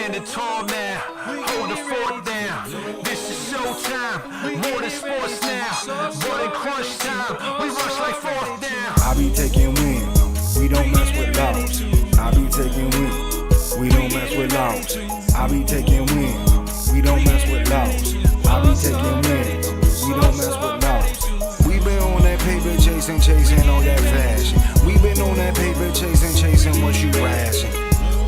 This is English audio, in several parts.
standing tall now, hold the fort down. This is showtime, more than sports now. But in crunch time, we rush like fourth down. I be taking wins, we don't mess with laws. I be taking wins, we don't mess with laws. I be taking wins, we don't mess with laws. I be taking wins, we don't mess with laws. We been on that paper chasing all that fashion. We been on that paper chasing what you ration.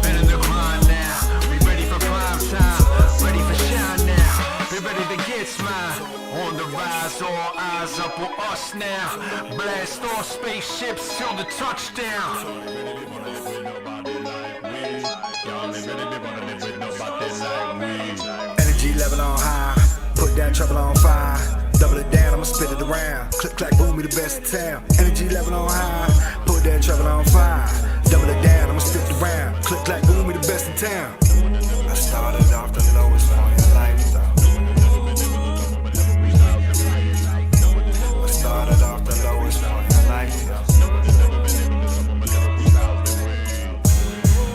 Been in the grind now, we ready for prime time, ready for shine now, be ready to get smile. On the rise, all eyes up on us now. Blast off spaceships till the touchdown. Energy level on high, put that trouble on fire. Double it down, I'ma spit it around. Click, clack, boom, we the best in town. Energy level on high, put that trouble on fire. Double it down, I'ma spit it around. Click, clack, boom, we the best in town. I started off the lowest point in life, though. I started off the lowest point in life, though.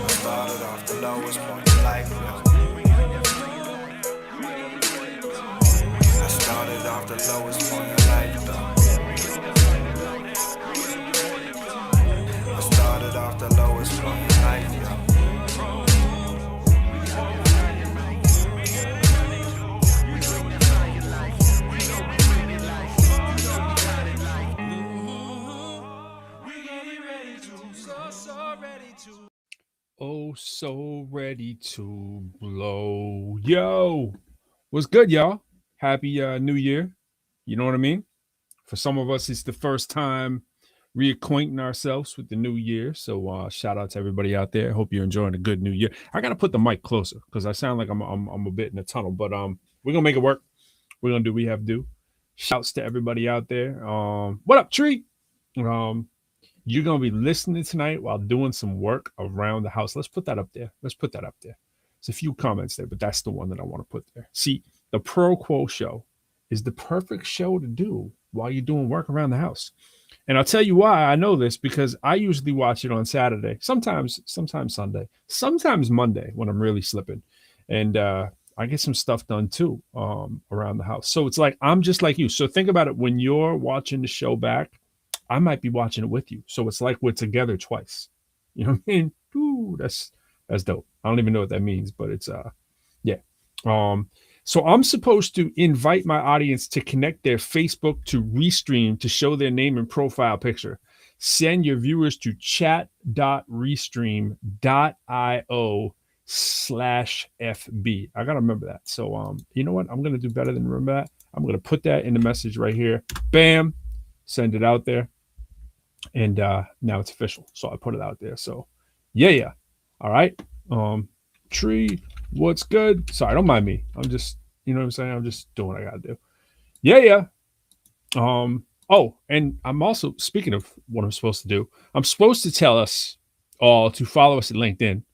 I started off the lowest point in life, though. I started off the lowest point in life, though. I started off the lowest point in life, though. Oh, so ready to blow. Yo, what's good, y'all? Happy New Year. You know what I mean? For some of us, it's the first time reacquainting ourselves with the new year. So shout out to everybody out there. Hope you're enjoying a good new year. I got to put the mic closer because I sound like I'm a bit in a tunnel, but we're going to make it work. We're going to do what we have to do. Shouts to everybody out there. What up, Tree? You're going to be listening tonight while doing some work around the house. Let's put that up there. There's a few comments there, but that's the one that I want to put there. See, the ProQuo Show is the perfect show to do while you're doing work around the house. And I'll tell you why I know this, because I usually watch it on Saturday, sometimes Sunday, sometimes Monday when I'm really slipping. And I get some stuff done too around the house. So it's like, I'm just like you. So think about it. When you're watching the show back, I might be watching it with you. So it's like we're together twice. You know what I mean? Ooh, that's dope. I don't even know what that means, but it's yeah. So I'm supposed to invite my audience to connect their Facebook to Restream to show their name and profile picture. Send your viewers to chat.restream.io/FB. I got to remember that. So you know what? I'm going to do better than remember that. I'm going to put that in the message right here. Bam. Send it out there. And now it's official. So I put it out there. So yeah. All right. Tree, what's good? Sorry, don't mind me. I'm just, you know what I'm saying? I'm just doing what I gotta do. Yeah. Oh, and I'm also, speaking of what I'm supposed to do, I'm supposed to tell us all to follow us at LinkedIn.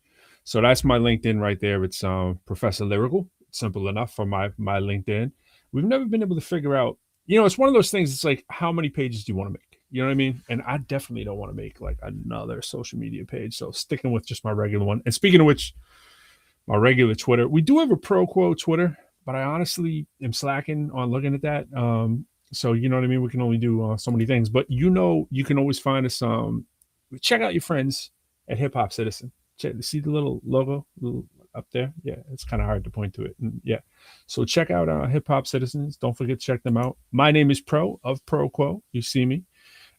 So that's my LinkedIn right there. It's Professor Lyrical. Simple enough for my LinkedIn. We've never been able to figure out, you know, it's one of those things. It's like, how many pages do you want to make? You know what I mean? And I definitely don't want to make like another social media page. So sticking with just my regular one. And speaking of which, my regular Twitter, we do have a ProQuo Twitter, but I honestly am slacking on looking at that. So you know what I mean? We can only do so many things, but you know, you can always find us. Check out your friends at Hip Hop Citizen. See the little logo up there? Yeah, it's kind of hard to point to it. And yeah. So check out Hip Hop Citizens. Don't forget to check them out. My name is Pro of ProQuo. You see me.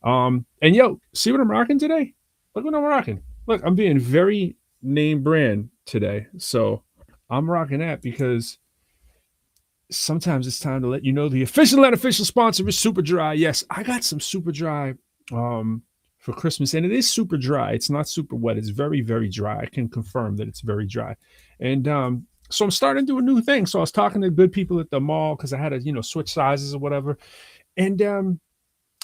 And yo, see what I'm rocking today? Look what I'm rocking. Look, I'm being very name brand today. So I'm rocking that because sometimes it's time to let you know the official and unofficial sponsor is Super Dry. Yes, I got some Super Dry for Christmas, and it is super dry. It's not super wet. It's very, very dry. I can confirm that it's very dry. And so I'm starting to do a new thing. So I was talking to good people at the mall because I had to, switch sizes or whatever. And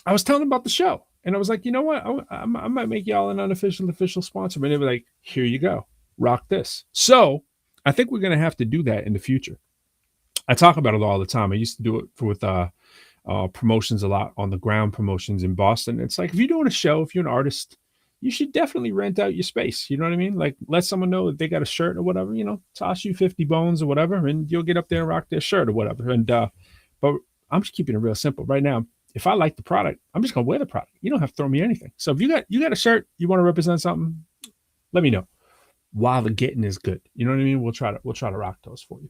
I was telling them about the show. And I was like, you know what? I might make y'all an official sponsor. And they were like, here you go. Rock this. So I think we're going to have to do that in the future. I talk about it all the time. I used to do it with promotions a lot, on the ground promotions in Boston. It's like, if you're doing a show, if you're an artist, you should definitely rent out your space. You know what I mean? Like, let someone know that they got a shirt or whatever, toss you 50 bones or whatever, and you'll get up there and rock their shirt or whatever. And, but I'm just keeping it real simple right now. If I like the product, I'm just going to wear the product. You don't have to throw me anything. So if you got a shirt, you want to represent something, let me know while the getting is good. You know what I mean? We'll try to rock those for you.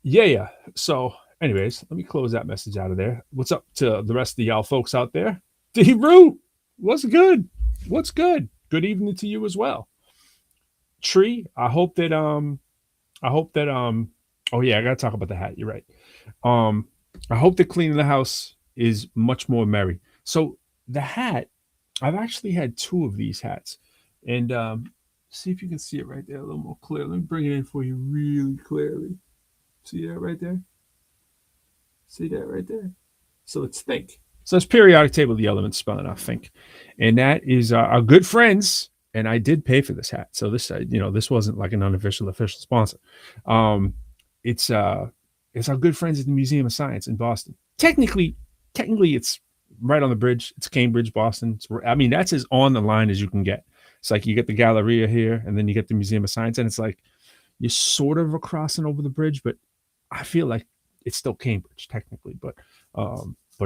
Yeah. So anyways, let me close that message out of there. What's up to the rest of y'all folks out there? D-Root, what's good? What's good? Good evening to you as well. Tree, I hope that oh yeah, I gotta talk about the hat. You're right. I hope that cleaning the house is much more merry. So the hat, I've actually had 2 of these hats. And see if you can see it right there a little more clear. Let me bring it in for you really clearly. See that right there? See that right there? So it's think. So it's periodic table of the elements, spelling out think. And that is our good friends. And I did pay for this hat. So this, this wasn't like an official sponsor. It's our good friends at the Museum of Science in Boston. Technically it's right on the bridge. It's Cambridge, Boston. That's as on the line as you can get. It's like you get the Galleria here, and then you get the Museum of Science, and it's like you're sort of crossing over the bridge, but I feel like it's still Cambridge technically. But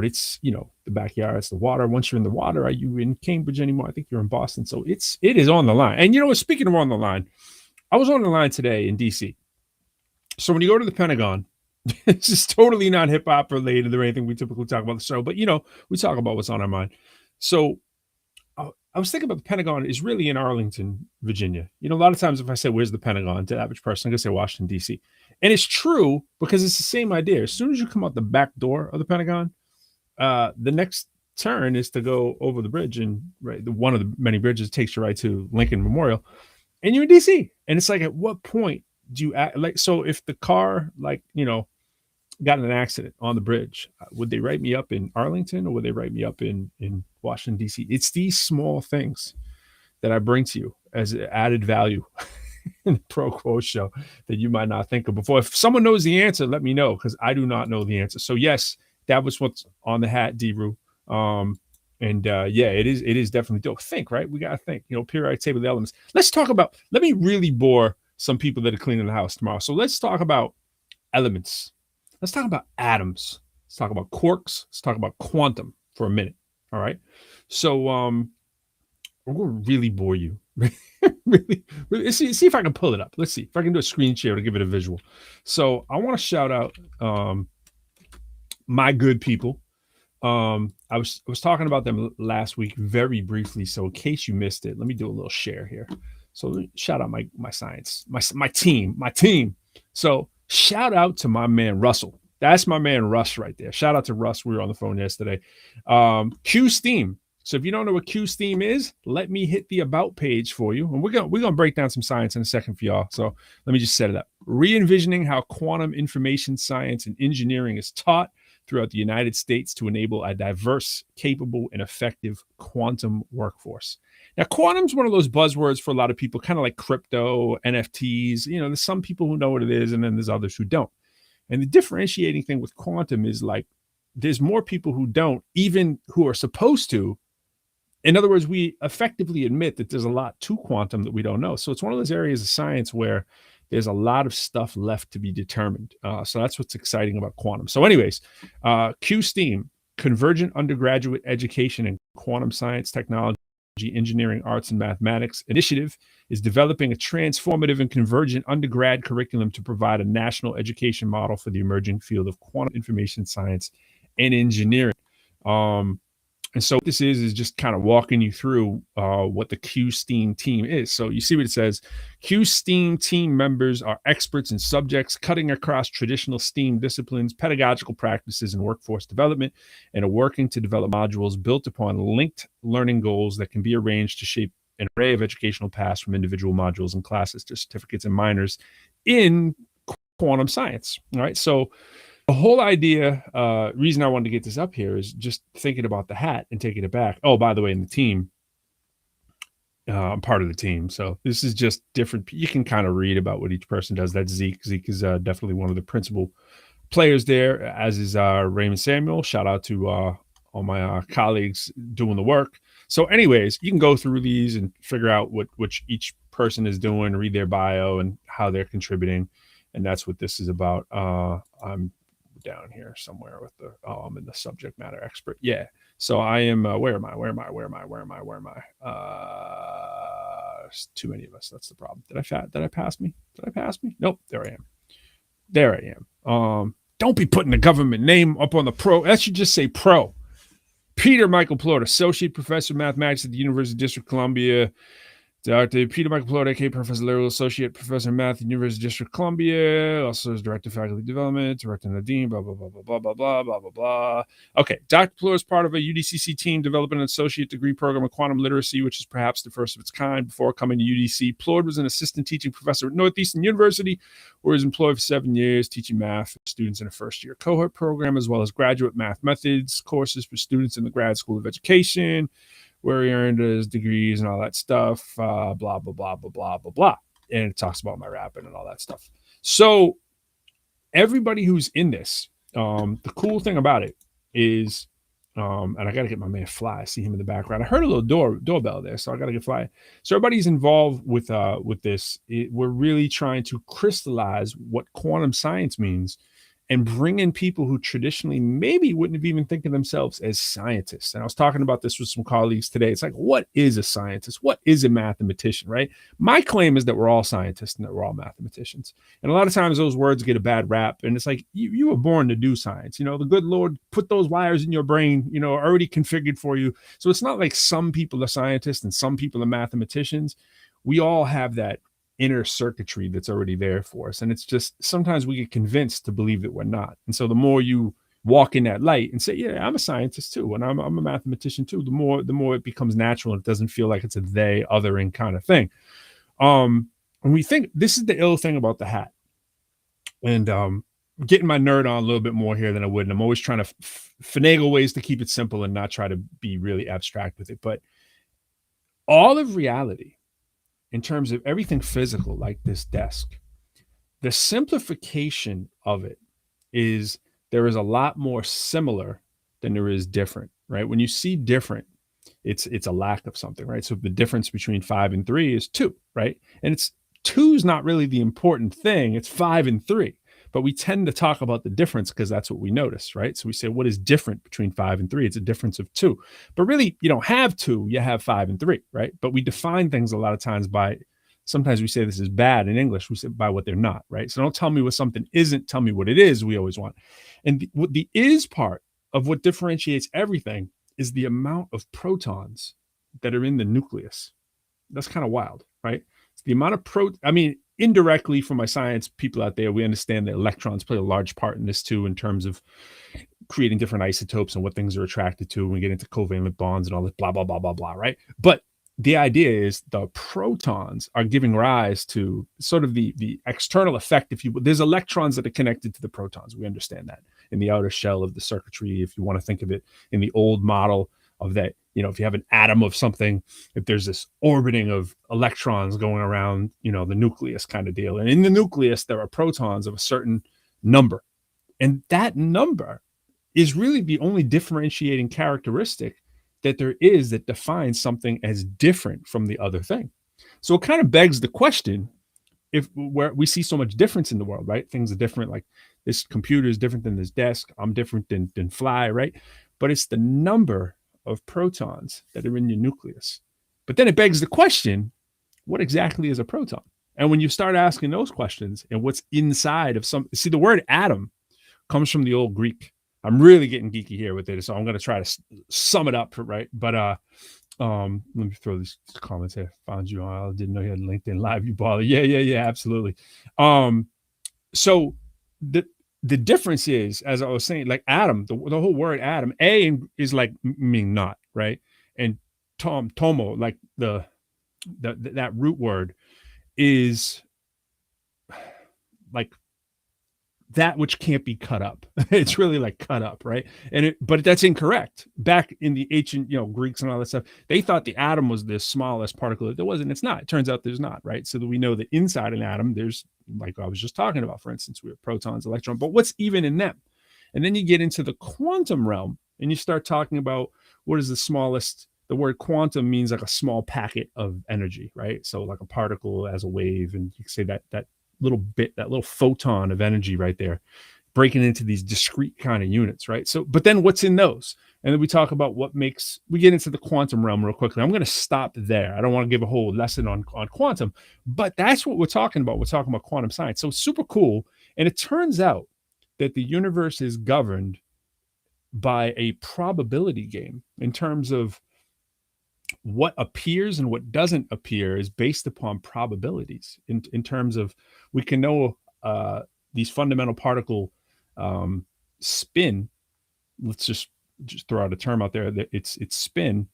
it's the backyard, it's the water. Once you're in the water, are you in Cambridge anymore? I think you're in Boston, so it is on the line. And speaking of on the line, I was on the line today in DC. So when you go to the Pentagon, it's just totally not hip hop related or anything we typically talk about the show, but we talk about what's on our mind. So I was thinking about the Pentagon is really in Arlington, Virginia. A lot of times if I say, where's the Pentagon to the average person, I'm going to say Washington, D.C. And it's true because it's the same idea. As soon as you come out the back door of the Pentagon, the next turn is to go over the bridge, and one of the many bridges takes you right to Lincoln Memorial, and you're in D.C. And it's like, at what point do you act like, so if the car, got in an accident on the bridge, would they write me up in Arlington or would they write me up in Washington, D.C.? It's these small things that I bring to you as added value in the ProQuo Show that you might not think of before. If someone knows the answer, let me know, because I do not know the answer. So yes, that was what's on the hat, D-Roo. It is definitely dope. Think, right? We got to think, periodic table of the elements. Let me really bore some people that are cleaning the house tomorrow. So let's talk about elements. Let's talk about atoms. Let's talk about quarks. Let's talk about quantum for a minute. All right. So we're going to really bore you. really see if I can pull it up. Let's see if I can do a screen share to give it a visual. So I want to shout out my good people. I was talking about them last week very briefly. So in case you missed it, let me do a little share here. So shout out my science, my team. So shout out to my man Russell. That's my man Russ right there. Shout out to Russ. We were on the phone yesterday. Q Steam. So if you don't know what Q Steam is, let me hit the about page for you. And we're gonna break down some science in a second for y'all. So let me just set it up. Re-envisioning how quantum information science and engineering is taught throughout the United States to enable a diverse, capable, and effective quantum workforce. Now, quantum is one of those buzzwords for a lot of people, kind of like crypto, NFTs. There's some people who know what it is, and then there's others who don't. And the differentiating thing with quantum is there's more people who don't, even who are supposed to. In other words, we effectively admit that there's a lot to quantum that we don't know. So it's one of those areas of science where there's a lot of stuff left to be determined. So that's what's exciting about quantum. So anyways, Q Steam, Convergent Undergraduate Education in Quantum Science, Technology, Engineering, Arts, and Mathematics initiative is developing a transformative and convergent undergrad curriculum to provide a national education model for the emerging field of quantum information science and engineering. And so what this is just kind of walking you through what the Q Steam team is. So you see what it says. Q Steam team members are experts in subjects cutting across traditional STEAM disciplines, pedagogical practices, and workforce development, and are working to develop modules built upon linked learning goals that can be arranged to shape an array of educational paths from individual modules and classes to certificates and minors in quantum science. All right. So the whole idea, reason I wanted to get this up here is just thinking about the hat and taking it back. Oh, by the way, in the team, I'm part of the team. So this is just different. You can kind of read about what each person does. That's Zeke. Zeke is definitely one of the principal players there, as is Raymond Samuel. Shout out to all my colleagues doing the work. So anyways, you can go through these and figure out which each person is doing, read their bio and how they're contributing. And that's what this is about. I'm down here somewhere with the, I'm in the subject matter expert. Yeah. So I am, where am I? There's too many of us. That's the problem. Did I pass me? Nope. There I am. Don't be putting the government name up on the pro. That should just say pro. Peter Michael Plord, Associate Professor of Mathematics at the University of District of Columbia. Dr. Peter Michael Plord, aka Professor Larry, Associate Professor of Math at the University of District of Columbia. Also is Director of Faculty Development, Director of the Dean, blah, blah, blah, blah, blah, blah, blah, blah, blah, blah. Okay. Dr. Plord is part of a UDCC team developing an associate degree program in quantum literacy, which is perhaps the first of its kind. Before coming to UDC, Plord was an assistant teaching professor at Northeastern University, where he was employed for 7 years, teaching math for students in a first-year cohort program, as well as graduate math methods courses for students in the Grad School of Education, where he earned his degrees and all that stuff, blah, blah, blah, blah, blah, blah, blah. And it talks about my rapping and all that stuff. So everybody who's in this, the cool thing about it is, and I got to get my man Fly. I see him in the background. I heard a little doorbell there, so I got to get Fly. So everybody's involved with this. We're really trying to crystallize what quantum science means and bring in people who traditionally maybe wouldn't have even think of themselves as scientists. And I was talking about this with some colleagues today. It's like, what is a scientist? What is a mathematician, right? My claim is that we're all scientists and that we're all mathematicians. And a lot of times those words get a bad rap. And it's like, you were born to do science. You know, the good Lord put those wires in your brain, you know, already configured for you. So it's not like some people are scientists and some people are mathematicians. We all have that inner circuitry that's already there for us. And it's just sometimes we get convinced to believe that we're not. And so the more you walk in that light and say, yeah, I'm a scientist too, and I'm a mathematician too, the more it becomes natural. It doesn't feel like it's a they, othering kind of thing. And we think this is the ill thing about the hat. And getting my nerd on a little bit more here than I would. And I'm always trying to finagle ways to keep it simple and not try to be really abstract with it. But all of reality, in terms of everything physical, like this desk, the simplification of it is there is a lot more similar than there is different, right? When you see different, it's a lack of something, right? So the difference between 5 and 3 is 2, right? And it's 2 is not really the important thing. It's 5 and 3. But we tend to talk about the difference because that's what we notice, right? So we say, what is different between 5 and 3? It's a difference of 2. But really, you don't have 2, you have 5 and 3, right? But we define things a lot of times by, sometimes we say this is bad in English, we say by what they're not, right? So don't tell me what something isn't, tell me what it is, we always want. And what the is part of what differentiates everything is the amount of protons that are in the nucleus. That's kind of wild, right? It's the amount of indirectly for my science people out there, we understand that electrons play a large part in this too, in terms of creating different isotopes and what things are attracted to when we get into covalent bonds and all this blah, blah, blah, blah, blah, right? But the idea is the protons are giving rise to sort of the external effect, if you will. There's electrons that are connected to the protons. We understand that in the outer shell of the circuitry, if you want to think of it in the old model of that, you know, if you have an atom of something, if there's this orbiting of electrons going around, you know, the nucleus kind of deal. And in the nucleus, there are protons of a certain number. And that number is really the only differentiating characteristic that there is that defines something as different from the other thing. So it kind of begs the question, if where we see so much difference in the world, right? Things are different, like this computer is different than this desk. I'm different than Fly, right? But it's the number of protons that are in your nucleus. But then it begs the question, what exactly is a proton? And when you start asking those questions and what's inside of see, the word atom comes from the old Greek. I'm really getting geeky here with it, so I'm going to try to sum it up, right? But let me throw these comments here. Found you on. I didn't know you had LinkedIn Live. You bother? Yeah, absolutely. So the difference is, as I was saying, like atom, the whole word atom, A is like mean not, right? And tomo, like that root word is like that which can't be cut up. It's really like cut up, right? But that's incorrect. Back in the ancient, Greeks and all that stuff, they thought the atom was the smallest particle that there was, and it's not. It turns out there's not, right? So that we know that inside an atom, there's, like I was just talking about, for instance, we have protons, electrons, but what's even in them? And then you get into the quantum realm and you start talking about what is the smallest the word quantum means like a small packet of energy, right? So like a particle as a wave, and you can say that little bit, that little photon of energy right there, breaking into these discrete kind of units, right? So, but then what's in those? And then we talk about we get into the quantum realm real quickly. I'm going to stop there. I don't want to give a whole lesson on quantum, but that's what we're talking about. We're talking about quantum science. So super cool. And it turns out that the universe is governed by a probability game in terms of what appears and what doesn't appear is based upon probabilities in terms of we can know these fundamental particle spin. Let's just throw out a term out there that it's spin.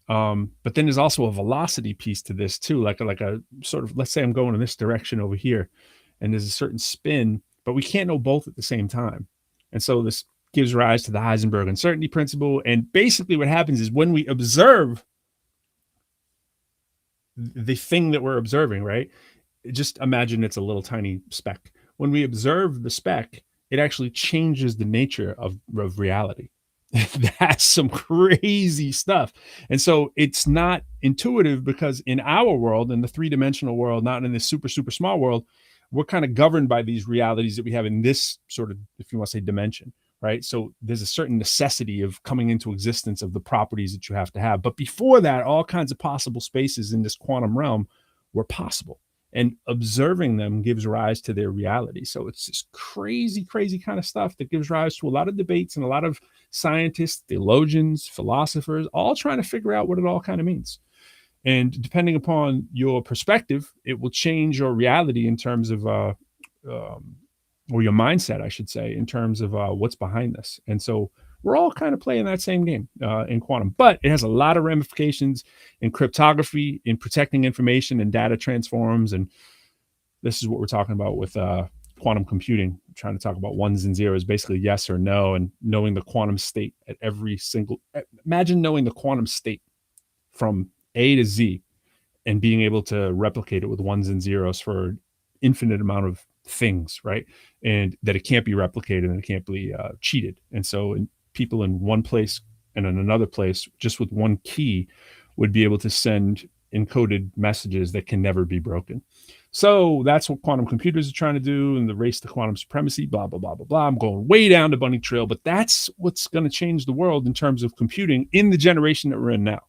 But then there's also a velocity piece to this too, like a sort of, let's say I'm going in this direction over here and there's a certain spin, but we can't know both at the same time. And so this gives rise to the Heisenberg uncertainty principle. And basically what happens is when we observe the thing that we're observing, right? Just imagine it's a little tiny speck. When we observe the speck, it actually changes the nature of reality. That's some crazy stuff. And so it's not intuitive because in our world, in the three-dimensional world, not in this super, super small world, we're kind of governed by these realities that we have in this sort of, if you want to say, dimension, right? So there's a certain necessity of coming into existence of the properties that you have to have. But before that, all kinds of possible spaces in this quantum realm were possible. And observing them gives rise to their reality. So it's this crazy, crazy kind of stuff that gives rise to a lot of debates and a lot of scientists, theologians, philosophers, all trying to figure out what it all kind of means. And depending upon your perspective, it will change your reality in terms of, or your mindset, I should say, in terms of what's behind this. And so we're all kind of playing that same game in quantum, but it has a lot of ramifications in cryptography, in protecting information and data transforms. And this is what we're talking about with quantum computing, I'm trying to talk about ones and zeros, basically yes or no, and knowing the quantum state at every single, imagine knowing the quantum state from A to Z and being able to replicate it with ones and zeros for an infinite amount of things, right? And that it can't be replicated and it can't be cheated. And so people in one place and in another place, just with one key, would be able to send encoded messages that can never be broken. So that's what quantum computers are trying to do, and the race to quantum supremacy, blah, blah, blah, blah, blah. I'm going way down the bunny trail, but that's what's going to change the world in terms of computing in the generation that we're in now.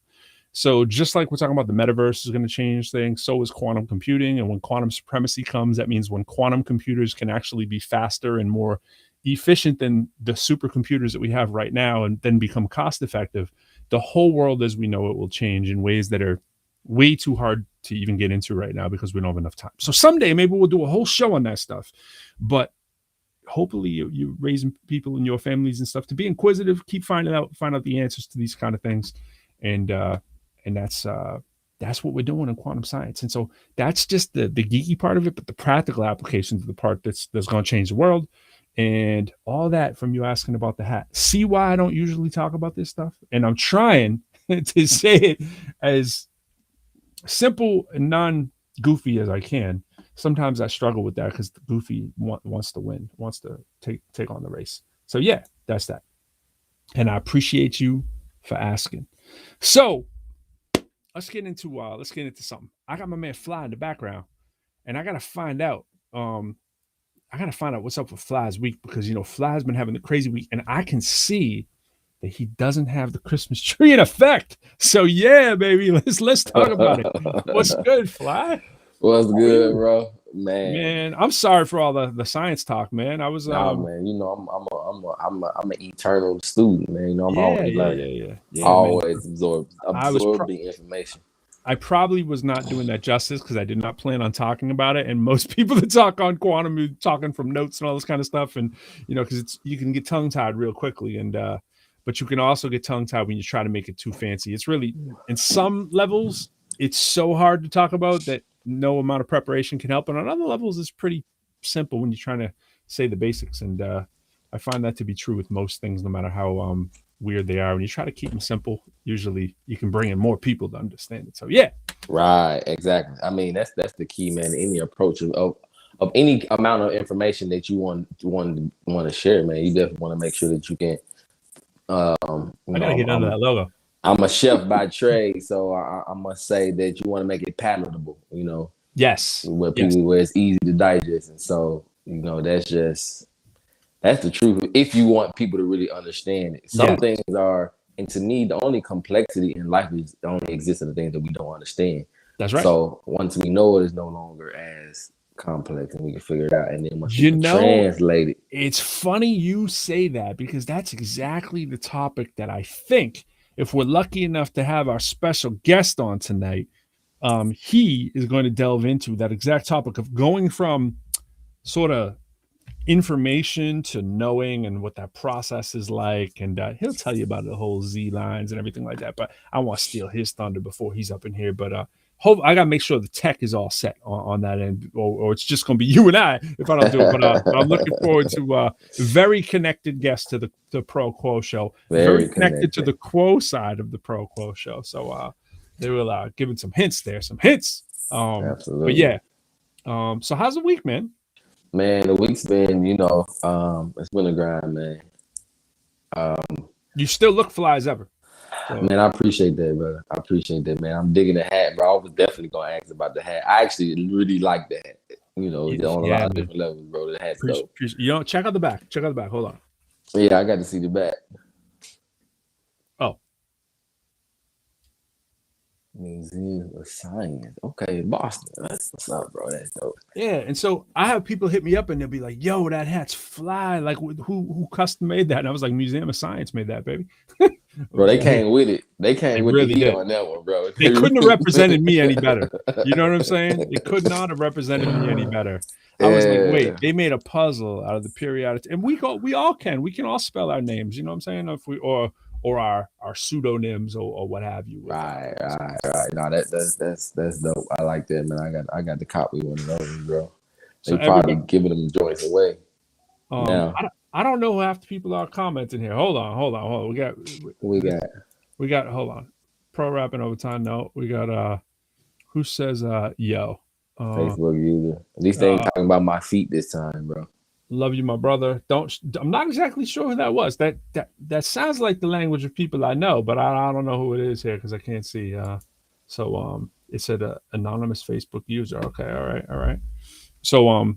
So just like we're talking about the metaverse is going to change things, so is quantum computing. And when quantum supremacy comes, that means when quantum computers can actually be faster and more efficient than the supercomputers that we have right now and then become cost effective, the whole world as we know it will change in ways that are way too hard to even get into right now because we don't have enough time. So someday maybe we'll do a whole show on that stuff. But hopefully you're raising people in your families and stuff to be inquisitive, keep find out the answers to these kind of things. And that's what we're doing in quantum science. And so that's just the geeky part of it, but the practical applications of the part that's going to change the world. And all that from you asking about the hat. See why I don't usually talk about this stuff? And I'm trying to say it as simple and non-goofy as I can. Sometimes I struggle with that because the goofy wants to win, wants to take on the race. So yeah, that's that. And I appreciate you for asking. So let's get into something. I got my man Fly in the background, and I gotta find out. What's up with Fly's week because Fly's been having the crazy week, and I can see that he doesn't have the Christmas tree in effect. So yeah, baby, let's talk about it. What's good, Fly? What's good, bro? Man, I'm sorry for all the science talk, man. I was man. I'm an eternal student, man. I'm always learning. Always absorbing information. I probably was not doing that justice because I did not plan on talking about it. And most people that talk on quantum are talking from notes and all this kind of stuff. And, because you can get tongue tied real quickly. And, but you can also get tongue tied when you try to make it too fancy. It's really, in some levels, it's so hard to talk about that no amount of preparation can help. And on other levels, it's pretty simple when you're trying to say the basics. And I find that to be true with most things, no matter how weird they are. When you try to keep them simple, usually you can bring in more people to understand it. So yeah, right, exactly. I mean, that's the key, man. Any approach of any amount of information that you want to share, man, you definitely want to make sure that you can. I gotta get under that logo. I'm a chef by trade, so I must say that you want to make it palatable, you know. Yes. Where it's easy to digest. And so, you know, that's the truth. If you want people to really understand it. Some things are, and to me, the only complexity in life is only exists in the things that we don't understand. That's right. So once we know it is no longer as complex and we can figure it out, and then once we translate it. It's funny you say that, because that's exactly the topic that I think, if we're lucky enough to have our special guest on tonight, he is going to delve into that exact topic of going from sort of information to knowing and what that process is like. And he'll tell you about the whole Z lines and everything like that. But I want to steal his thunder before he's up in here. But I got to make sure the tech is all set on that end, or it's just going to be you and I if I don't do it. But I'm looking forward to very connected guest to the ProQuo Show. Very connected to the Quo side of the ProQuo Show. So they will give it some hints there, some hints. Absolutely. But yeah. So how's the week, man? Man, the week's been, you know, it's been a grind, man. You still look fly as ever. So. Man, I appreciate that, brother. I appreciate that, man. I'm digging the hat, bro. I was definitely gonna ask about the hat. I actually really like the hat. You know, on a lot of different levels, bro. The hat's dope. You know, check out the back. Check out the back. Hold on. Yeah, I got to see the back. Oh. Museum of Science. Okay, Boston. That's what's up, bro. That's dope. Yeah, and so I have people hit me up and they'll be like, "Yo, that hat's fly! Like, who custom made that?" And I was like, "Museum of Science made that, baby." Bro, they came with it. They came with the heat on that one, bro. They couldn't have represented me any better. You know what I'm saying? They could not have represented me any better. I was like, wait, they made a puzzle out of the periodic, and we all can all spell our names. You know what I'm saying? If we or our pseudonyms or what have you. Right. No, that's dope. I like that, man. I got the copy one of those, bro. They probably giving them joints away. I don't know who half the people are commenting here. Hold on. We got hold on. Pro rapping overtime. No, we got who says yo. Facebook user. At least they ain't talking about my feet this time, bro. Love you, my brother. I'm not exactly sure who that was. That sounds like the language of people I know, but I don't know who it is here because I can't see. So it said anonymous Facebook user. Okay, all right. So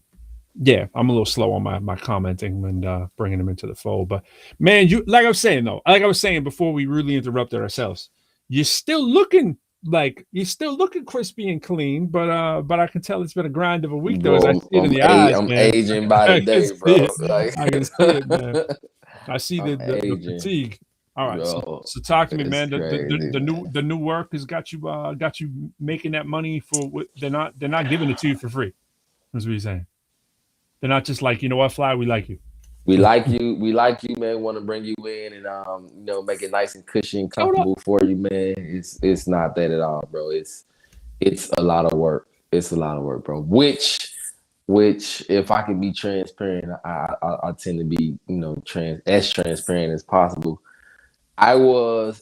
yeah, I'm a little slow on my commenting and bringing them into the fold. But man, like I was saying before we really interrupted ourselves, you're still looking crispy and clean, but I can tell it's been a grind of a week, though. As I see it in the eyes, I'm man. aging by the day, bro. I can see it, man. I see the fatigue. All right, so talk to me, man. The new work has got you making that money for what they're not giving it to you for free. That's what you're saying. They're not just like, you know what, Fly, we like you. We like you, man. Want to bring you in and make it nice and cushy and comfortable for you, man. It's not that at all, bro. It's a lot of work. It's a lot of work, bro. Which if I can be transparent, I tend to be as transparent as possible. I was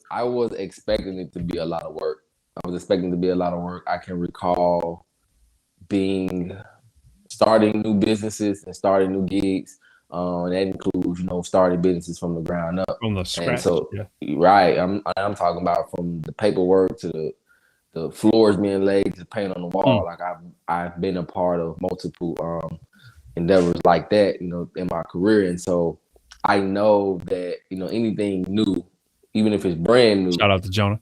expecting it to be a lot of work. I can recall starting new businesses and starting new gigs. And that includes, starting businesses from the ground up. From the scratch. And so, right. I'm talking about from the paperwork to the floors being laid to paint on the wall. Like I've been a part of multiple endeavors like that, in my career. And so I know that, anything new, even if it's brand new. Shout out to Jonah.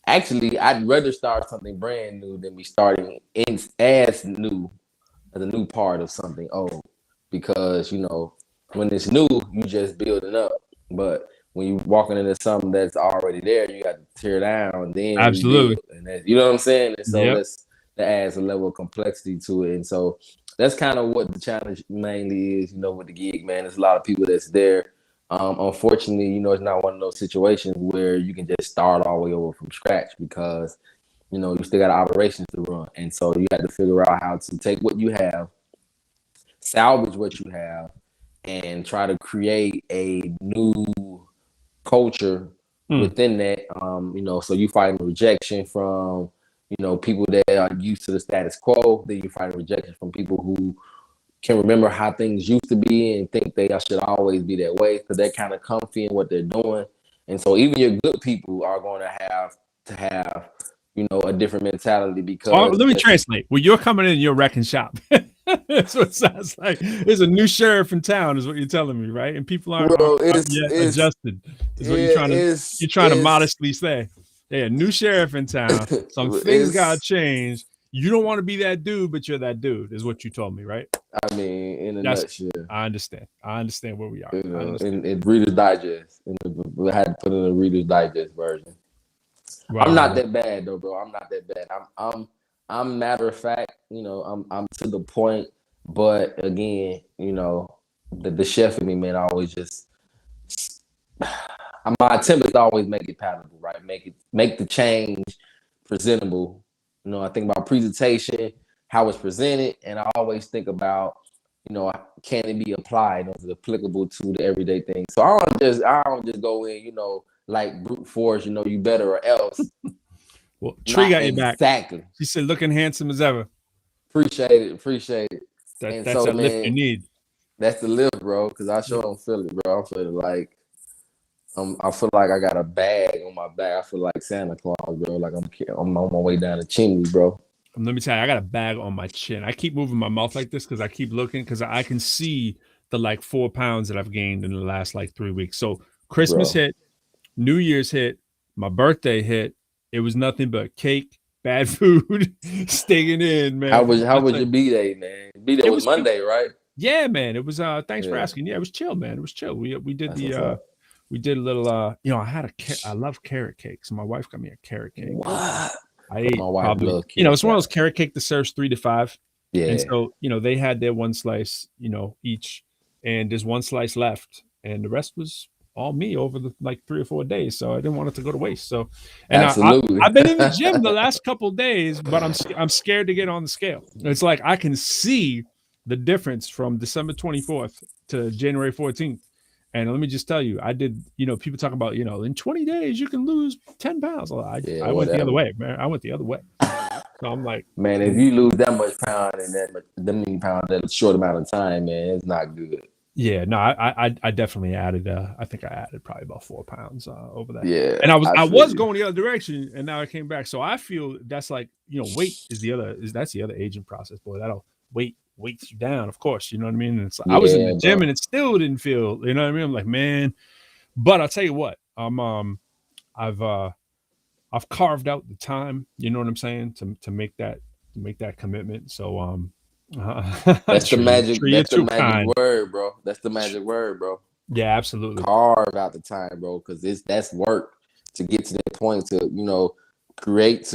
Actually, I'd rather start something brand new than be starting as a new part of something old. Because, when it's new, you just building up. But when you're walking into something that's already there, you got to tear down, then absolutely. And you know what I'm saying? And so that adds a level of complexity to it. And so that's kind of what the challenge mainly is, with the gig, man. There's a lot of people that's there. Unfortunately, it's not one of those situations where you can just start all the way over from scratch because, you still got operations to run. And so you have to figure out how to take what you have, salvage what you have, and try to create a new culture within that. So you fighting rejection from, people that are used to the status quo. Then you fighting rejection from people who can remember how things used to be and think they should always be that way because they're kind of comfy in what they're doing. And so even your good people are going to have, you know, a different mentality because let me translate. Well, you're coming in, you're wrecking shop. That's what it sounds like. There's a new sheriff in town, is what you're telling me, right? And people aren't yet adjusted. Is what you're trying to modestly say. Yeah, new sheriff in town. Some things gotta change. You don't want to be that dude, but you're that dude, is what you told me, right? I mean, in a nutshell. I understand where we are. You know, in Reader's Digest. We had to put in a Reader's Digest version. Wow. I'm not that bad though, bro. I'm not that bad. I'm matter of fact, you know, I'm to the point, but again, you know, the chef in me, man, I always just my attempt is to always make it palatable, right? Make the change presentable. You know, I think about presentation, how it's presented, and I always think about, you know, can it be applied, you know, is it applicable to the everyday thing? So I don't just go in, you know, like brute force, you know, you better or else. Well, Tree got your back. Exactly. She said, looking handsome as ever. Appreciate it. That's so, that lift you need. That's the lift, bro, because I sure don't feel it, bro. I'm feeling like I feel like I got a bag on my back. I feel like Santa Claus, bro. Like I'm on my way down the chimney, bro. Let me tell you, I got a bag on my chin. I keep moving my mouth like this because I keep looking, because I can see the like 4 pounds that I've gained in the last like 3 weeks. So Christmas hit, New Year's hit, my birthday hit. It was nothing but cake, bad food, staying in, man. How was your B-Day, man? B-Day was Monday, right? Yeah, man. It was thanks for asking. Yeah, it was chill, man. It was chill. We did we did a little you know, I love carrot cake. So my wife got me a carrot cake. What? I ate probably, you know, it's one of those carrot cake that serves 3 to 5. Yeah. And so, you know, they had their one slice, you know, each, and there's one slice left, and the rest was all me over the like 3 or 4 days. So I didn't want it to go to waste. So, and absolutely, I've been in the gym the last couple of days, but I'm scared to get on the scale. It's like I can see the difference from December 24th to January 14th. And let me just tell you, I did, you know, people talk about, you know, in 20 days, you can lose 10 pounds. I went the other way, man. I went the other way. So I'm like, man, if you lose that much pound and that many pounds in a short amount of time, man, it's not good. Yeah, no, I definitely added, I think I added probably about 4 pounds over that. Yeah. And I was going the other direction, and now I came back. So I feel that's like, you know, weight that's the other aging process, boy. That'll weights you down, of course, you know what I mean? And it's like, I was in the gym, and it still didn't feel, you know what I mean? I'm like, man, but I'll tell you what, I've carved out the time, you know what I'm saying, to make that commitment. So that's the magic word, bro. That's the magic word, bro. Yeah, absolutely. Carve out the time, bro, because that's work to get to that point, to, you know,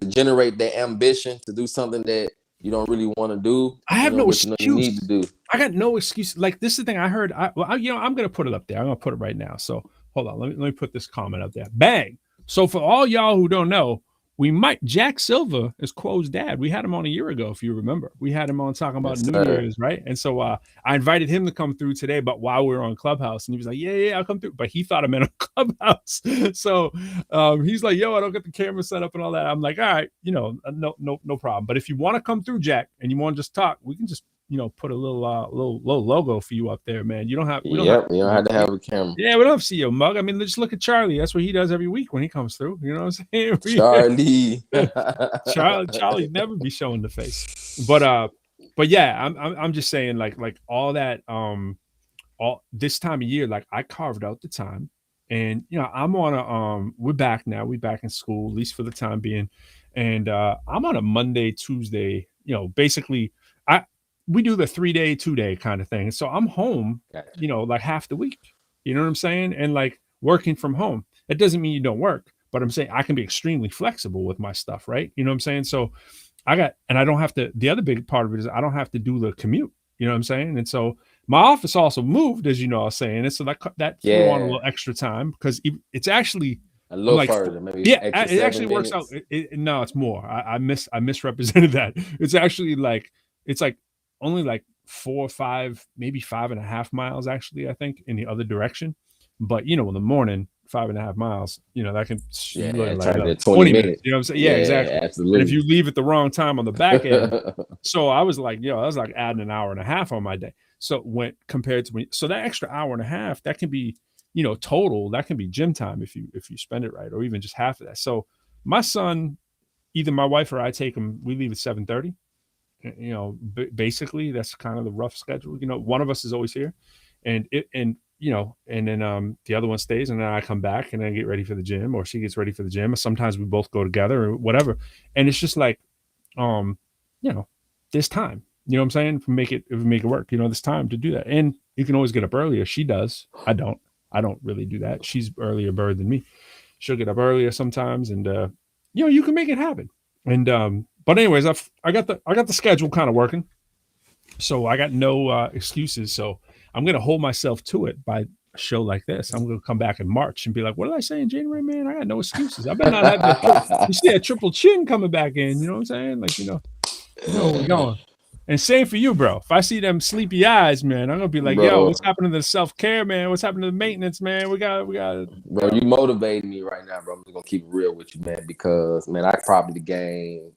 generate that ambition to do something that you don't really want to do. I have no excuse. You need to do. I got no excuse. Like, this is the thing I heard. You know, I'm gonna put it up there. I'm gonna put it right now. So hold on. Let me put this comment up there. Bang. So for all y'all who don't know, Jack Silva is Quo's dad. We had him on a year ago, if you remember. We had him on talking about New Year's, right? And so I invited him to come through today, but while we were on Clubhouse, and he was like, yeah, I'll come through. But he thought I meant on Clubhouse. So he's like, yo, I don't get the camera set up and all that. I'm like, all right, you know, no problem. But if you want to come through, Jack, and you want to just talk, we can just, you know, put a little logo for you up there, man. You don't have you don't have to have a camera. Yeah, we don't have to see your mug. I mean, just look at Charlie. That's what he does every week when he comes through. You know what I'm saying? Charlie never be showing the face. But yeah, I'm just saying, like all that all this time of year, like I carved out the time, and you know, I'm on a we're back now. We're back in school, at least for the time being. And I'm on a Monday, Tuesday, you know, basically we do the 3-day, 2-day kind of thing. So I'm home, you know, like half the week, you know what I'm saying? And like working from home, it doesn't mean you don't work, but I'm saying I can be extremely flexible with my stuff. Right. You know what I'm saying? So I don't have to, the other big part of it is I don't have to do the commute, you know what I'm saying? And so my office also moved, as you know, I was saying, and so that threw on a little extra time, because it's actually a little further, maybe. Yeah, it actually works out. No, it's more. I misrepresented that. It's actually like, it's like only like 4 or 5, maybe 5.5 miles, actually, I think, in the other direction. But you know, in the morning, 5.5 miles, you know, that can like 20 minutes. You know what I'm saying? Yeah, exactly. Absolutely. And if you leave at the wrong time on the back end, so I was like, I was like adding an hour and a half on my day. So compared to so that extra hour and a half, that can be total, that can be gym time if you spend it right, or even just half of that. So my son, either my wife or I take him, we leave at 7:30. Basically that's kind of the rough schedule. One of us is always here, and then the other one stays, and then I come back and then get ready for the gym, or she gets ready for the gym, or sometimes we both go together or whatever. And it's just like, there's time, you know what I'm saying? If we make it work, there's time to do that. And you can always get up earlier. She does. I don't really do that. She's earlier bird than me. She'll get up earlier sometimes, and you can make it happen. And but anyways, I got the schedule kind of working, so I got no excuses. So I'm gonna hold myself to it by a show like this. I'm gonna come back in March and be like, what did I say in January, man? I got no excuses. I better not have that. You see that triple chin coming back in, you know what I'm saying? Like, where we're going. And same for you, bro. If I see them sleepy eyes, man, I'm gonna be like, yo, what's happening to the self-care, man? What's happening to the maintenance, man? We got. Bro, you motivating me right now, bro. I'm just gonna keep it real with you, man, because man, I probably gained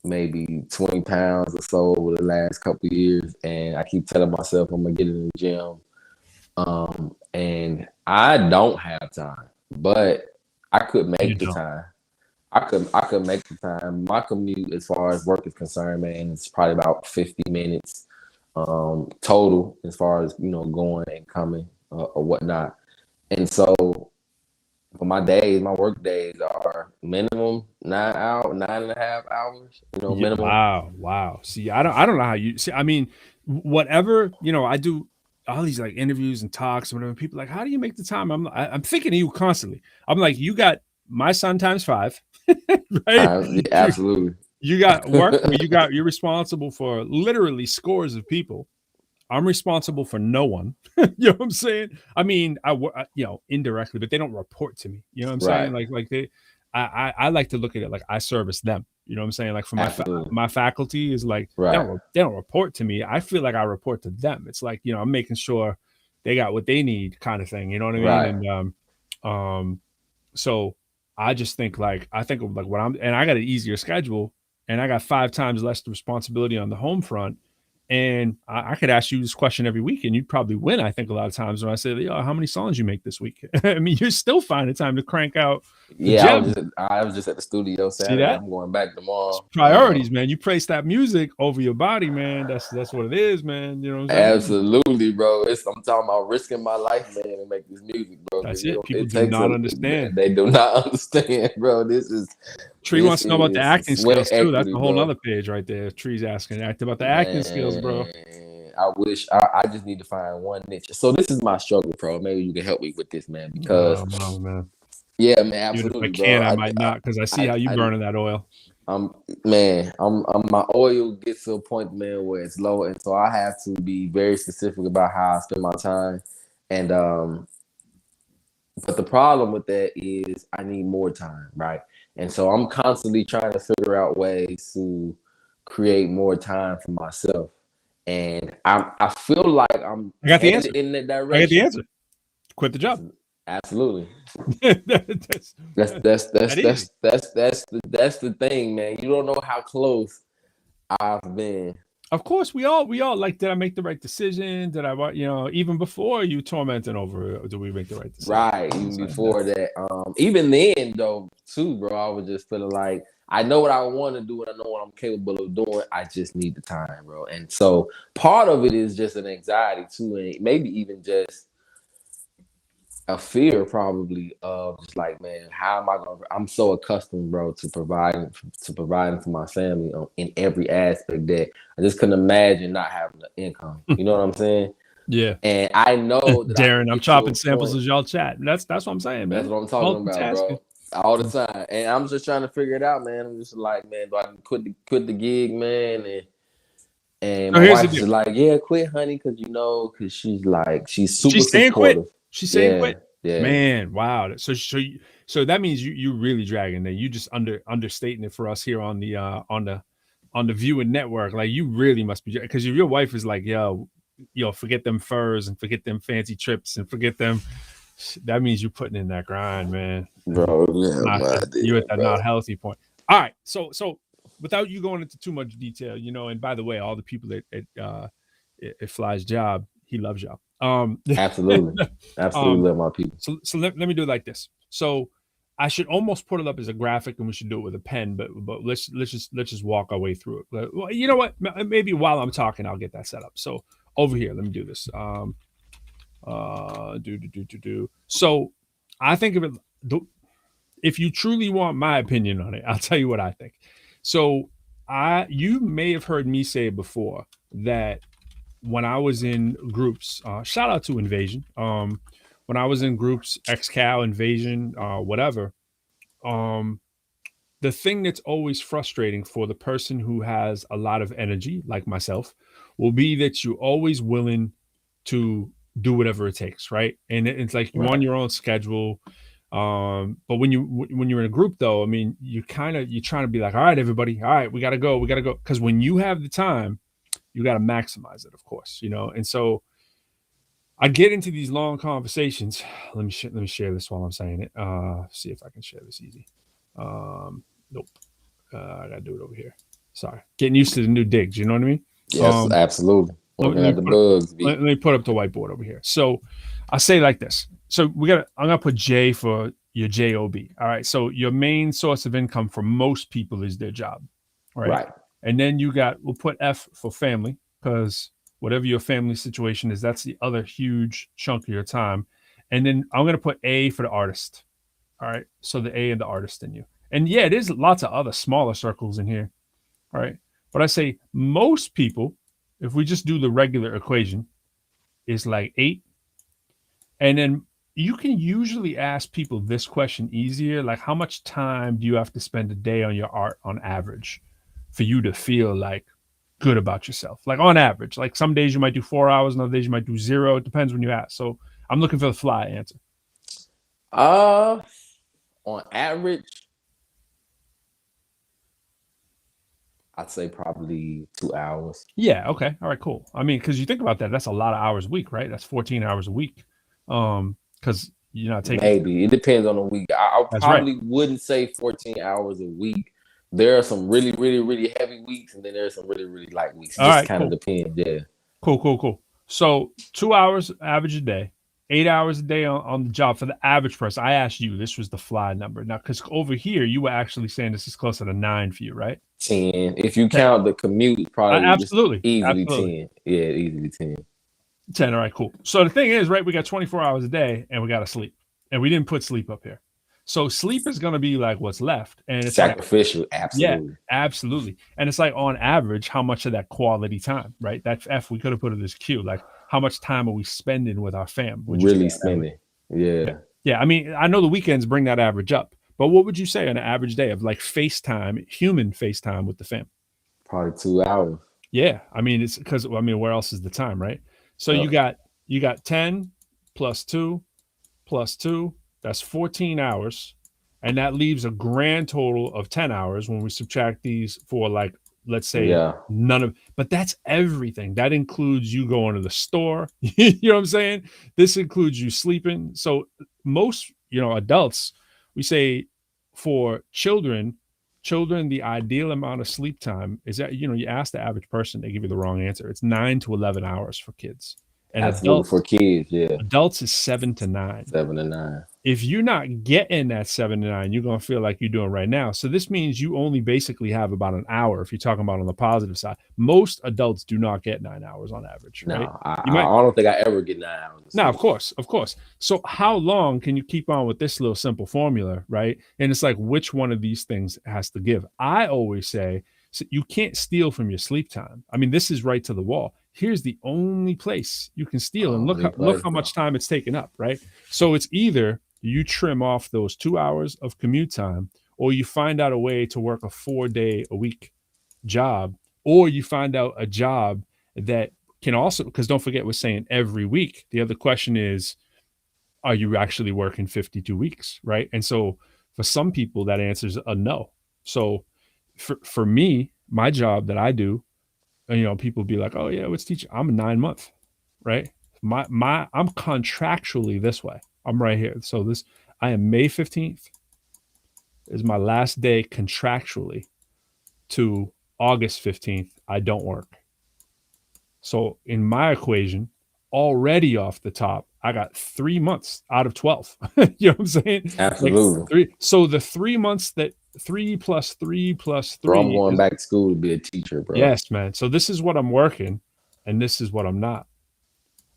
maybe 20 pounds or so over the last couple of years, and I keep telling myself I'm gonna get in the gym. And I don't have time, but I could make the time. I could make the time. My commute, as far as work is concerned, man, it's probably about 50 minutes total, as far as going and coming or whatnot. And so for my work days are minimum 9.5 hours. Minimum. Wow. See, I don't know how you see. I mean, whatever, I do all these like interviews and talks and whatever. People are like, how do you make the time? I'm thinking of you constantly. I'm like, you got my son times 5. Right? Absolutely. You got work where you're responsible for literally scores of people. I'm responsible for no one. You know what I'm saying? I mean, I indirectly, but they don't report to me. You know what I'm saying? Like they, I like to look at it like I service them. You know what I'm saying? Like for my faculty is like, they don't report to me. I feel like I report to them. It's like, I'm making sure they got what they need, kind of thing. You know what I mean? And so I just think like what and I got an easier schedule, and I got 5 times less responsibility on the home front. And I could ask you this question every week, and you'd probably win. I think a lot of times when I say, how many songs you make this week? I mean, you're still finding time to crank out. Yeah, I was just at the studio Saturday. I'm going back tomorrow. It's priorities, man. You place that music over your body, man. That's what it is, man. You know what I'm saying? Absolutely, bro. I'm talking about risking my life, man, to make this music, bro. That's it. People do not understand. They do not understand, bro. Tree wants to know about the acting skills too. That's a whole other page right there. Tree's asking about the acting skills, bro. I wish I just need to find one niche. So this is my struggle, bro. Maybe you can help me with this, man. Because man. Yeah, man, absolutely. If I can, I might not, because I see how you burning that oil. My oil gets to a point, man, where it's low, and so I have to be very specific about how I spend my time. And but the problem with that is I need more time, right? And so I'm constantly trying to figure out ways to create more time for myself. And I feel like I got the answer. In that direction. I got the answer. Quit the job. Absolutely. That's the thing, man. You don't know how close I've been. Of course, we all like, did I make the right decision? Did I, even before you tormenting over, do we make the right decision? Right. Even before that. Even then, though, too, bro, I was just feeling like I know what I want to do and I know what I'm capable of doing. I just need the time, bro. And so part of it is just an anxiety, too, and maybe even just a fear probably of just like, man, how am I going to, I'm so accustomed, bro, to providing for my family in every aspect that I just couldn't imagine not having the income. You know what I'm saying? Yeah. And I know that Darren, I'm chopping samples as y'all chat. That's what I'm saying, man. That's what I'm talking about, bro. All the time. And I'm just trying to figure it out, man. I'm just like, man, do I quit the gig, man? And my wife's just like, yeah, quit, honey, because she's like, she's super supportive. Quit. She's saying quit. Yeah. Man, wow. So that means you really dragging that. You just understating it for us here on the viewing network. Like, you really must be, because if your wife is like, yo, forget them furs and forget them fancy trips and forget them. That means you're putting in that grind, man. Bro, you're at that not healthy point. All right. So without you going into too much detail, and by the way, all the people at Fly's job, he loves y'all. Absolutely. Absolutely love my people. So let me do it like this. So I should almost put it up as a graphic, and we should do it with a pen. But let's just walk our way through it. But, well, you know what? Maybe while I'm talking, I'll get that set up. So over here, let me do this. So I think of it. If you truly want my opinion on it, I'll tell you what I think. So you may have heard me say before that when I was in groups, shout out to Invasion. When I was in groups, XCal, Invasion, whatever, the thing that's always frustrating for the person who has a lot of energy, like myself, will be that you're always willing to do whatever it takes, right? And it's like you're on your own schedule. But when you're in a group, though, I mean, you're trying to be like, all right, everybody, all right, we gotta go, because when you have the time, you got to maximize it, of course, and so I get into these long conversations. Let me share this while I'm saying it. See if I can share this easy. Nope. I gotta do it over here. Sorry, getting used to the new digs. You know what I mean? Yes, absolutely. Let me put up the whiteboard over here. So I say like this. So I'm gonna put J for your JOB. All right. So your main source of income for most people is their job, right? And then we'll put F for family, because whatever your family situation is, that's the other huge chunk of your time. And then I'm going to put A for the artist. All right. So the A and the artist in you. And yeah, there's lots of other smaller circles in here. All right. But I say most people, if we just do the regular equation, is like 8. And then you can usually ask people this question easier. Like, how much time do you have to spend a day on your art on average for you to feel like good about yourself? Like on average, like some days you might do 4 hours, and other days you might do 0. It depends when you ask. So I'm looking for the fly answer. On average, I'd say probably 2 hours. Yeah. Okay. All right, cool. I mean, because you think about that, that's a lot of hours a week, right? That's 14 hours a week. Because you're not taking. Maybe it depends on the week. I probably wouldn't say 14 hours a week. There are some really, really, really heavy weeks, and then there are some really, really light weeks. It just kind of depends. Yeah. Cool. So 2 hours average a day, 8 hours a day on the job for the average person. I asked you, this was the fly number. Now, because over here, you were actually saying this is closer to 9 for you, right? 10. If you count the commute, probably absolutely. 10. Yeah, easily 10. 10. All right, cool. So the thing is, right, we got 24 hours a day, and we got to sleep. And we didn't put sleep up here. So sleep is going to be like what's left. And it's sacrificial. Like, absolutely. Yeah, absolutely. And it's like on average, how much of that quality time, right? That's F. We could have put it as Q. Like, how much time are we spending with our fam? Really spending. Yeah. I mean, I know the weekends bring that average up, but what would you say on an average day of like FaceTime, human FaceTime with the fam? Probably 2 hours. Yeah. I mean, it's because, where else is the time, right? So you got 10 plus 2 plus 2. That's 14 hours. And that leaves a grand total of 10 hours when we subtract these for, like, let's say but that's everything. That includes you going to the store. You know what I'm saying? This includes you sleeping. So most, adults, we say for children, the ideal amount of sleep time is that, you ask the average person, they give you the wrong answer. It's 9 to 11 hours for kids. And adults, for kids, adults is 7 to 9. 7 to 9. If you're not getting that 7 to 9, you're going to feel like you're doing right now. So this means you only basically have about an hour. If you're talking about on the positive side, most adults do not get 9 hours on average. Right? No, I don't think I ever get 9 hours. No, of course. So how long can you keep on with this little simple formula, right? And it's like, which one of these things has to give? I always say, so you can't steal from your sleep time. I mean, this is right to the wall. Here's the only place you can steal, and look how much time it's taken up, right? So it's either you trim off those 2 hours of commute time, or you find out a way to work a 4-day-a-week job, or you find out a job that can also, because don't forget we're saying every week. The other question is, are you actually working 52 weeks, right? And so for some people, that answer is a no. So for me, my job that I do, people be like, oh yeah, what's teaching? I'm a 9-month, right? I'm contractually this way. I'm right here. So I am May 15th is my last day contractually to August 15th. I don't work. So in my equation, already off the top, I got 3 months out of 12. You know what I'm saying? Absolutely. Like so the 3 months that 3 plus 3 plus 3. Bro, I'm going back to school to be a teacher, bro. Yes, man. So this is what I'm working and this is what I'm not.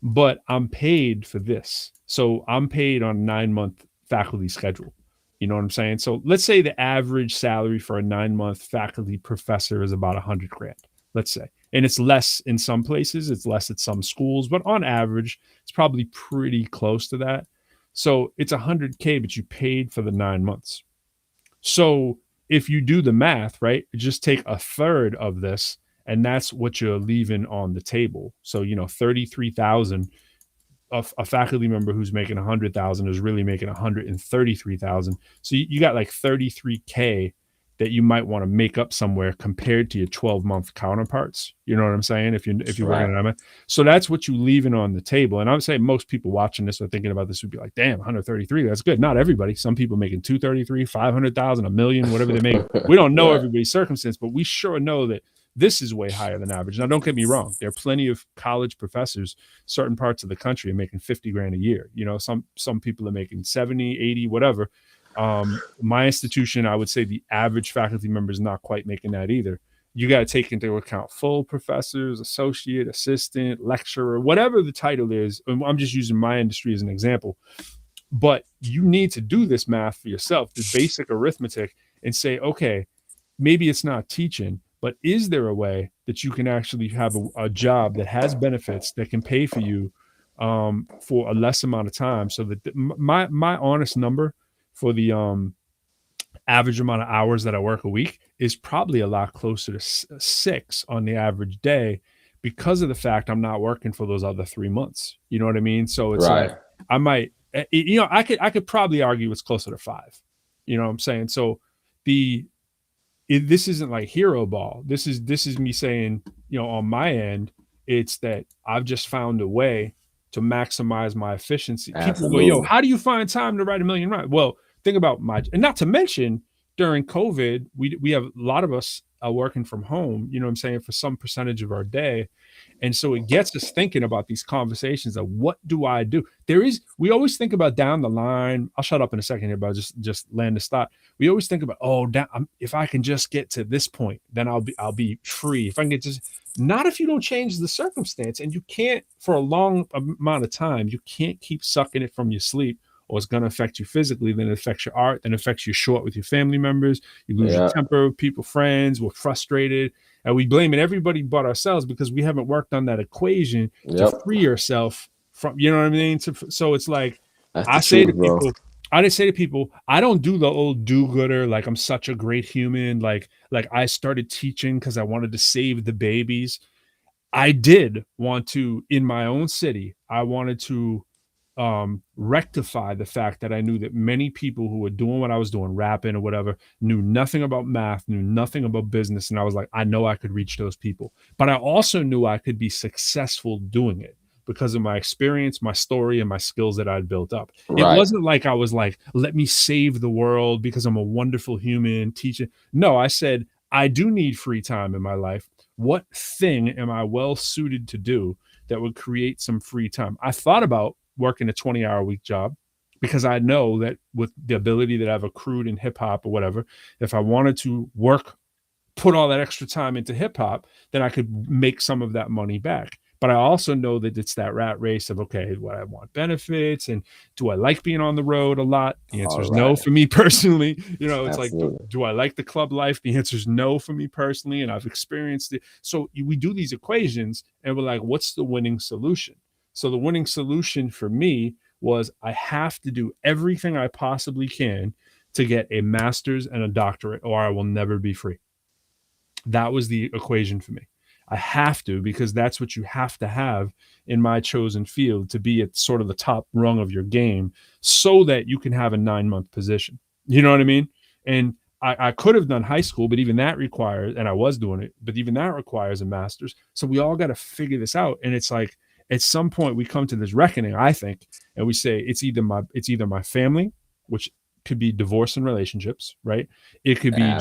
But I'm paid for this. So I'm paid on a 9-month faculty schedule. You know what I'm saying? So let's say the average salary for a 9-month faculty professor is about $100,000, let's say. And it's less in some places, it's less at some schools, but on average, it's probably pretty close to that. So it's $100,000, but you paid for the 9 months. So if you do the math, right, just take a third of this, and that's what you're leaving on the table. So, 33,000. A faculty member who's making 100,000 is really making 133,000. So you got like 33K that you might want to make up somewhere compared to your 12-month counterparts. You know what I'm saying? If you're working on it. So that's what you leaving on the table. And I would say most people watching this or thinking about this would be like, damn, 133, that's good. Not everybody. Some people making 233, 500,000, a million, whatever they make. We don't know everybody's circumstance, but we sure know that this is way higher than average. Now, don't get me wrong. There are plenty of college professors, certain parts of the country are making 50 grand a year. Some people are making 70, 80, whatever. My institution, I would say the average faculty member is not quite making that either. You got to take into account full professors, associate, assistant, lecturer, whatever the title is. I'm just using my industry as an example. But you need to do this math for yourself, this basic arithmetic, and say, okay, maybe it's not teaching, but is there a way that you can actually have a job that has benefits that can pay for you for a less amount of time? So that my honest number for the average amount of hours that I work a week is probably a lot closer to 6 on the average day, because of the fact I'm not working for those other 3 months. You know what I mean? So it's like I might, I could probably argue it's closer to 5. You know what I'm saying? So this isn't like hero ball. This is me saying, on my end, it's that I've just found a way to maximize my efficiency. Absolutely. People go, how do you find time to write a million rhymes? Well, think about and not to mention during COVID, we have a lot of us are working from home, you know what I'm saying, for some percentage of our day. And so it gets us thinking about these conversations of what do I do? We always think about down the line. I'll shut up in a second here, but just land this thought. We always think about, if I can just get to this point, then I'll be free. If I can get not if you don't change the circumstance, and you can't for a long amount of time, you can't keep sucking it from your sleep, or it's going to affect you physically, then it affects your art, then it affects you short with your family members. You lose your temper, people, friends, we're frustrated. And we blame it everybody but ourselves because we haven't worked on that equation to free yourself from, you know what I mean? So it's like, I say to people, I don't do the old do-gooder, like I'm such a great human. Like I started teaching because I wanted to save the babies. I did want to, in my own city, I wanted to rectify the fact that I knew that many people who were doing what I was doing, rapping or whatever, knew nothing about math, knew nothing about business. And I was like, I know I could reach those people, but I also knew I could be successful doing it because of my experience, my story, and my skills that I'd built up. It wasn't like I was like, let me save the world because I'm a wonderful human teacher. No, I said, I do need free time in my life. What thing am I well suited to do that would create some free time? I thought about working a 20-hour-a-week job because I know that with the ability that I've accrued in hip hop or whatever, if I wanted to put all that extra time into hip hop, then I could make some of that money back. But I also know that it's that rat race of, okay, what I want benefits, and do I like being on the road a lot? The answer is no for me personally. It's Absolutely. Like, do I like the club life? The answer is no for me personally, and I've experienced it. So we do these equations, and we're like, what's the winning solution? So the winning solution for me was I have to do everything I possibly can to get a master's and a doctorate, or I will never be free. That was the equation for me. I have to, because that's what you have to have in my chosen field to be at sort of the top rung of your game so that you can have a 9-month position. You know what I mean? And I could have done high school, but even that requires, and I was doing it, but even that requires a master's. So we all got to figure this out. And it's like, at some point we come to this reckoning, I think, and we say it's either my family, which could be divorce and relationships, right? It could be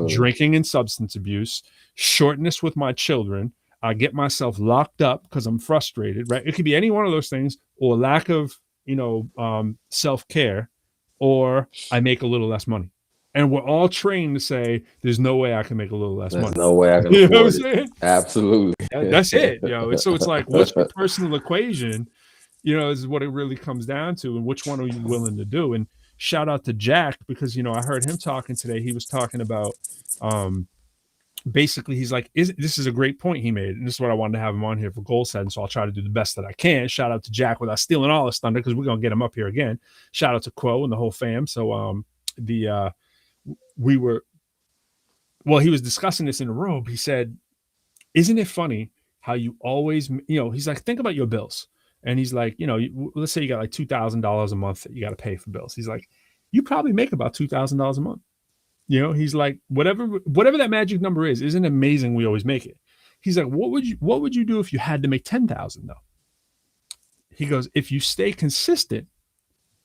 drinking and substance abuse, shortness with my children. I get myself locked up because I'm frustrated, right? It could be any one of those things, or lack of, self-care, or I make a little less money. And we're all trained to say, there's no way I can make a little less money. There's no way I can You know what I'm afford it. saying? Absolutely. That's it. So it's like, what's your personal equation? Is what it really comes down to, and which one are you willing to do? And shout out to Jack, because I heard him talking today. He was talking about basically, he's like, this is a great point he made, and this is what I wanted to have him on here for goal setting. So I'll try to do the best that I can. Shout out to Jack without stealing all his thunder, because we're gonna get him up here again. Shout out to Quo and the whole fam. So he was discussing this in the room. He said, isn't it funny how you always, he's like, think about your bills. And he's like, let's say you got like $2,000 a month that you got to pay for bills. He's like, you probably make about $2,000 a month. He's like, whatever that magic number is, isn't amazing. We always make it. He's like, what would you do if you had to make 10,000 though? He goes, if you stay consistent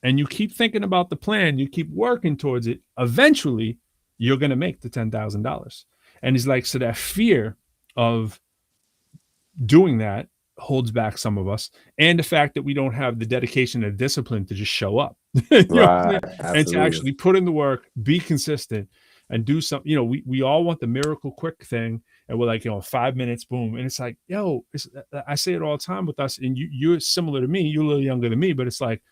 and you keep thinking about the plan, you keep working towards it, eventually you're going to make the $10,000. And he's like, so that fear of doing that holds back some of us, and the fact that we don't have the dedication and discipline to just show up, Right, and to actually put in the work, be consistent, and do something. We all want the miracle quick thing, and we're like, 5 minutes, boom. And it's like, I say it all the time with us, and you're similar to me. You're a little younger than me, but it's like,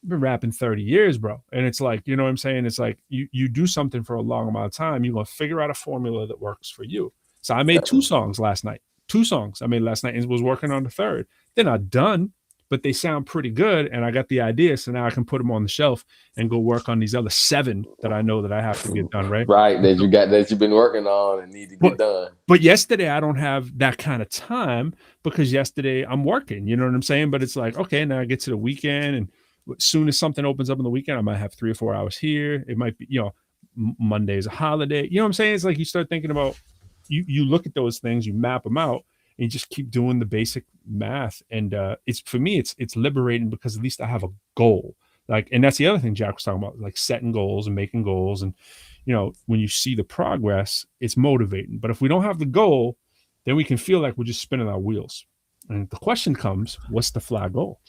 I've been rapping 30 years, bro. And it's like, you know what I'm saying? It's like you do something for a long amount of time, you're gonna figure out a formula that works for you. So I made 2 songs last night. 2 songs I made last night, and was working on the third. They're not done, but they sound pretty good, and I got the idea, so now I can put them on the shelf and go work on these other 7 that I know that I have to get done, right? Right, that you've been working on and need to get done. But yesterday I don't have that kind of time, because yesterday I'm working, you know what I'm saying? But it's like, okay, now I get to the weekend, and as soon as something opens up on the weekend, I might have 3 or 4 hours here. It might be, Monday's a holiday. You know what I'm saying? It's like you start thinking about, you look at those things, you map them out, and you just keep doing the basic math. And it's, for me, it's liberating, because at least I have a goal. Like, and that's the other thing Jack was talking about, like setting goals and making goals. And, when you see the progress, it's motivating. But if we don't have the goal, then we can feel like we're just spinning our wheels. And the question comes, what's the fly goal?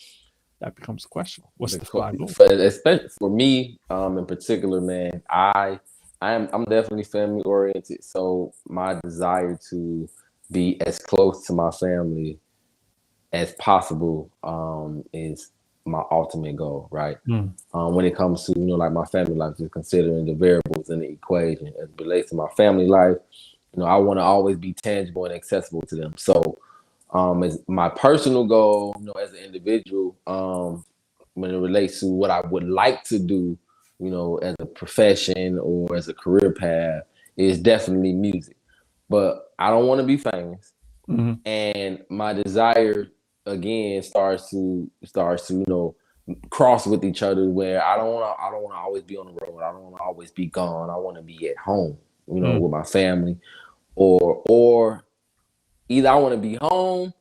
That becomes the question. What's the fly goal? Especially for me, in particular, man, I'm definitely family oriented. So my desire to be as close to my family as possible is my ultimate goal, right? When it comes to, like my family life, just considering the variables in the equation as it relates to my family life, I want to always be tangible and accessible to them. So as my personal goal, as an individual, when it relates to what I would like to do, as a profession or as a career path, is definitely music. But I don't want to be famous. And my desire again starts to cross with each other, where I don't want to always be on the road. I don't want to always be gone. I want to be at home, with my family, or either I want to be home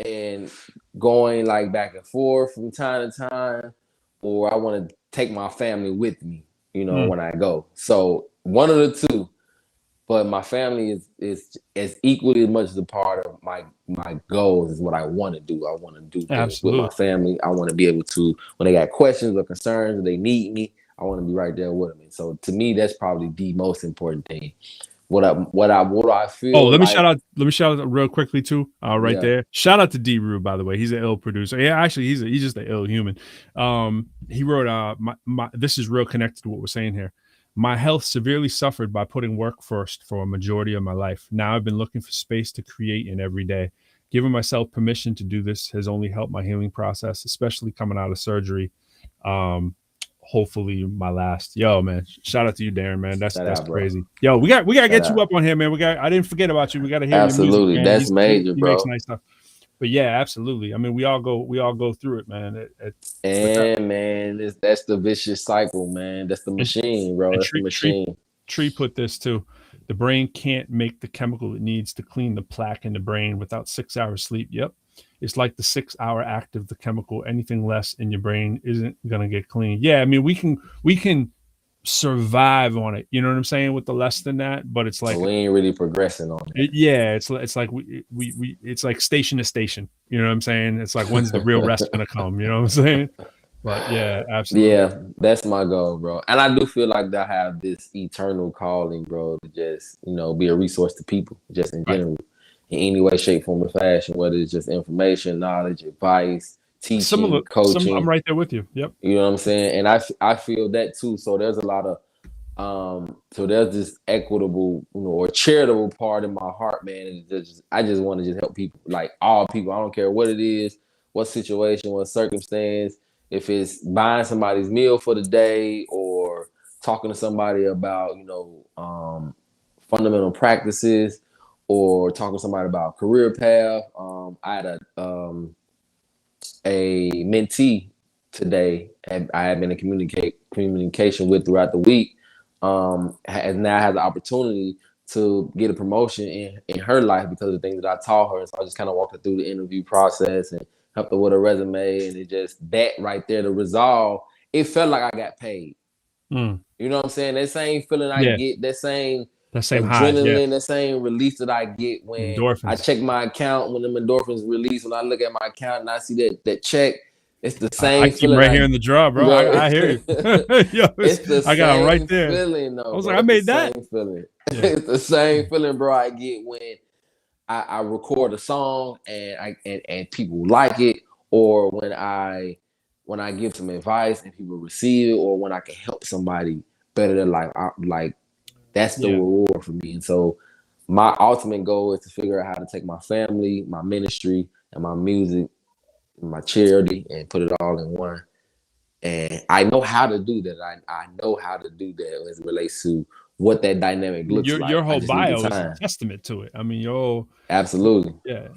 and going like back and forth from time to time, or I want to take my family with me, when I go. So one of the two. But my family is as equally as much as a part of my goals as what I want to do. I want to do things with my family. I want to be able to, when they got questions or concerns, or they need me, I want to be right there with them. And so to me, that's probably the most important thing. What I feel. Oh, let me shout out real quickly too. There. Shout out to D Rube, by the way. He's an ill producer. Yeah, actually, he's just an ill human. He wrote this is real connected to what we're saying here. My health severely suffered by putting work first for a majority of my life. Now I've been looking for space to create in every day. Giving myself permission to do this has only helped my healing process, especially coming out of surgery. Hopefully my last. Yo, man, shout out to you, Darren, man. That's crazy. Yo, we got to get you up on here, man. I didn't forget about you. We got to hear absolutely your music, that's major, bro. He makes nice stuff. But yeah, absolutely. I mean, we all go through it, man. Man, that's the vicious cycle, man. That's the machine, bro. That's the machine. Tree put this too. The brain can't make the chemical it needs to clean the plaque in the brain without 6 hours sleep. Yep. It's like the 6 hour act of the chemical. Anything less in your brain isn't gonna get clean. Yeah, I mean, we can survive on it. You know what I'm saying? With the less than that, but it's like so we ain't really progressing on it. Yeah, it's like we it's like station to station. You know what I'm saying? It's like when's the real rest gonna come? You know what I'm saying? But yeah, absolutely. Yeah, that's my goal, bro. And I do feel like I have this eternal calling, bro, to just, be a resource to people, just in general, in any way, shape, form, or fashion, whether it's just information, knowledge, advice, teaching, coaching. I'm right there with you. Yep. You know what I'm saying? And I feel that too. So there's a lot of so there's this equitable, or charitable part in my heart, man. And I just want to just help people, like all people. I don't care what it is, what situation, what circumstance. If it's buying somebody's meal for the day or talking to somebody about, fundamental practices or talking to somebody about career path. I had a mentee today, and I have been in communication with throughout the week. And now has the opportunity to get a promotion in her life because of the things that I taught her. And so I just kind of walked her through the interview process and helped her with a resume. And it just, that right there, the resolve, it felt like I got paid. You know what I'm saying? That same feeling I get, that same adrenaline, high, that same release that I get when endorphins. I check my account, when them endorphins release, when I look at my account and I see that check. It's the same feeling. Right here in the draw, bro. I hear you. Yo, it's the I got it right there. Feeling, though, I was like, I made that. Feeling. Yeah. It's the same feeling, bro. I get when I record a song and people like it, or when I give some advice and people receive it, or when I can help somebody better their life. That's the reward for me. And so my ultimate goal is to figure out how to take my family, my ministry, and my music, my charity, and put it all in one. And I know how to do that. I know how to do that as it relates to what that dynamic looks like. Your whole bio is a testament to it. I mean, absolutely. Yeah,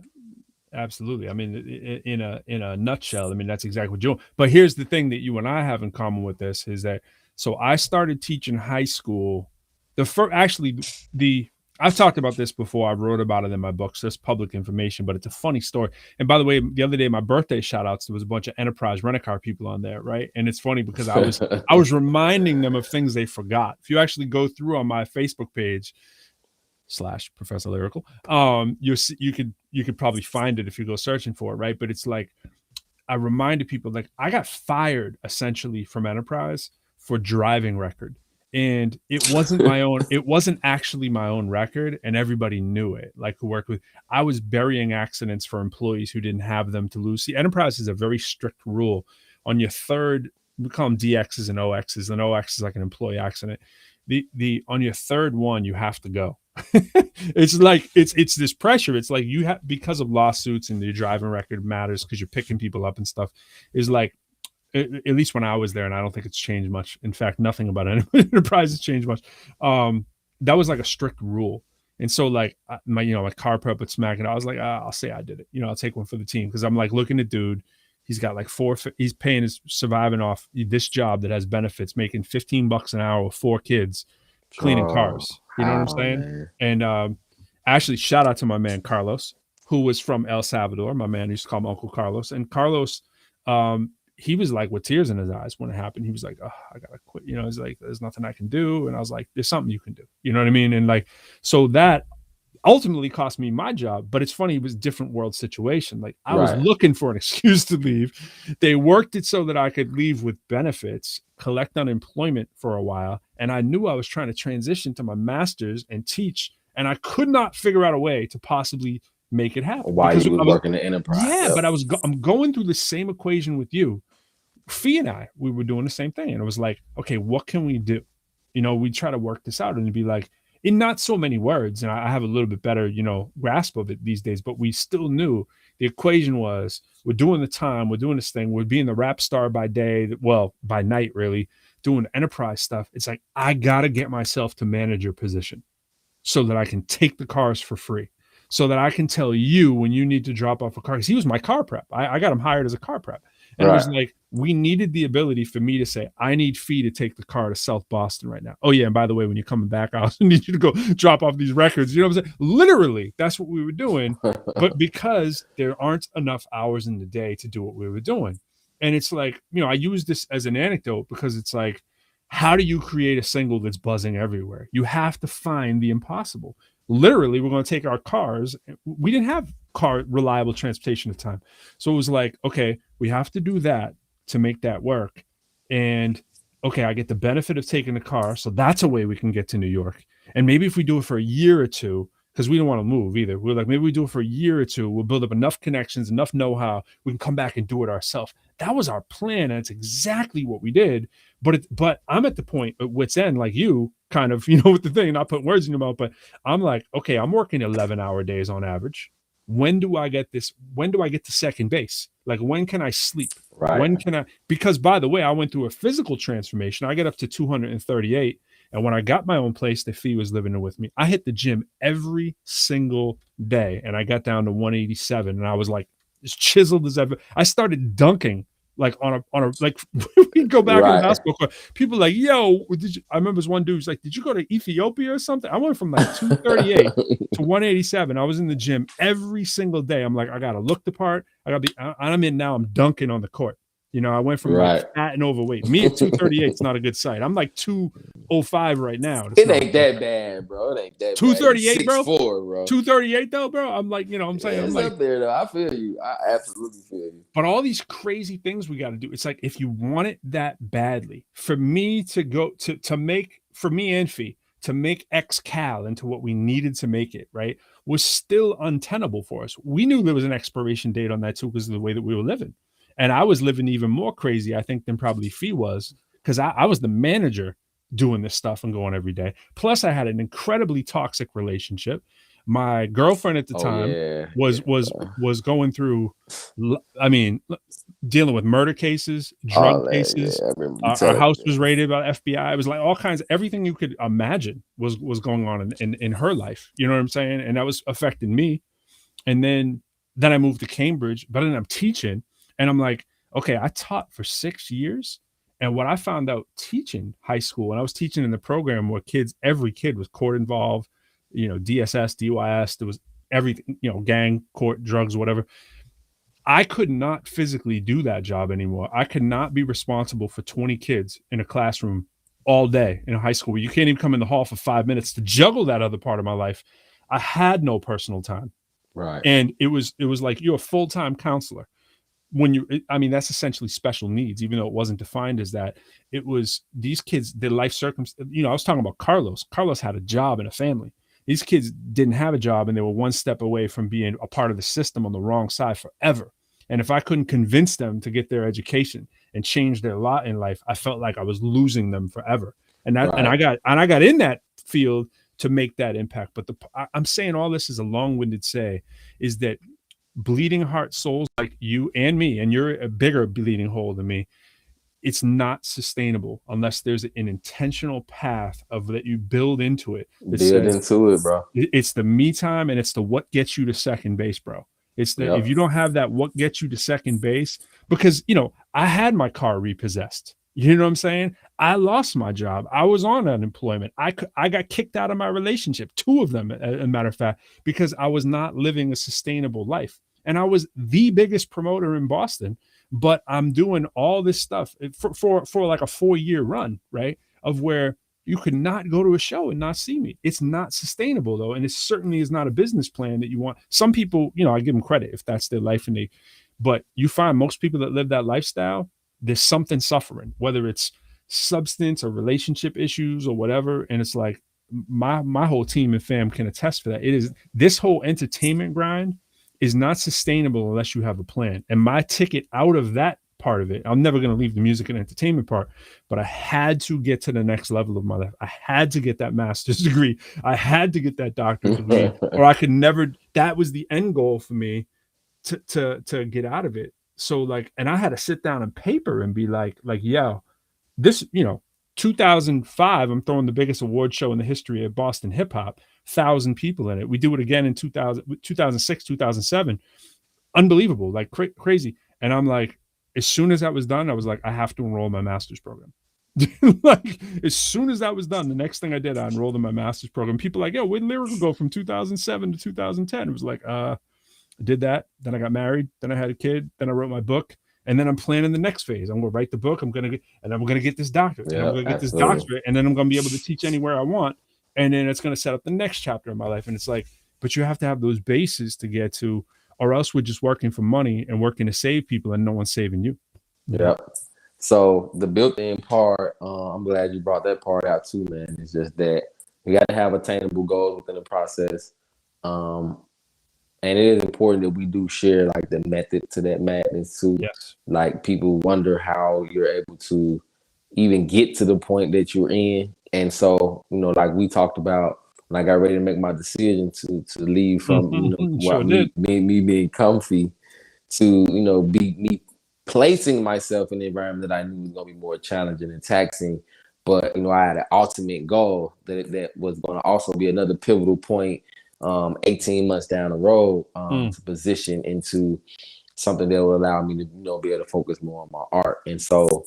absolutely. I mean, in a nutshell, I mean, that's exactly what you're doing. But here's the thing that you and I have in common with this is that, so I started teaching high school. I've talked about this before. I wrote about it in my books. It's public information, but it's a funny story. And by the way, the other day, my birthday shout outs, there was a bunch of Enterprise Rent-A-Car people on there, right? And it's funny because I was reminding them of things they forgot. If you actually go through on my Facebook page / Professor Lyrical, you could probably find it if you go searching for it, right? But it's like, I reminded people, like, I got fired essentially from Enterprise for driving record. And it wasn't my own, it wasn't actually my own record, and everybody knew it, like who worked with. I was burying accidents for employees who didn't have them to lose. See, Enterprise is a very strict rule. On your third, we call them DXs and OXs, and OX is like an employee accident. On your third one, you have to go. It's like, it's this pressure. It's like you have, because of lawsuits and your driving record matters because you're picking people up and stuff, is like, at least when I was there, and I don't think it's changed much. In fact, nothing about Enterprise has changed much. That was like a strict rule. And so like my car prep would smack it. I was like, I'll say I did it. I'll take one for the team. Cause I'm like looking at dude, he's got like he's paying his surviving off this job that has benefits, making $15 an hour with 4 kids, cleaning cars. You know what I'm saying? Man. And actually shout out to my man, Carlos, who was from El Salvador. My man used to call him Uncle Carlos. And Carlos, he was like with tears in his eyes when it happened. He was like, oh, I gotta quit. He's like, there's nothing I can do. And I was like, there's something you can do. You know what I mean? And like, so that ultimately cost me my job. But it's funny, it was a different world situation. Like I was looking for an excuse to leave. They worked it so that I could leave with benefits, collect unemployment for a while. And I knew I was trying to transition to my master's and teach. And I could not figure out a way to possibly make it happen. Why you was working the Enterprise? Yeah, but I'm going through the same equation with you. Fee and I, we were doing the same thing. And it was like, okay, what can we do? We try to work this out, and it'd be like, in not so many words, and I have a little bit better, grasp of it these days, but we still knew the equation was, we're doing the time, we're doing this thing, we're being the rap star by day, well, by night, really, doing Enterprise stuff. It's like, I got to get myself to manager position so that I can take the cars for free. So that I can tell you when you need to drop off a car. Because he was my car prep. I got him hired as a car prep. And it was like, we needed the ability for me to say, I need Fee to take the car to South Boston right now. Oh, yeah. And by the way, when you're coming back, I also need you to go drop off these records. You know what I'm saying? Literally, that's what we were doing. But because there aren't enough hours in the day to do what we were doing. And it's like, I use this as an anecdote because it's like, How do you create a single that's buzzing everywhere? You have to find the impossible. Literally, we're going to take our cars. We didn't have reliable transportation at the time. So it was like, okay, we have to do that to make that work. And okay, I get the benefit of taking the car. So that's a way we can get to New York. And maybe if we do it for a year or two, because we don't want to move either. We're like, maybe we do it for a year or two. We'll build up enough connections, enough know-how. We can come back and do it ourselves. That was our plan. And it's exactly what we did. But I'm at the point at wit's end, like you, kind of, with the thing, not putting words in your mouth, but I'm like, okay, I'm working 11-hour days on average. When do I get this? When do I get to second base? Like, when can I sleep? Right. When can I? Because, by the way, I went through a physical transformation. I got up to 238. And when I got my own place, the fee was living there with me. I hit the gym every single day, and I got down to 187, and I was like as chiseled as ever. I started dunking like on a like we go back in the basketball court. People like, yo, I remember this one dude was like, did you go to Ethiopia or something? I went from like 238 to 187. I was in the gym every single day. I'm like, I gotta look the part. I'm in now. I'm dunking on the court. I went from like fat and overweight. Me at 238 is not a good sight. I'm like 205 right now. It ain't that bad, bro. It ain't that 238, bad. 6'4", bro. 238 though, bro. I'm like, I'm saying, it's I'm like up there though. I feel you. I absolutely feel you. But all these crazy things we got to do. It's like, if you want it that badly, for me to go to make, for me and Fee, to make XCal into what we needed to make it, right, was still untenable for us. We knew there was an expiration date on that too, because of the way that we were living. And I was living even more crazy, I think, than probably Fee was, because I was the manager doing this stuff and going every day. Plus, I had an incredibly toxic relationship. My girlfriend at the time was going through, I mean, dealing with murder cases, drug cases. Our house was raided by FBI. It was like all kinds of everything you could imagine was going on in her life. You know what I'm saying? And that was affecting me. And then I moved to Cambridge, but then I'm teaching. And I'm like, okay, I taught for 6 years. And what I found out teaching high school, and I was teaching in the program where every kid was court involved, DSS, DYS, there was everything, gang, court, drugs, whatever. I could not physically do that job anymore. I could not be responsible for 20 kids in a classroom all day in a high school where you can't even come in the hall for 5 minutes to juggle that other part of my life. I had no personal time. Right. And it was like, you're a full-time counselor. That's essentially special needs, even though it wasn't defined as that. It was these kids, their life circumstance. I was talking about Carlos. Carlos had a job and a family. These kids didn't have a job, and they were one step away from being a part of the system on the wrong side forever. And if I couldn't convince them to get their education and change their lot in life, I felt like I was losing them forever. And I got in that field to make that impact. But I'm saying all this is a long-winded say is that bleeding heart souls like you and me, and you're a bigger bleeding hole than me, it's not sustainable unless there's an intentional path of that you build into it. Into it, bro. It's the me time, and it's the what gets you to second base, bro. It's the if you don't have that what gets you to second base, because I had my car repossessed. You know what I'm saying? I lost my job. I was on unemployment. I got kicked out of my relationship, 2 of them, as a matter of fact, because I was not living a sustainable life. And I was the biggest promoter in Boston, but I'm doing all this stuff for like a 4-year run, right? Of where you could not go to a show and not see me. It's not sustainable though. And it certainly is not a business plan that you want. Some people, I give them credit if that's their life but you find most people that live that lifestyle, there's something suffering, whether it's substance or relationship issues or whatever. And it's like my whole team and fam can attest for that. It is this whole entertainment grind is not sustainable unless you have a plan. And my ticket out of that part of it, I'm never going to leave the music and entertainment part, but I had to get to the next level of my life. I had to get that master's degree. I had to get that doctorate degree, or I could never. That was the end goal for me to get out of it. So like, and I had to sit down on paper and be like, yeah, this, 2005, I'm throwing the biggest award show in the history of Boston hip hop, 1,000 people in it. We do it again in 2006, 2007. Unbelievable, like crazy. And I'm like, as soon as that was done, I was like, I have to enroll in my master's program. Like, as soon as that was done, the next thing I did, I enrolled in my master's program. People like, yo, where'd Lyrical go from 2007 to 2010? It was like, I did that. Then I got married. Then I had a kid. Then I wrote my book. And then I'm planning the next phase. I'm gonna write the book. I'm gonna get this doctorate. And I'm gonna get this doctorate, and then I'm gonna be able to teach anywhere I want. And then it's gonna set up the next chapter in my life. And it's like, but you have to have those bases to get to, or else we're just working for money and working to save people, and no one's saving you. Yep. So the built-in part, I'm glad you brought that part out too, man. It's just that we got to have attainable goals within the process. And it is important that we do share like the method to that madness too. Yes. Like people wonder how you're able to even get to the point that you're in. And so, you know, like we talked about, when I got ready to make my decision to leave from, you know, Sure me being comfy to, you know, me placing myself in the environment that I knew was going to be more challenging and taxing. But, you know, I had an ultimate goal that was going to also be another pivotal point 18 months down the road to position into something that will allow me to, you know, be able to focus more on my art. And so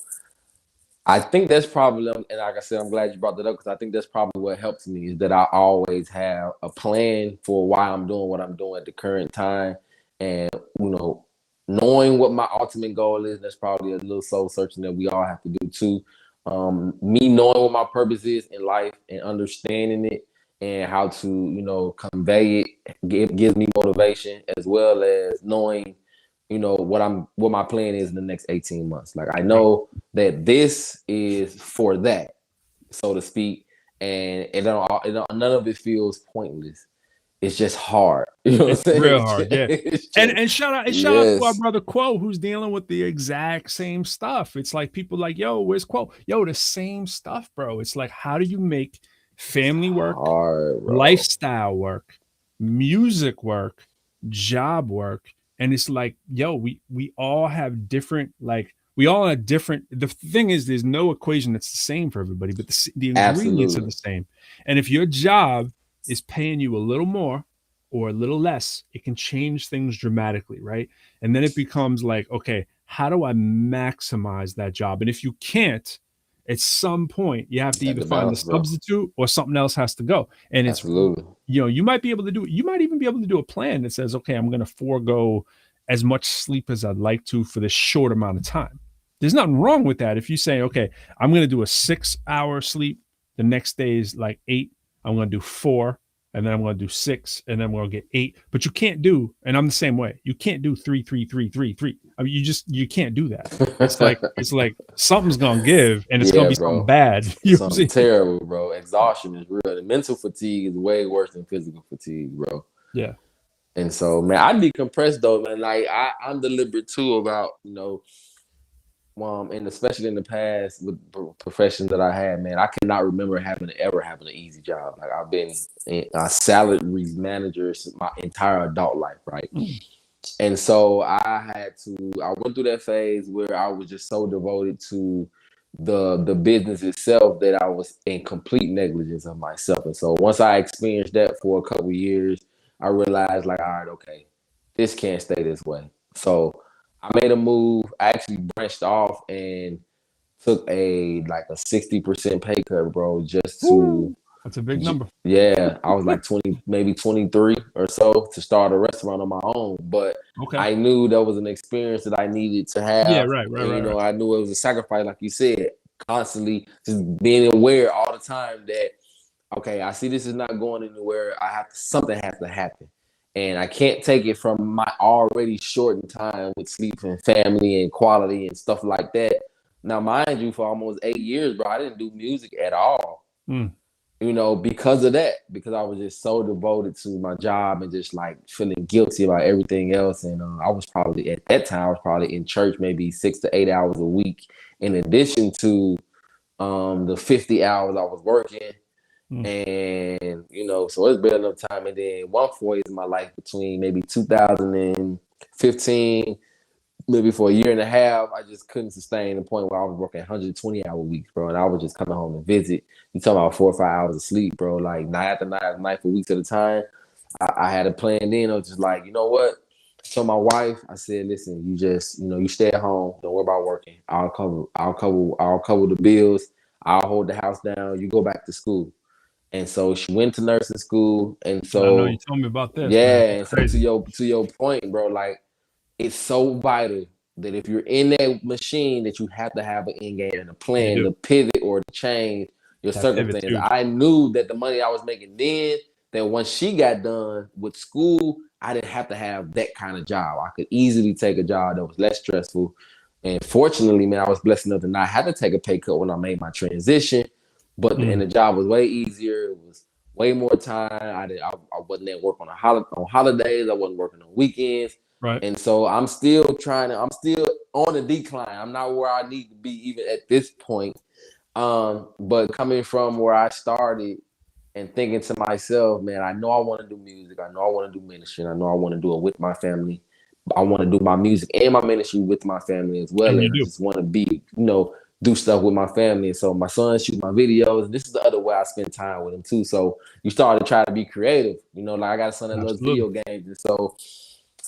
I think that's probably, and like I said, I'm glad you brought that up, because I think that's probably what helps me, is that I always have a plan for why I'm doing what I'm doing at the current time. And, you know, knowing what my ultimate goal is, that's probably a little soul searching that we all have to do too. Me knowing what my purpose is in life and understanding it and how to, you know, convey it gives me motivation, as well as knowing, you know, what my plan is in the next 18 months. Like, I know that this is for that, so to speak, and none of it feels pointless. It's just hard. You know what I'm saying? Real hard, yeah. And shout out to our brother Quo, who's dealing with the exact same stuff. It's like people like, yo, where's Quo? Yo, the same stuff, bro. It's like, how do you make family work, lifestyle work, music work, job work? And it's like, yo, we all have different, like, we all have different. The thing is, there's no equation that's the same for everybody, but the ingredients are the same. And if your job is paying you a little more or a little less, it can change things dramatically, right? And then it becomes like, okay, how do I maximize that job? And if you can't, at some point, you have to either find a substitute or something else has to go. And it's, you know, you might be able to do it. You might even be able to do a plan that says, okay, I'm going to forego as much sleep as I'd like to for this short amount of time. There's nothing wrong with that. If you say, okay, I'm going to do a 6-hour sleep, the next day is like 8, I'm going to do 4, and then I'm going to do 6, and then I'm going to get 8. But you can't do, and I'm the same way, you can't do 3, 3, 3, 3, 3. I mean, you can't do that. It's like something's going to give, and it's going to be something bad. Something terrible, bro. Exhaustion is real. The mental fatigue is way worse than physical fatigue, bro. Yeah. And so, man, I decompress though, man. Like I'm deliberate too about, you know, and especially in the past with professions that I had, man, I cannot remember ever having an easy job. Like, I've been a salary manager my entire adult life, right? And so I went through that phase where I was just so devoted to the business itself that I was in complete negligence of myself. And so once I experienced that for a couple of years, I realized, like, all right, okay, this can't stay this way. So I made a move. I actually branched off and took a 60% pay cut, bro, just to. That's a big number. Yeah, I was like 20, maybe 23 or so, to start a restaurant on my own. But I knew that was an experience that I needed to have. Yeah, right. You know, I knew it was a sacrifice, like you said, constantly just being aware all the time that, okay, I see this is not going anywhere. Something has to happen. And I can't take it from my already shortened time with sleep and family and quality and stuff like that. Now, mind you, for almost 8 years, bro, I didn't do music at all. You know, because of that, because I was just so devoted to my job and just like feeling guilty about everything else. And I was probably, at that time, in church maybe 6 to 8 hours a week, in addition to the 50 hours I was working. And, you know, so it's been enough time. And then one phase in my life between maybe 2015, maybe for a year and a half, I just couldn't sustain the point where I was working 120-hour weeks, bro. And I was just coming home to visit. You talking about 4 or 5 hours of sleep, bro, like night after night for weeks at a time. I had a plan then. I was just like, you know what? So my wife, I said, listen, you just, you know, you stay at home. Don't worry about working. I'll cover the bills. I'll hold the house down. You go back to school. And so she went to nursing school. And so I know you told me about this. Yeah. And so to your point, bro, like, it's so vital that if you're in that machine, that you have to have an end game and a plan do. to pivot or to change your That pivot's circumstances. huge. I knew that the money I was making then, that once she got done with school, I didn't have to have that kind of job. I could easily take a job that was less stressful. And fortunately, man, I was blessed enough to not have to take a pay cut when I made my transition. But and the job was way easier. It was way more time. I wasn't at work on holidays. I wasn't working on weekends. Right. And so I'm still on the decline. I'm not where I need to be even at this point. But coming from where I started and thinking to myself, man, I know I want to do music. I know I want to do ministry. I know I want to do it with my family. I want to do my music and my ministry with my family as well. And I just want to be, do stuff with my family. And so my son shoots my videos. And this is the other way I spend time with him too. So you start to try to be creative. Like I got a son that loves video games. And so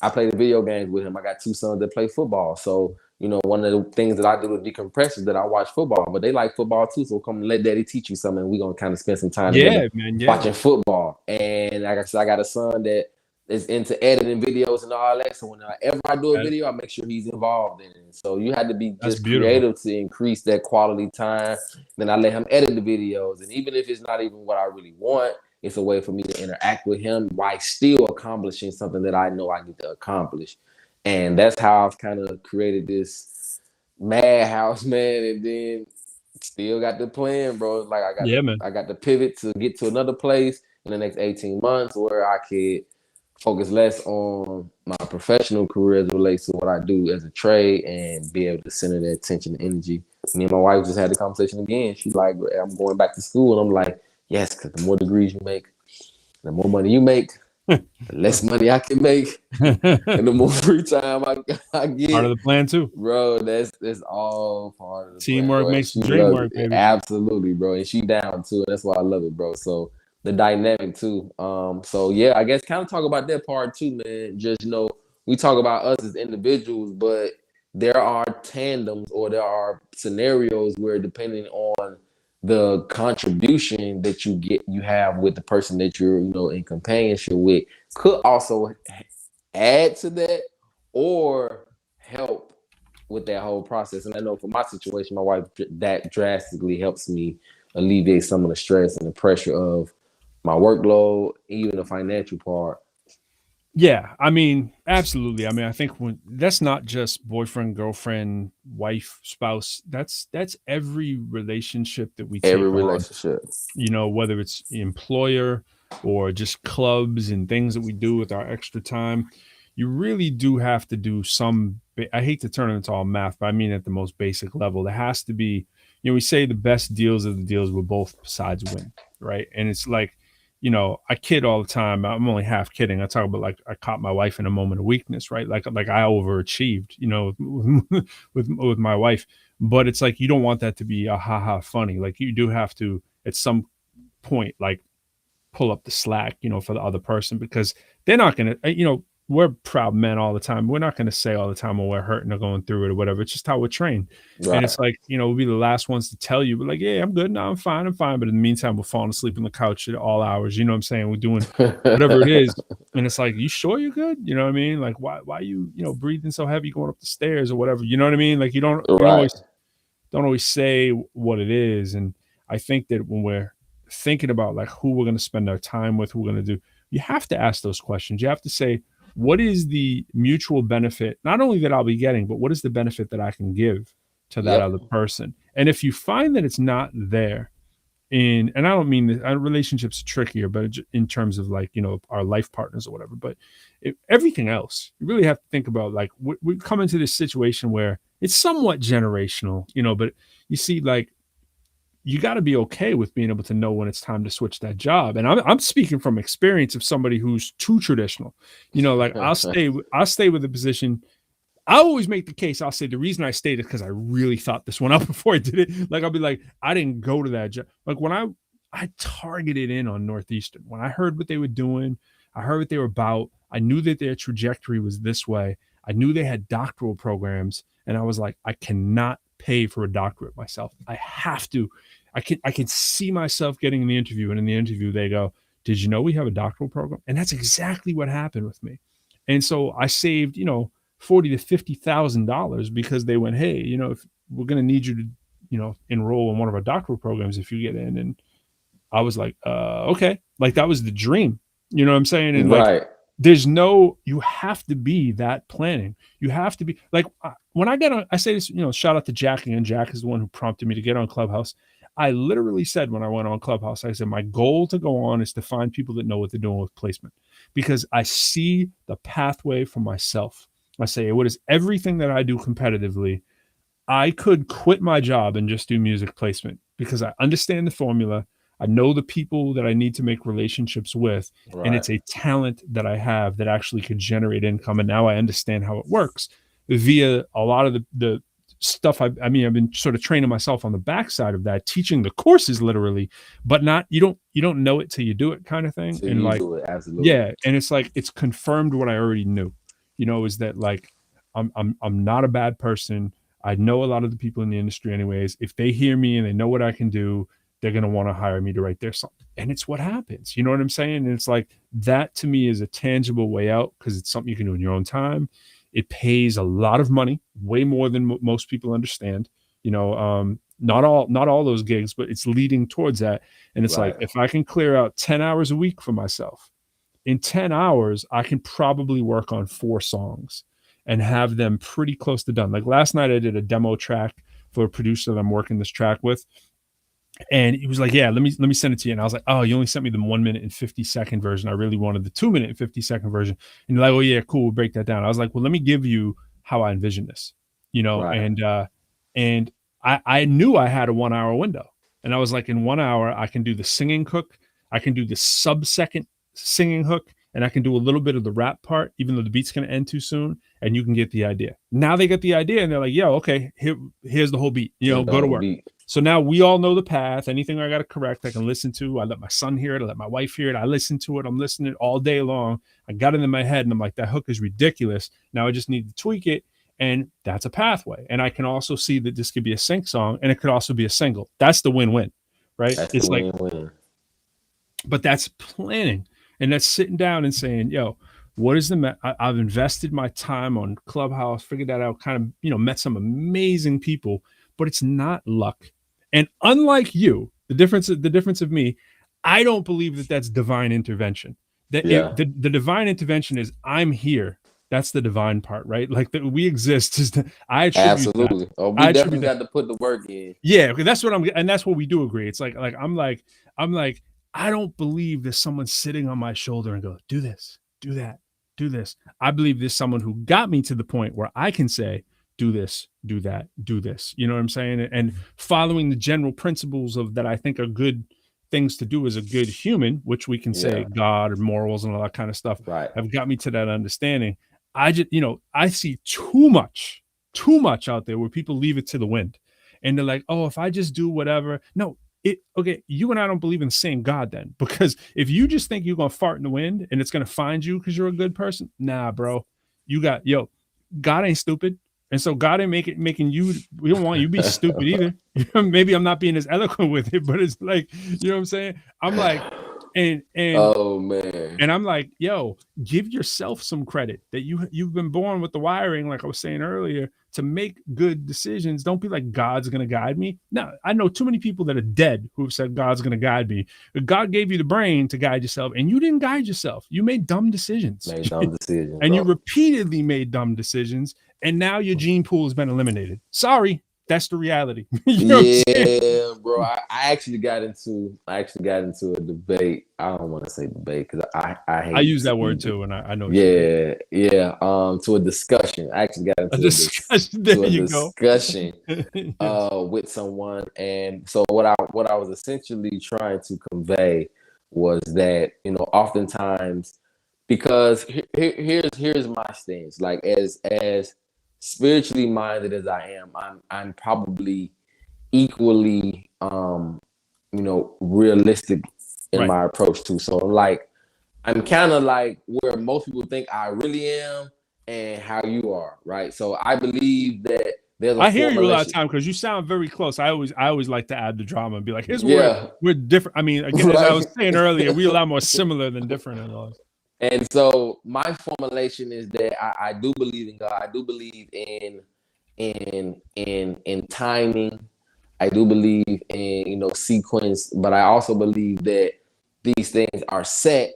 I play the video games with him. I got two sons that play football. So, one of the things that I do to decompress is that I watch football, but they like football too. So come and let daddy teach you something. We're going to kind of spend some time together watching football. And like I said, I got a son that is into editing videos and all that. So whenever I do a video, I make sure he's involved in it. So you had to be just creative to increase that quality time. Then I let him edit the videos. And even if it's not even what I really want, it's a way for me to interact with him while still accomplishing something that I know I need to accomplish. And that's how I've kind of created this madhouse, man. And then still got the plan, bro. Like I got the pivot to get to another place in the next 18 months where I could focus less on my professional career as it relates to what I do as a trade and be able to center that attention and energy. Me and my wife just had the conversation again. She's like, I'm going back to school. And I'm like, yes, because the more degrees you make, the more money you make, the less money I can make, and the more free time I get. Part of the plan too, bro. That's all part of the teamwork plan, makes the dream work, baby. Absolutely, bro. And she down too. That's why I love it, bro. So the dynamic too. So yeah, I guess kind of talk about that part too, man. Just we talk about us as individuals, but there are tandems or there are scenarios where depending on the contribution that you have with the person that you're, in companionship with could also add to that or help with that whole process. And I know for my situation, my wife, that drastically helps me alleviate some of the stress and the pressure of my workload, even the financial part. Yeah, I mean, absolutely. I mean, I think that's not just boyfriend, girlfriend, wife, spouse. That's every relationship that we take every relationship. On, whether it's employer or just clubs and things that we do with our extra time. You really do have to do some. I hate to turn it into all math, but I mean at the most basic level, there has to be. We say the best deals are the deals where both sides win, right? And it's like. I kid all the time. I'm only half kidding. I talk about like I caught my wife in a moment of weakness, right? Like I overachieved, with my wife. But it's like you don't want that to be a ha funny. Like you do have to at some point like pull up the slack, for the other person because they're not gonna, we're proud men all the time. We're not going to say all the time when we're hurting or going through it or whatever. It's just how we're trained. Right. And it's like, we'll be the last ones to tell you, but like, yeah, I'm good. No, I'm fine. But in the meantime, we're falling asleep on the couch at all hours. You know what I'm saying? We're doing whatever it is. And it's like, you sure you're good? You know what I mean? Like, why you, breathing so heavy going up the stairs or whatever? You know what I mean? Like you don't always say what it is. And I think that when we're thinking about like who we're going to spend our time with, who we're going to do, you have to ask those questions. You have to say, what is the mutual benefit, not only that I'll be getting, but what is the benefit that I can give to that other person? And if you find that it's not there and I don't mean that relationships are trickier, but in terms of like, our life partners or whatever, but everything else, you really have to think about like, we come into this situation where it's somewhat generational, but you see like, you got to be okay with being able to know when it's time to switch that job. And I'm speaking from experience of somebody who's too traditional, like I'll stay with the position. I always make the case. I'll say the reason I stayed is because I really thought this one out before I did it. Like, I'll be like, I didn't go to that job. Like when I targeted in on Northeastern, when I heard what they were doing, I heard what they were about. I knew that their trajectory was this way. I knew they had doctoral programs. And I was like, I cannot pay for a doctorate myself. I have to. I can see myself getting in the interview, and in the interview they go, "Did you know we have a doctoral program?" And that's exactly what happened with me. And so I saved, $40,000 to $50,000 because they went, hey, you know, if we're going to need you to, you know, enroll in one of our doctoral programs if you get in. And I was like, okay, like that was the dream. You know what I'm saying? And like, there's no, you have to be that planning. You have to be like, when I get on, I say this, you know, shout out to Jack again. Jack is the one who prompted me to get on Clubhouse. I literally said when I went on Clubhouse, I said, my goal to go on is to find people that know what they're doing with placement, because I see the pathway for myself. I say, what is everything that I do competitively? I could quit my job and just do music placement because I understand the formula. I know the people that I need to make relationships with, and it's a talent that I have that actually could generate income. And now I understand how it works via a lot of the stuff. I mean, I've been sort of training myself on the backside of that, teaching the courses literally, but not, you don't know it till you do it kind of thing. So and like, do it, absolutely. Yeah. And it's like, it's confirmed what I already knew, you know, is that like, I'm not a bad person. I know a lot of the people in the industry anyways. If they hear me and they know what I can do, they're going to want to hire me to write their song. And it's what happens. You know what I'm saying? And it's like, that to me is a tangible way out because it's something you can do in your own time. It pays a lot of money, way more than most people understand. You know, not all those gigs, but it's leading towards that. And it's like, if I can clear out 10 hours a week for myself, in 10 hours, I can probably work on 4 songs and have them pretty close to done. Like last night I did a demo track for a producer that I'm working this track with. And he was like, yeah, let me send it to you. And I was like, oh, you only sent me the 1 minute and 50-second version. I really wanted the 2 minute and 50-second version. And you're like, oh yeah, cool. We'll break that down. I was like, well, let me give you how I envision this, you know? And I knew I had a 1 hour window, and I was like, in 1 hour, I can do the singing hook. I can do the sub-second singing hook, and I can do a little bit of the rap part, even though the beat's going to end too soon, and you can get the idea. Now they get the idea, and they're like, yo, okay, here's the whole beat, you know, go to work. So now we all know the path. Anything I got to correct, I can listen to. I let my son hear it. I let my wife hear it. I listen to it. I'm listening all day long. I got it in my head, and I'm like, that hook is ridiculous. Now I just need to tweak it, and that's a pathway. And I can also see that this could be a sync song, and it could also be a single. That's the win-win, right? It's like, but that's planning. And that's sitting down and saying, yo, what is I've invested my time on Clubhouse, figured that out, kind of, you know, met some amazing people, but it's not luck. And unlike you, the difference of me, I don't believe that that's divine intervention. The divine intervention is I'm here. That's the divine part, right? Like that we exist is I attribute absolutely. That. Oh, we definitely got to put the work in. Yeah, okay, that's what and that's what we do agree. It's like I'm like I don't believe there's someone sitting on my shoulder and go, do this, do that, do this. I believe there's someone who got me to the point where I can say, do this, do that, do this. You know what I'm saying? And following the general principles of that I think are good things to do as a good human, which we can say God or morals and all that kind of stuff, have got me to that understanding. I just, you know, I see too much out there where people leave it to the wind. And they're like, oh, if I just do whatever. No, okay, you and I don't believe in the same God then, because if you just think you're gonna fart in the wind and it's gonna find you because you're a good person, nah, bro, God ain't stupid, and so God ain't making you. We don't want you to be stupid either. Maybe I'm not being as eloquent with it, but it's like, you know what I'm saying? I'm like, and oh man, and I'm like, yo, give yourself some credit that you've been born with the wiring, like I was saying earlier, to make good decisions. Don't be like, God's going to guide me. No, I know too many people that are dead who have said God's going to guide me. But God gave you the brain to guide yourself, and you didn't guide yourself. You made dumb decisions. And you repeatedly made dumb decisions, and now your gene pool has been eliminated. Sorry. That's the reality. You know bro. I actually got into a debate. I don't want to say debate because I use that word too, and I know. To a discussion. I actually got into a discussion with someone, and so what I was essentially trying to convey was that, you know, oftentimes, because here's my stance. Like as spiritually minded as I am, I'm probably equally realistic in my approach too. So like I'm kind of like where most people think I really am and how you are, right? So I believe that there's I hear you a lot of time because you sound very close. I always like to add the drama and be like, here's where we're different. I mean, again, as I was saying earlier, we a lot more similar than different in those. And so my formulation is that I do believe in God. I do believe in timing. I do believe in sequence, but I also believe that these things are set,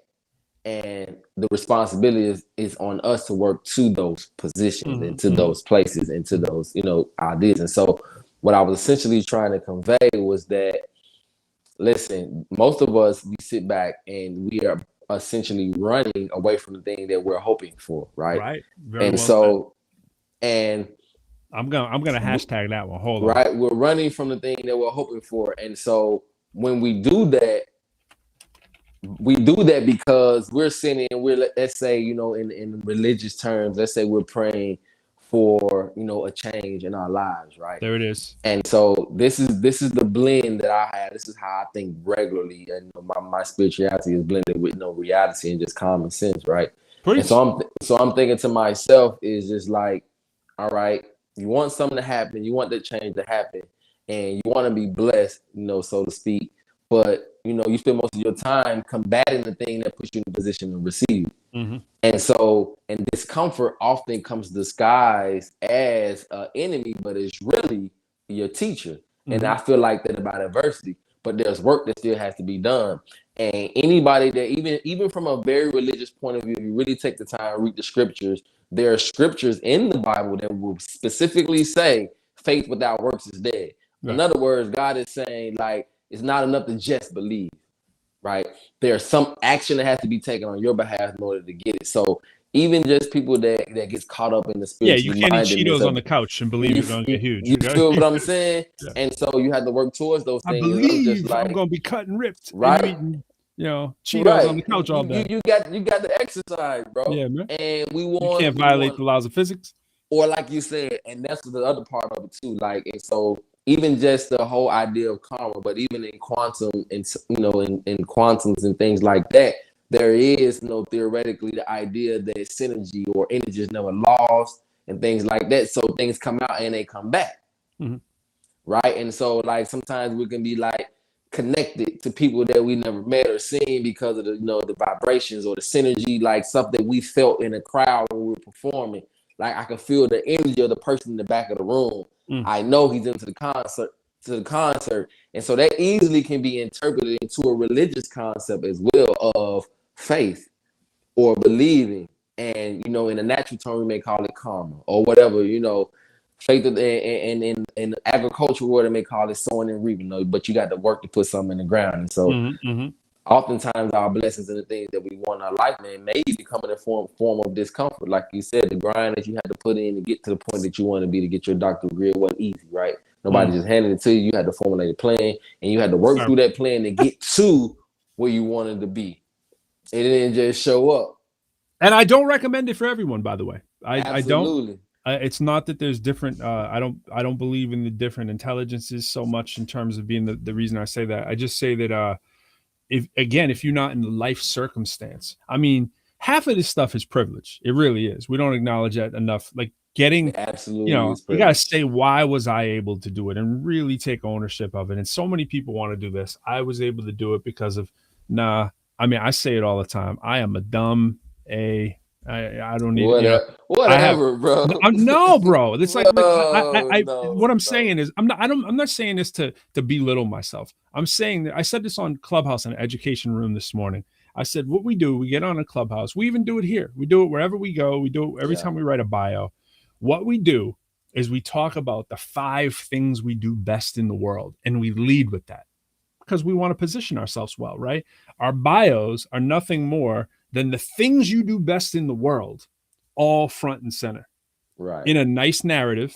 and the responsibility is on us to work to those positions and to those places and to those ideas. And so what I was essentially trying to convey was that, listen, most of us, we sit back and we are essentially running away from the thing that we're hoping for, right? Right. Very and well so and I'm gonna hashtag that one. Hold on. right, we're running from the thing that we're hoping for. And so when we do that because we're sinning. Let's say, in religious terms, let's say we're praying for a change in our lives, right? There it is. And so this is the blend that I have. This is how I think regularly, and my spirituality is blended with reality and just common sense, right? Preach. And so I'm thinking to myself, is just like, all right, you want something to happen, you want that change to happen, and you want to be blessed, so to speak. But you spend most of your time combating the thing that puts you in a position to receive. Mm-hmm. And so, and discomfort often comes disguised as an enemy, but it's really your teacher. Mm-hmm. And I feel like that about adversity. But there's work that still has to be done. And anybody that even from a very religious point of view, if you really take the time to read the scriptures, there are scriptures in the Bible that will specifically say faith without works is dead. Right. In other words, God is saying, like, it's not enough to just believe, right? There's some action that has to be taken on your behalf in order to get it. So even just people that gets caught up in the spirit. Yeah, you can't eat Cheetos on the couch and believe you're going to get huge. You feel what I'm saying? Yeah. And so you have to work towards those things. I believe I'm going to be cut and ripped. Right. And eating, Cheetos on the couch all day. You got the exercise, bro. Yeah, man. And you can't violate the laws of physics. Or like you said, and that's the other part of it too. Like, and so even just the whole idea of karma, but even in quantum and in quantums and things like that, there is theoretically the idea that synergy or energy is never lost and things like that. So things come out and they come back. Mm-hmm. Right. And so like sometimes we can be like connected to people that we never met or seen because of the vibrations or the synergy, like stuff that we felt in a crowd when we were performing. Like I could feel the energy of the person in the back of the room. I know he's into the concert. And so that easily can be interpreted into a religious concept as well of faith or believing. And, in a natural term, we may call it karma or whatever, faith and in the agricultural world, they may call it sowing and reaping, but you got to work to put something in the ground. And so oftentimes our blessings and the things that we want in our life, man, may become in a form of discomfort. Like you said, the grind that you had to put in to get to the point that you want to be to get your doctorate degree wasn't easy, right? Nobody just handed it to you. You had to formulate a plan, and you had to work through that plan to get to where you wanted to be. It didn't just show up. And I don't recommend it for everyone, by the way. Absolutely. I don't. It's not that there's different. I don't believe in the different intelligences so much in terms of being the reason I say that. I just say that if you're not in the life circumstance, I mean, half of this stuff is privilege. It really is. We don't acknowledge that enough. Like getting, absolutely, you got to say, why was I able to do it and really take ownership of it? And so many people want to do this. I was able to do it because of, I say it all the time. I am a dumb I don't need whatever, bro. No, bro. It's like what I'm saying is I'm not saying this to belittle myself. I'm saying that I said this on Clubhouse in an education room this morning. I said what we do, we get on a Clubhouse. We even do it here. We do it wherever we go. We do it every time we write a bio. What we do is we talk about the 5 things we do best in the world, and we lead with that because we want to position ourselves well, right? Our bios are nothing more than the things you do best in the world, all front and center, right? In a nice narrative,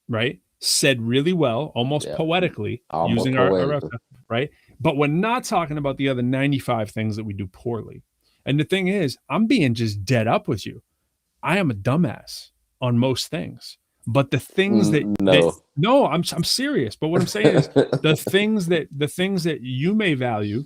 right? Said really well, almost poetically, using our right? But we're not talking about the other 95 things that we do poorly. And the thing is, I'm being just dead up with you. I am a dumbass on most things, but the things I'm serious. But what I'm saying is the things that you may value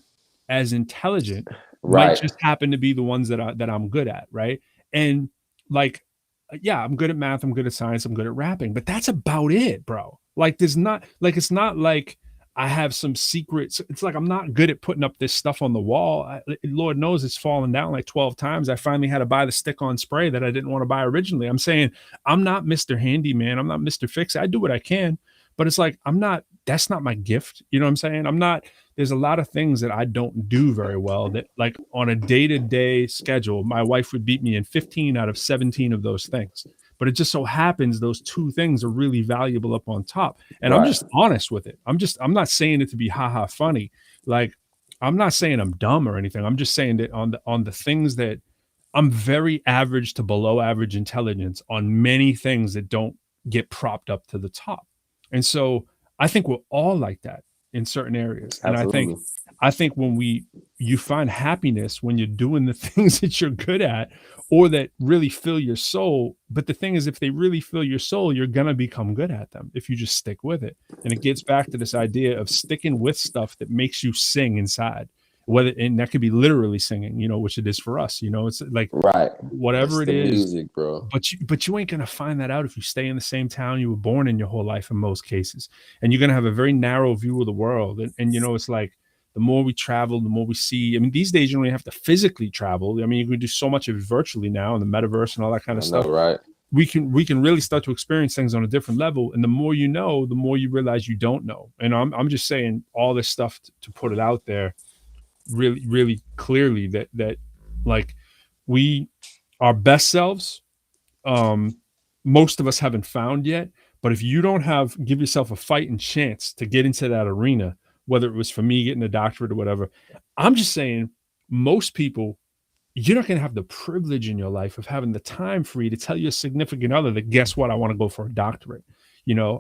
as intelligent might just happen to be the ones that I'm good at, right? And like, I'm good at math, I'm good at science, I'm good at rapping, but that's about it, bro. Like it's not like I have some secrets. It's like I'm not good at putting up this stuff on the wall. Lord knows it's fallen down like 12 times. I finally had to buy the stick-on spray that I didn't want to buy originally. I'm saying I'm not Mr. Handyman. I'm not Mr. Fix. I do what I can, but it's like that's not my gift. You know what I'm saying? There's a lot of things that I don't do very well that, like, on a day-to-day schedule, my wife would beat me in 15 out of 17 of those things. But it just so happens those two things are really valuable up on top. And I'm just honest with it. I'm not saying it to be haha funny. Like, I'm not saying I'm dumb or anything. I'm just saying that on the things that I'm very average to below average intelligence on many things that don't get propped up to the top. And so I think we're all like that in certain areas. And I think when you find happiness when you're doing the things that you're good at or that really fill your soul. But the thing is, if they really fill your soul, you're going to become good at them if you just stick with it. And it gets back to this idea of sticking with stuff that makes you sing inside, and that could be literally singing, which it is for us, it's like, whatever it is, music, bro. But you ain't going to find that out if you stay in the same town you were born in your whole life in most cases. And you're going to have a very narrow view of the world. And it's like, the more we travel, the more we see. I mean, these days you don't even have to physically travel. I mean, you can do so much of it virtually now in the metaverse and all that kind of stuff. Right. We can really start to experience things on a different level. And the more you know, the more you realize you don't know. And I'm just saying all this stuff to put it out there really, really clearly that like our best selves, most of us haven't found yet. But if you don't give yourself a fighting chance to get into that arena, whether it was for me getting a doctorate or whatever, I'm just saying most people, you're not going to have the privilege in your life of having the time free to tell your significant other that, guess what, I want to go for a doctorate.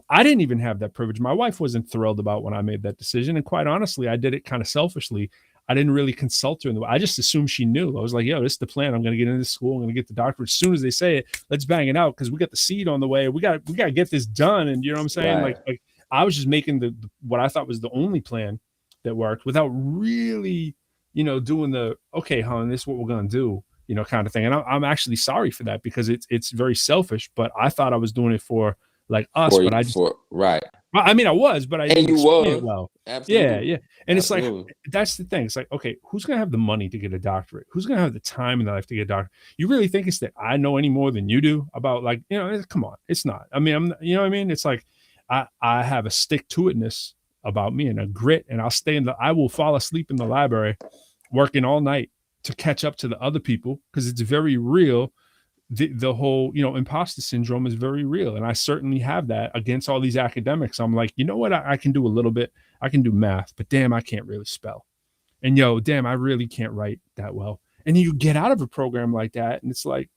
I didn't even have that privilege. My wife wasn't thrilled about when I made that decision. And quite honestly, I did it kind of selfishly. I didn't really consult her. I just assumed she knew. I was like, yo, this is the plan. I'm going to get into school. I'm going to get the doctorate. As soon as they say it, let's bang it out because we got the seed on the way. We got to get this done. And you know what I'm saying? Right. Like I was just making what I thought was the only plan that worked without really, doing the, okay, hon, this is what we're going to do, kind of thing. And I'm actually sorry for that because it's very selfish, but I thought I was doing it for like us, right. I mean, I was, but I didn't explain it well. Absolutely. Yeah. And Absolutely. It's like, that's the thing. It's like, okay, who's going to have the money to get a doctorate? Who's going to have the time in their life to get a doctorate? You really think it's that I know any more than you do about, like, come on, it's not. I mean, you know what I mean? It's like, I have a stick-to-itness about me and a grit, and I will fall asleep in the library working all night to catch up to the other people because it's very real. The whole, imposter syndrome is very real. And I certainly have that against all these academics. I'm like, you know what? I can do a little bit. I can do math, but damn, I can't really spell. And damn, I really can't write that well. And you get out of a program like that, and it's like,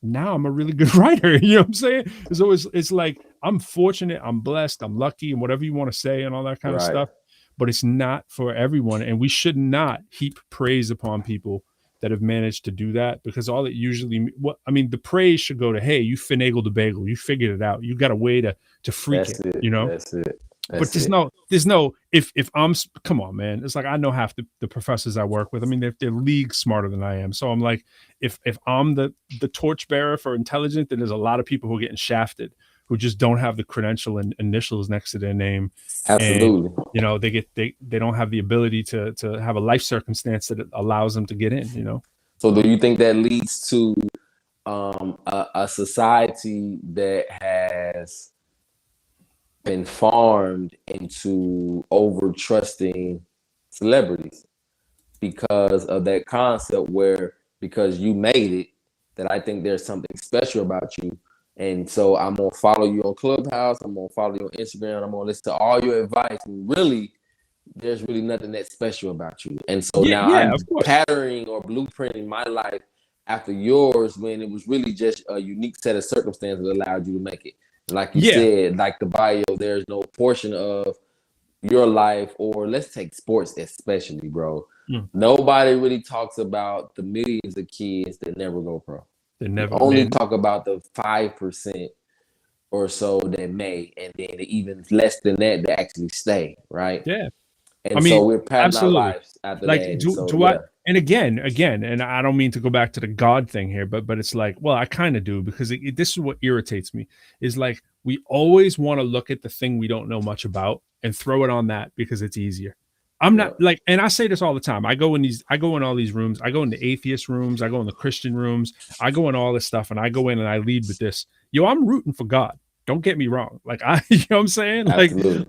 now I'm a really good writer. You know what I'm saying? So it's like, I'm fortunate, I'm blessed, I'm lucky, and whatever you want to say and all that kind of stuff. But it's not for everyone. And we should not heap praise upon people that have managed to do that, because all it usually, the praise should go to, hey, you finagled the bagel, you figured it out, you got a way to freak it. That's it. But there's no, if I'm, come on, man. It's like, I know half the professors I work with. I mean, they're leagues smarter than I am. So I'm like, if I'm the torchbearer for intelligent, then there's a lot of people who are getting shafted, who just don't have the credential and initials next to their name. Absolutely. And, they don't have the ability to have a life circumstance that allows them to get in, So do you think that leads to a society that has been farmed into over trusting celebrities because of that concept where, because you made it, that I think there's something special about you? And so I'm going to follow you on Clubhouse. I'm going to follow you on Instagram. I'm going to listen to all your advice. And really, there's really nothing that special about you. And so now I'm patterning or blueprinting my life after yours, when it was really just a unique set of circumstances that allowed you to make it. Like you said, like the bio, there's no portion of your life, or let's take sports especially, bro. Nobody really talks about the millions of kids that never go pro. They never only talk about the 5% or so that may, and then even less than that actually stay, right? Yeah. And so we're patting our lives after like, that. And again, and I don't mean to go back to the God thing here, but it's like, well, I kind of do, because this is what irritates me, is like we always want to look at the thing we don't know much about and throw it on that because it's easier. I'm not like, and I say this all the time. I go in all these rooms. I go into atheist rooms. I go in the Christian rooms. I go in all this stuff, and I go in and I lead with this. Yo, I'm rooting for God. Don't get me wrong. Like you know what I'm saying?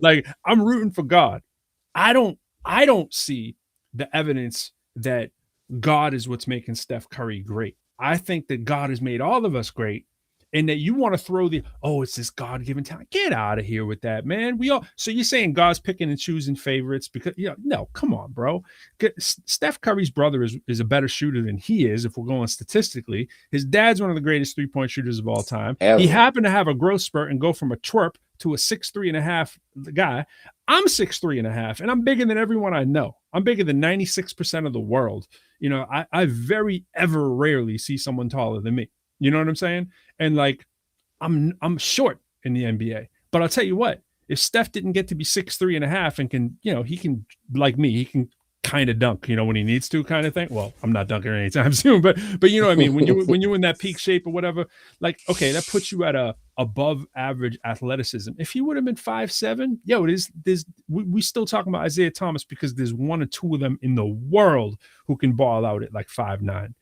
Like I'm rooting for God. I don't see the evidence that God is what's making Steph Curry great. I think that God has made all of us great, and that you want to throw it's this God-given talent. Get out of here with that, man. So you're saying God's picking and choosing favorites because no, come on, bro. Steph Curry's brother is a better shooter than he is, if we're going statistically. His dad's one of the greatest three-point shooters of all time. He happened to have a growth spurt and go from a twerp to a 6'3.5" guy. I'm 6'3.5", and I'm bigger than everyone I know. I'm bigger than 96% of the world. I very ever rarely see someone taller than me. You know what I'm saying? And like, I'm short in the NBA, but I'll tell you what, if Steph didn't get to be 6'3.5" and can, he can, like me, he can kind of dunk, when he needs to, kind of thing. Well, I'm not dunking anytime soon, but you know what I mean? When you're in that peak shape or whatever, like, okay, that puts you at a above average athleticism. If he would have been 5'7", we still talking about Isaiah Thomas, because there's one or two of them in the world who can ball out at like 5'9".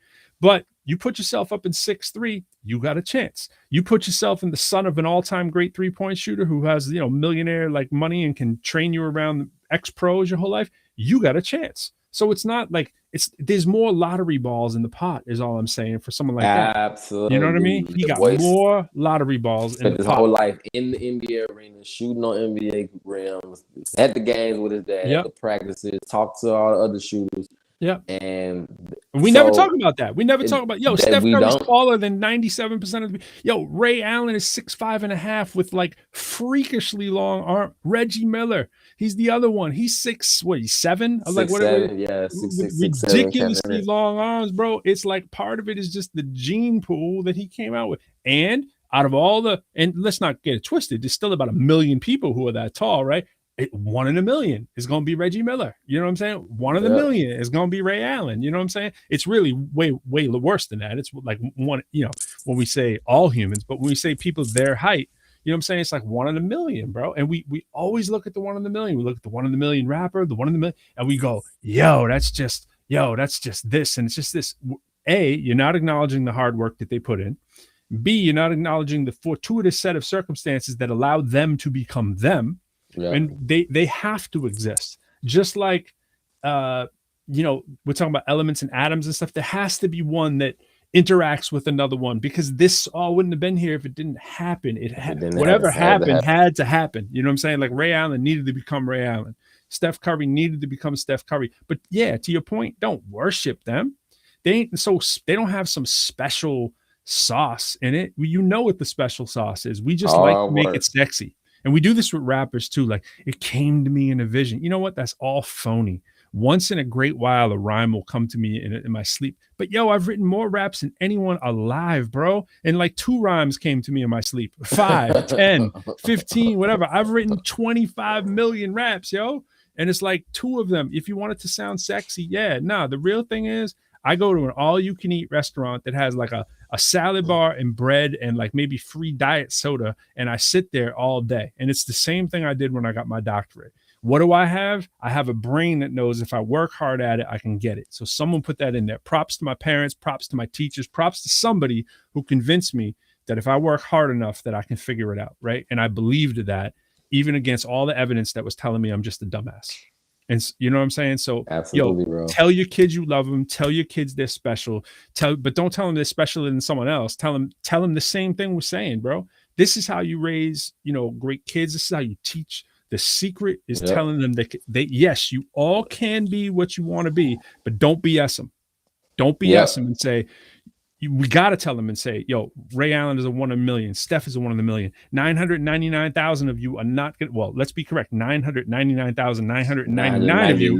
But you put yourself up in 6'3", you got a chance. You put yourself in the son of an all-time great three-point shooter who has, millionaire like money and can train you around ex-pros your whole life, you got a chance. So it's not like there's more lottery balls in the pot, is all I'm saying, for someone like that. Absolutely. You know what I mean? He got more lottery balls in the pot. His whole life in the NBA arena, shooting on NBA rims, at the games with his dad, at the practices, talk to all the other shooters. Yeah. And we never talk about that. We never talk about, Steph Curry's taller than 97% of the Ray Allen is 6'5.5" with like freakishly long arm. Reggie Miller, he's the other one. He's 7? Like whatever. 6'6", ridiculously long arms, bro. It's like part of it is just the gene pool that he came out with. And out of all and let's not get it twisted, there's still about 1 million people who are that tall, right? 1 in a million is going to be Reggie Miller. You know what I'm saying? 1 in a million is going to be Ray Allen. You know what I'm saying? It's really way, way worse than that. It's like one, when we say all humans, but when we say people their height, you know what I'm saying? It's like 1 in a million, bro. And we always look at the 1 in a million. We look at the 1 in a million rapper, the 1 in a million, and we go, that's just this. And it's just this. A, you're not acknowledging the hard work that they put in. B, you're not acknowledging the fortuitous set of circumstances that allowed them to become them. Yeah. And they have to exist. Just like, we're talking about elements and atoms and stuff. There has to be one that interacts with another one, because this all wouldn't have been here if it didn't happen. Whatever happened had to happen. You know what I'm saying? Like Ray Allen needed to become Ray Allen. Steph Curry needed to become Steph Curry. But yeah, to your point, don't worship them. They don't have some special sauce in it. You know what the special sauce is. We just like to make it sexy. And we do this with rappers too. Like, it came to me in a vision. You know what? That's all phony. Once in a great while, a rhyme will come to me in my sleep. But I've written more raps than anyone alive, bro. And like 2 rhymes came to me in my sleep. 5, 10, 15, whatever. I've written 25 million raps, And it's like 2 of them. If you want it to sound sexy, the real thing is, I go to an all-you-can-eat restaurant that has like a salad bar and bread and like maybe free diet soda, and I sit there all day. And it's the same thing I did when I got my doctorate. What do I have? I have a brain that knows if I work hard at it, I can get it. So someone put that in there. Props to my parents, props to my teachers, props to somebody who convinced me that if I work hard enough that I can figure it out, right? And I believed that, even against all the evidence that was telling me I'm just a dumbass. And you know what I'm saying? So, bro. Tell your kids you love them. Tell your kids they're special. But don't tell them they're special than someone else. Tell them the same thing we're saying, bro. This is how you raise, great kids. This is how you teach. The secret is telling them that yes, you all can be what you want to be, but don't BS them. Don't BS them and say, we got to tell them and say, Ray Allen is a 1 in a million. Steph is a 1 in a million. 999,000 of you are not going to, let's be correct. 999,999 of you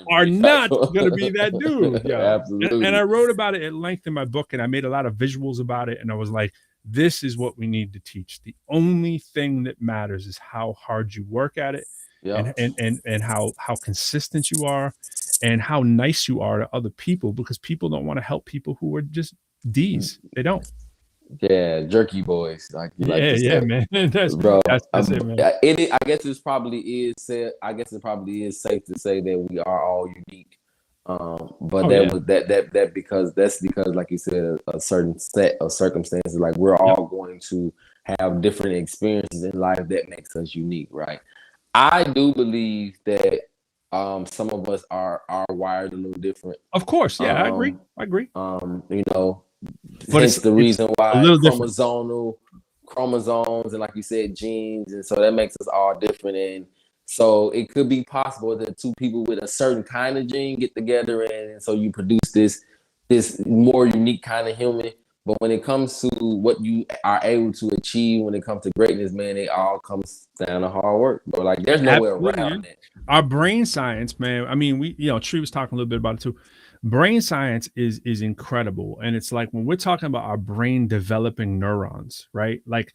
are not going to be that dude. Absolutely. And I wrote about it at length in my book, and I made a lot of visuals about it. And I was like, this is what we need to teach. The only thing that matters is how hard you work at it. Yeah. and how consistent you are and how nice you are to other people, because people don't want to help people who are just D's. They don't. Yeah, jerky boys, like you like Yeah, to yeah, say, man. That's bro. that's it, man. I guess it probably is said. I guess it probably is safe to say that we are all unique. But Oh that yeah. was that because that's because, like you said, a certain set of circumstances. Like we're Yep. all going to have different experiences in life that makes us unique, right? I do believe that some of us are wired a little different. Of course. Yeah, I agree. Um, I agree. you know, But hence the it's reason a why little different. chromosomes and, like you said, genes, and so that makes us all different. And so it could be possible that two people with a certain kind of gene get together, and so you produce this more unique kind of human. But when it comes to what you are able to achieve, when it comes to greatness, man, it all comes down to hard work. But like, there's no way Absolutely. around it. Our brain science, man. I mean, Tree was talking a little bit about it too. Brain science is incredible, and it's like when we're talking about our brain developing neurons, right? Like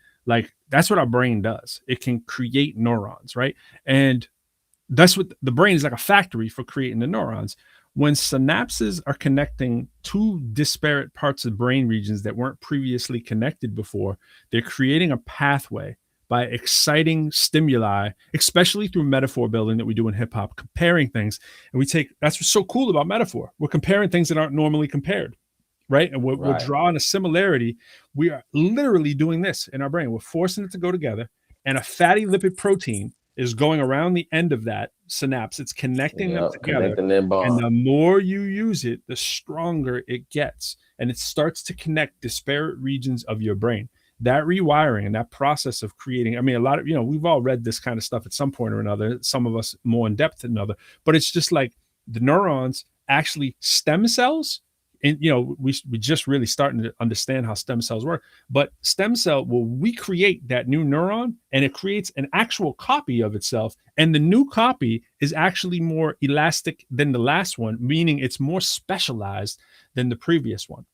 that's what our brain does. It can create neurons, right? And that's what the brain is, like a factory for creating the neurons. When synapses are connecting two disparate parts of brain regions that weren't previously connected before, they're creating a pathway by exciting stimuli, especially through metaphor building that we do in hip hop, comparing things. And that's what's so cool about metaphor. We're comparing things that aren't normally compared, right? And we're drawing a similarity. We are literally doing this in our brain. We're forcing it to go together, and a fatty lipid protein is going around the end of that synapse. It's connecting them together. Connecting that bond. And the more you use it, the stronger it gets. And it starts to connect disparate regions of your brain. That rewiring and that process of creating, I mean, a lot of, we've all read this kind of stuff at some point or another, some of us more in depth than another, but it's just like the neurons, actually stem cells. And we just really starting to understand how stem cells work. But stem cell will recreate that new neuron, and it creates an actual copy of itself. And the new copy is actually more elastic than the last one, meaning it's more specialized than the previous one.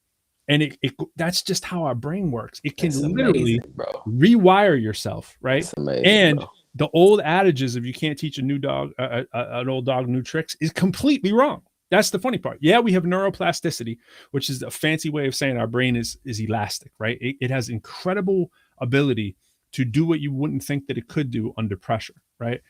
And that's just how our brain works. It can literally rewire yourself, right? That's amazing, and bro. The old adages of you can't teach a new dog, an old dog, new tricks is completely wrong. That's the funny part. Yeah, we have neuroplasticity, which is a fancy way of saying our brain is elastic, right? It has incredible ability to do what you wouldn't think that it could do under pressure, right?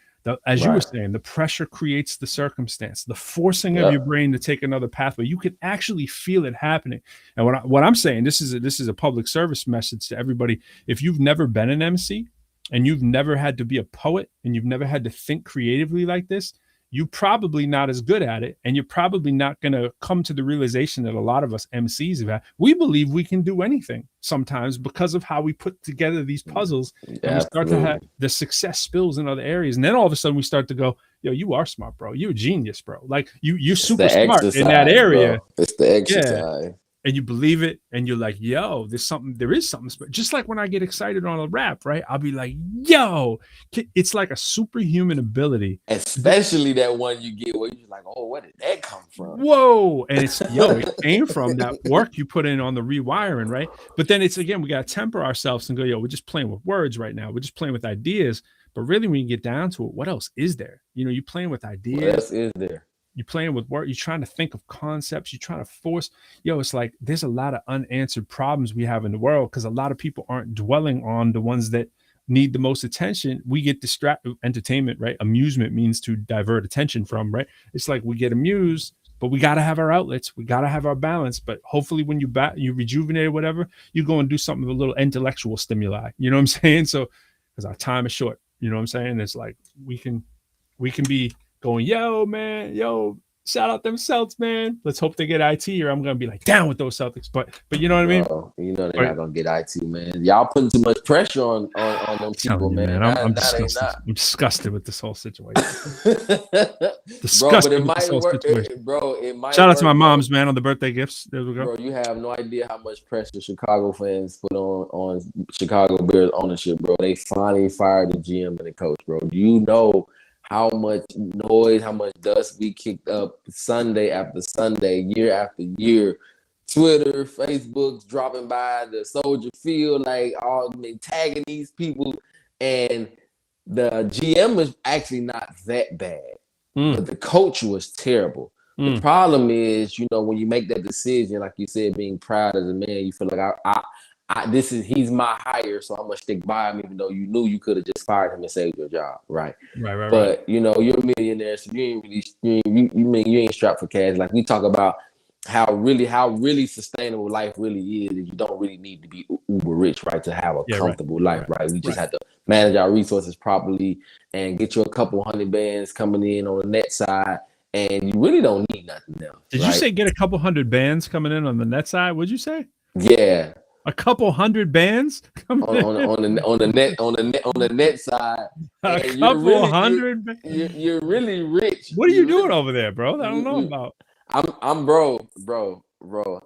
As you were saying, the pressure creates the circumstance, the forcing of your brain to take another pathway. You can actually feel it happening. And what I'm saying, this is a public service message to everybody. If you've never been an MC and you've never had to be a poet and you've never had to think creatively like this, you're probably not as good at it, and you're probably not going to come to the realization that a lot of us MCs have had. We believe we can do anything sometimes because of how we put together these puzzles, and we start to have the success spills in other areas, and then all of a sudden we start to go, yo, you are smart, bro. You're a genius, bro. Like you're super smart in that area. Bro. It's the exercise. Yeah. And you believe it, and you're like, yo, there is something. Just like when I get excited on a rap, right? I'll be like, yo, it's like a superhuman ability. Especially that one you get where you're like, oh, where did that come from? Whoa. And it came from that work you put in on the rewiring, right? But then it's, again, we got to temper ourselves and go, yo, we're just playing with words right now. We're just playing with ideas. But really, when you get down to it, what else is there? You're playing with ideas. What else is there? You're playing with work. You're trying to think of concepts. You're trying to force. It's like there's a lot of unanswered problems we have in the world because a lot of people aren't dwelling on the ones that need the most attention. We get distracted. Entertainment, right? Amusement means to divert attention from, right? It's like we get amused, but we got to have our outlets. We got to have our balance. But hopefully when you rejuvenate or whatever, you go and do something with a little intellectual stimuli. You know what I'm saying? So because our time is short, you know what I'm saying? It's like we can be going, yo, man, yo, shout out them Celtics, man. Let's hope they get IT, or I'm gonna be like down with those Celtics. But you know what I mean? You know they're not gonna get IT, man. Y'all putting too much pressure on them people, man. I'm disgusted. I'm disgusted with this whole situation. Disgusted with this whole situation. Bro, it might shout out to my moms, man, on the birthday gifts. There we go. Bro, you have no idea how much pressure Chicago fans put on Chicago Bears ownership, bro. They finally fired the GM and the coach, bro. You know how much noise, how much dust we kicked up Sunday after Sunday, year after year. Twitter, Facebook's dropping by the Soldier Field, like all tagging these people. And the GM is actually not that bad, Mm. but the coach was terrible. The problem is, you know, when you make that decision, like you said, being proud as a man, you feel like he's my hire, so I'm gonna stick by him, even though you knew you could have just fired him and saved your job, right? Right. But you know, you're a millionaire, so you ain't really you ain't strapped for cash. Like we talk about how really sustainable life really is, and you don't really need to be uber rich, right, to have a comfortable life, right? We just have to manage our resources properly and get you a couple hundred bands coming in on the net side, and you really don't need nothing else. Did you say get a couple hundred bands coming in on the net side? What'd you say? Yeah. A couple hundred bands on the net side. A couple hundred. You're really rich. What are you doing over there, bro? I don't know about. I'm bro.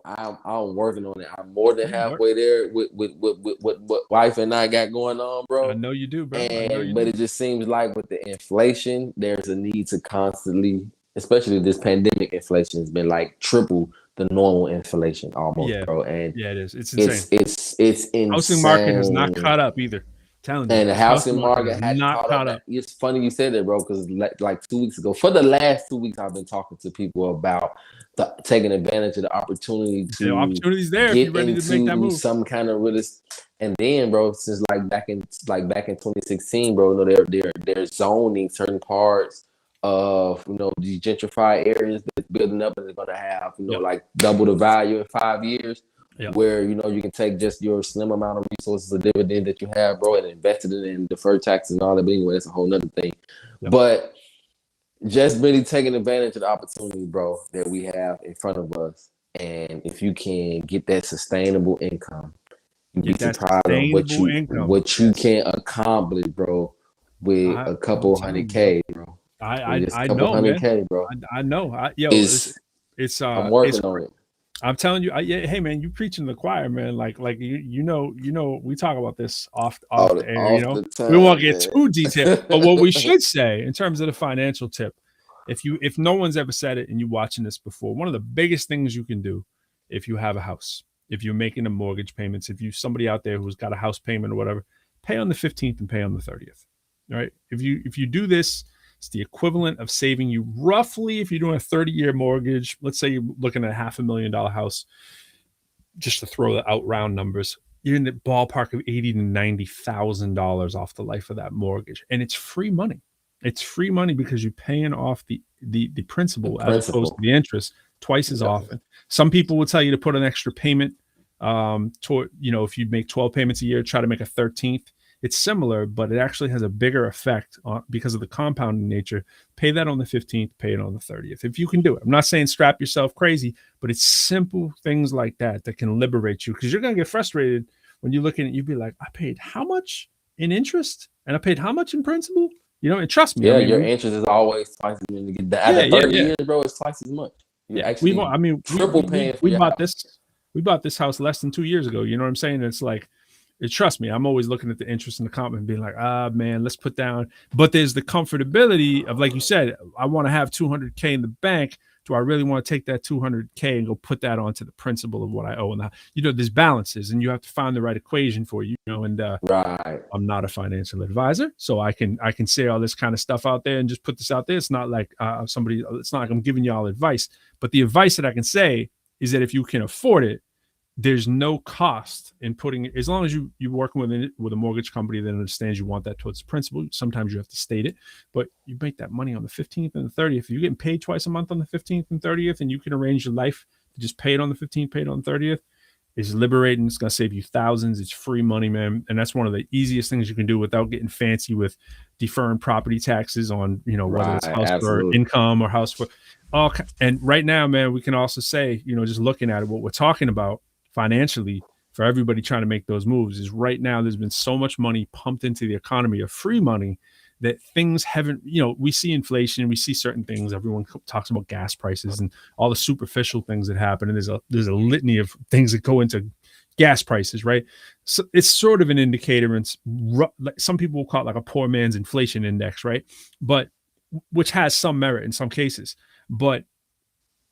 I'm working on it. I'm more than halfway there with what wife and I got going on, bro. I know you do, bro. But it just seems like with the inflation, there's a need to constantly, especially this pandemic inflation, has been like triple the normal inflation almost, bro. And it is. It's insane. It's insane. Housing market has not caught up either. Telling you, and the housing market has not caught up. It's funny you said that, bro, because like 2 weeks ago, for the last 2 weeks, I've been talking to people about taking advantage of the opportunity to the opportunities there. If you're ready to make that move, some kind of realist. And then, bro, since like back in 2016, bro, you know, they're zoning certain parts of, you know, these gentrified areas that's building up, and they're gonna have, you know, like double the value in 5 years. Where, you know, you can take just your slim amount of resources, a dividend that you have, bro, and invest it in deferred taxes and all that. But anyway, that's a whole nother thing. But just really taking advantage of the opportunity, bro, that we have in front of us. And if you can get that sustainable income, you'd be surprised on what you can accomplish, bro, with a couple $100K, bro. I know, man. Bro. I know. I'm working on it. I'm telling you, hey man, you preaching the choir, man. Like you know, we talk about this off the air. You know, we won't get too detailed, but what we should say in terms of the financial tip, if no one's ever said it and you're watching this before, one of the biggest things you can do if you have a house, if you're making a mortgage payments, if you somebody out there who's got a house payment or whatever, pay on the 15th and pay on the 30th. All right, if you do this, it's the equivalent of saving you roughly, if you're doing a 30-year mortgage, let's say you're looking at a $500,000 house, just to throw out round numbers, you're in the ballpark of $80,000 to $90,000 off the life of that mortgage. And it's free money. It's free money because you're paying off the principal as opposed to the interest twice as often. Some people will tell you to put an extra payment toward, you know, if you make 12 payments a year, try to make a 13th. It's similar, but it actually has a bigger effect because of the compounding nature. Pay that on the 15th, pay it on the 30th. If you can do it. I'm not saying strap yourself crazy, but it's simple things like that can liberate you, because you're going to get frustrated when you're looking at, you'd be like, I paid how much in interest and I paid how much in principal? You know, and trust me. Yeah, I mean, your interest is always twice as much. To get that. After 30 years, bro, it's twice as much. Triple paying. We bought this house less than 2 years ago. You know what I'm saying? It's like, trust me, I'm always looking at the interest in the comp and being like, man, let's put down. But there's the comfortability of, like you said, I want to have $200K in the bank. Do I really want to take that $200K and go put that onto the principal of what I owe? And you know, there's balances, and you have to find the right equation for you. You know, and right. I'm not a financial advisor, so I can say all this kind of stuff out there and just put this out there. It's not like it's not like I'm giving you all advice, but the advice that I can say is that if you can afford it, there's no cost in putting it, as long as you're working with a mortgage company that understands you want that towards the principal. Sometimes you have to state it, but you make that money on the 15th and the 30th. If you're getting paid twice a month on the 15th and 30th, and you can arrange your life to just pay it on the 15th, pay it on the 30th, it's liberating. It's going to save you thousands. It's free money, man. And that's one of the easiest things you can do without getting fancy with deferring property taxes on, you know, whether it's house for income or house for all. And right now, man, we can also say, you know, just looking at it, what we're talking about financially for everybody trying to make those moves is right now there's been so much money pumped into the economy of free money that things haven't, you know, we see inflation, we see certain things. Everyone talks about gas prices and all the superficial things that happen. And there's a litany of things that go into gas prices, right? So it's sort of an indicator, and some people will call it like a poor man's inflation index, right? But which has some merit in some cases. But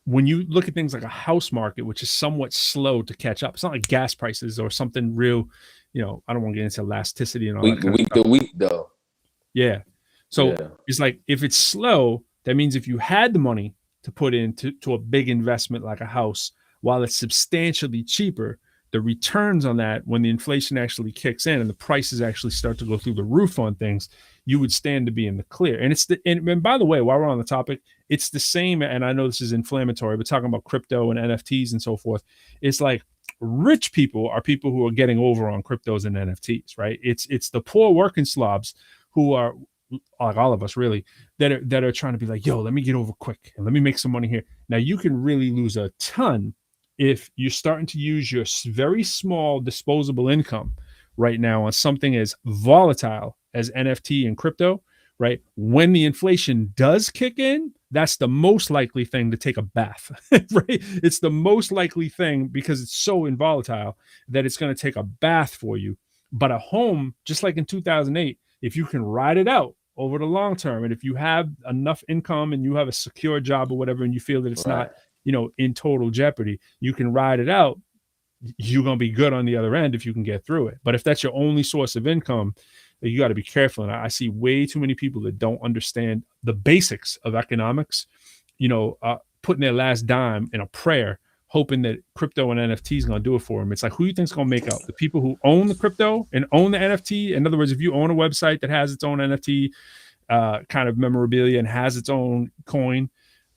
when you look at things like a house market, which is somewhat slow to catch up, it's not like gas prices or something real, you know, I don't want to get into elasticity and all that. Week to week, though. Yeah. So Yeah. it's like if it's slow, that means if you had the money to put into a big investment like a house, while it's substantially cheaper, the returns on that, when the inflation actually kicks in and the prices actually start to go through the roof on things, you would stand to be in the clear. And and by the way, while we're on the topic, it's the same. And I know this is inflammatory, but talking about crypto and NFTs and so forth, it's like rich people are people who are getting over on cryptos and NFTs, right? It's the poor working slobs who are like all of us really that are trying to be like, yo, let me get over quick and let me make some money here. Now you can really lose a ton if you're starting to use your very small disposable income right now on something as volatile as NFT and crypto, right? When the inflation does kick in, that's the most likely thing to take a bath, right? It's the most likely thing because it's so volatile that it's going to take a bath for you. But a home, just like in 2008, if you can ride it out over the long term, and if you have enough income and you have a secure job or whatever, and you feel that it's not, in total jeopardy, you can ride it out. You're going to be good on the other end if you can get through it. But if that's your only source of income, you got to be careful. And I see way too many people that don't understand the basics of economics, putting their last dime in a prayer, hoping that crypto and NFT is going to do it for them. It's like, who you think's going to make out? The people who own the crypto and own the NFT? In other words, if you own a website that has its own NFT kind of memorabilia and has its own coin,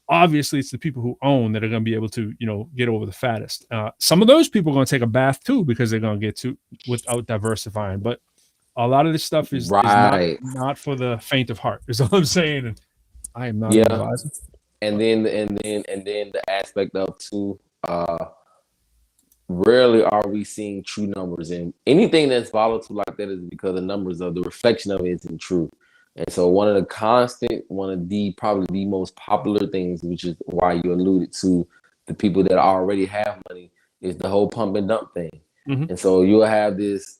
obviously it's the people who own that are going to be able to, get over the fattest. Some of those people are going to take a bath too, because they're going to get to without diversifying. But a lot of this stuff is not for the faint of heart, is all I'm saying. And I am not an advisor. And then the aspect of too, rarely are we seeing true numbers, and anything that's volatile like that is because the numbers of the reflection of it isn't true. And so one of the probably the most popular things, which is why you alluded to the people that already have money, is the whole pump and dump thing. Mm-hmm. And so you'll have this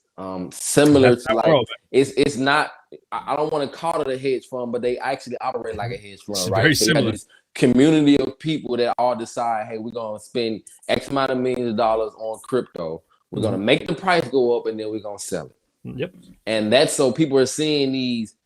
similar to like it's not, I don't want to call it a hedge fund, but they actually operate like a hedge fund, it's right? Very so similar. You have this community of people that all decide, hey, we're gonna spend X amount of millions of dollars on crypto. We're gonna make the price go up and then we're gonna sell it. Yep. And that's so people are seeing these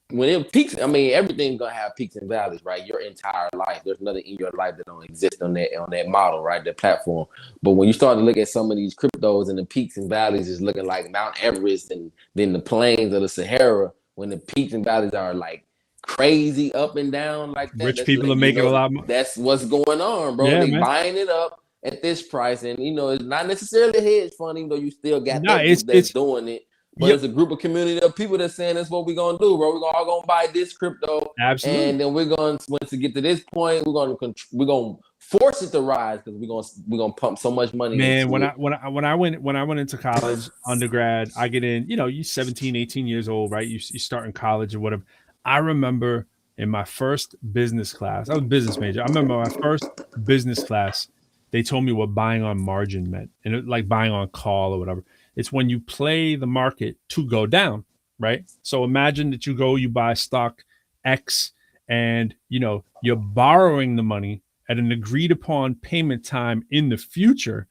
when it peaks. I mean, everything's gonna have peaks and valleys, right? Your entire life, there's nothing in your life that don't exist on that model, right? That platform. But when you start to look at some of these cryptos and the peaks and valleys is looking like Mount Everest and then the plains of the Sahara, when the peaks and valleys are like crazy up and down like that, rich people are making a lot more. That's what's going on, bro. They buying it up at this price, and it's not necessarily a hedge fund, even though you still got that's doing it. But it's a group of community of people that's saying that's what we're gonna do, bro. We're all gonna buy this crypto, absolutely, and then we're going to get to this point. We're gonna force it to rise because we're gonna pump so much money. Man, when I went into college, undergrad, I get in. You 17, 18 years old, right? You start in college or whatever. I remember in my first business class, I was a business major. I remember my first business class, they told me what buying on margin meant, and it, like buying on call or whatever. It's when you play the market to go down, right? So imagine that you buy stock X, and you're borrowing the money at an agreed upon payment time in the future,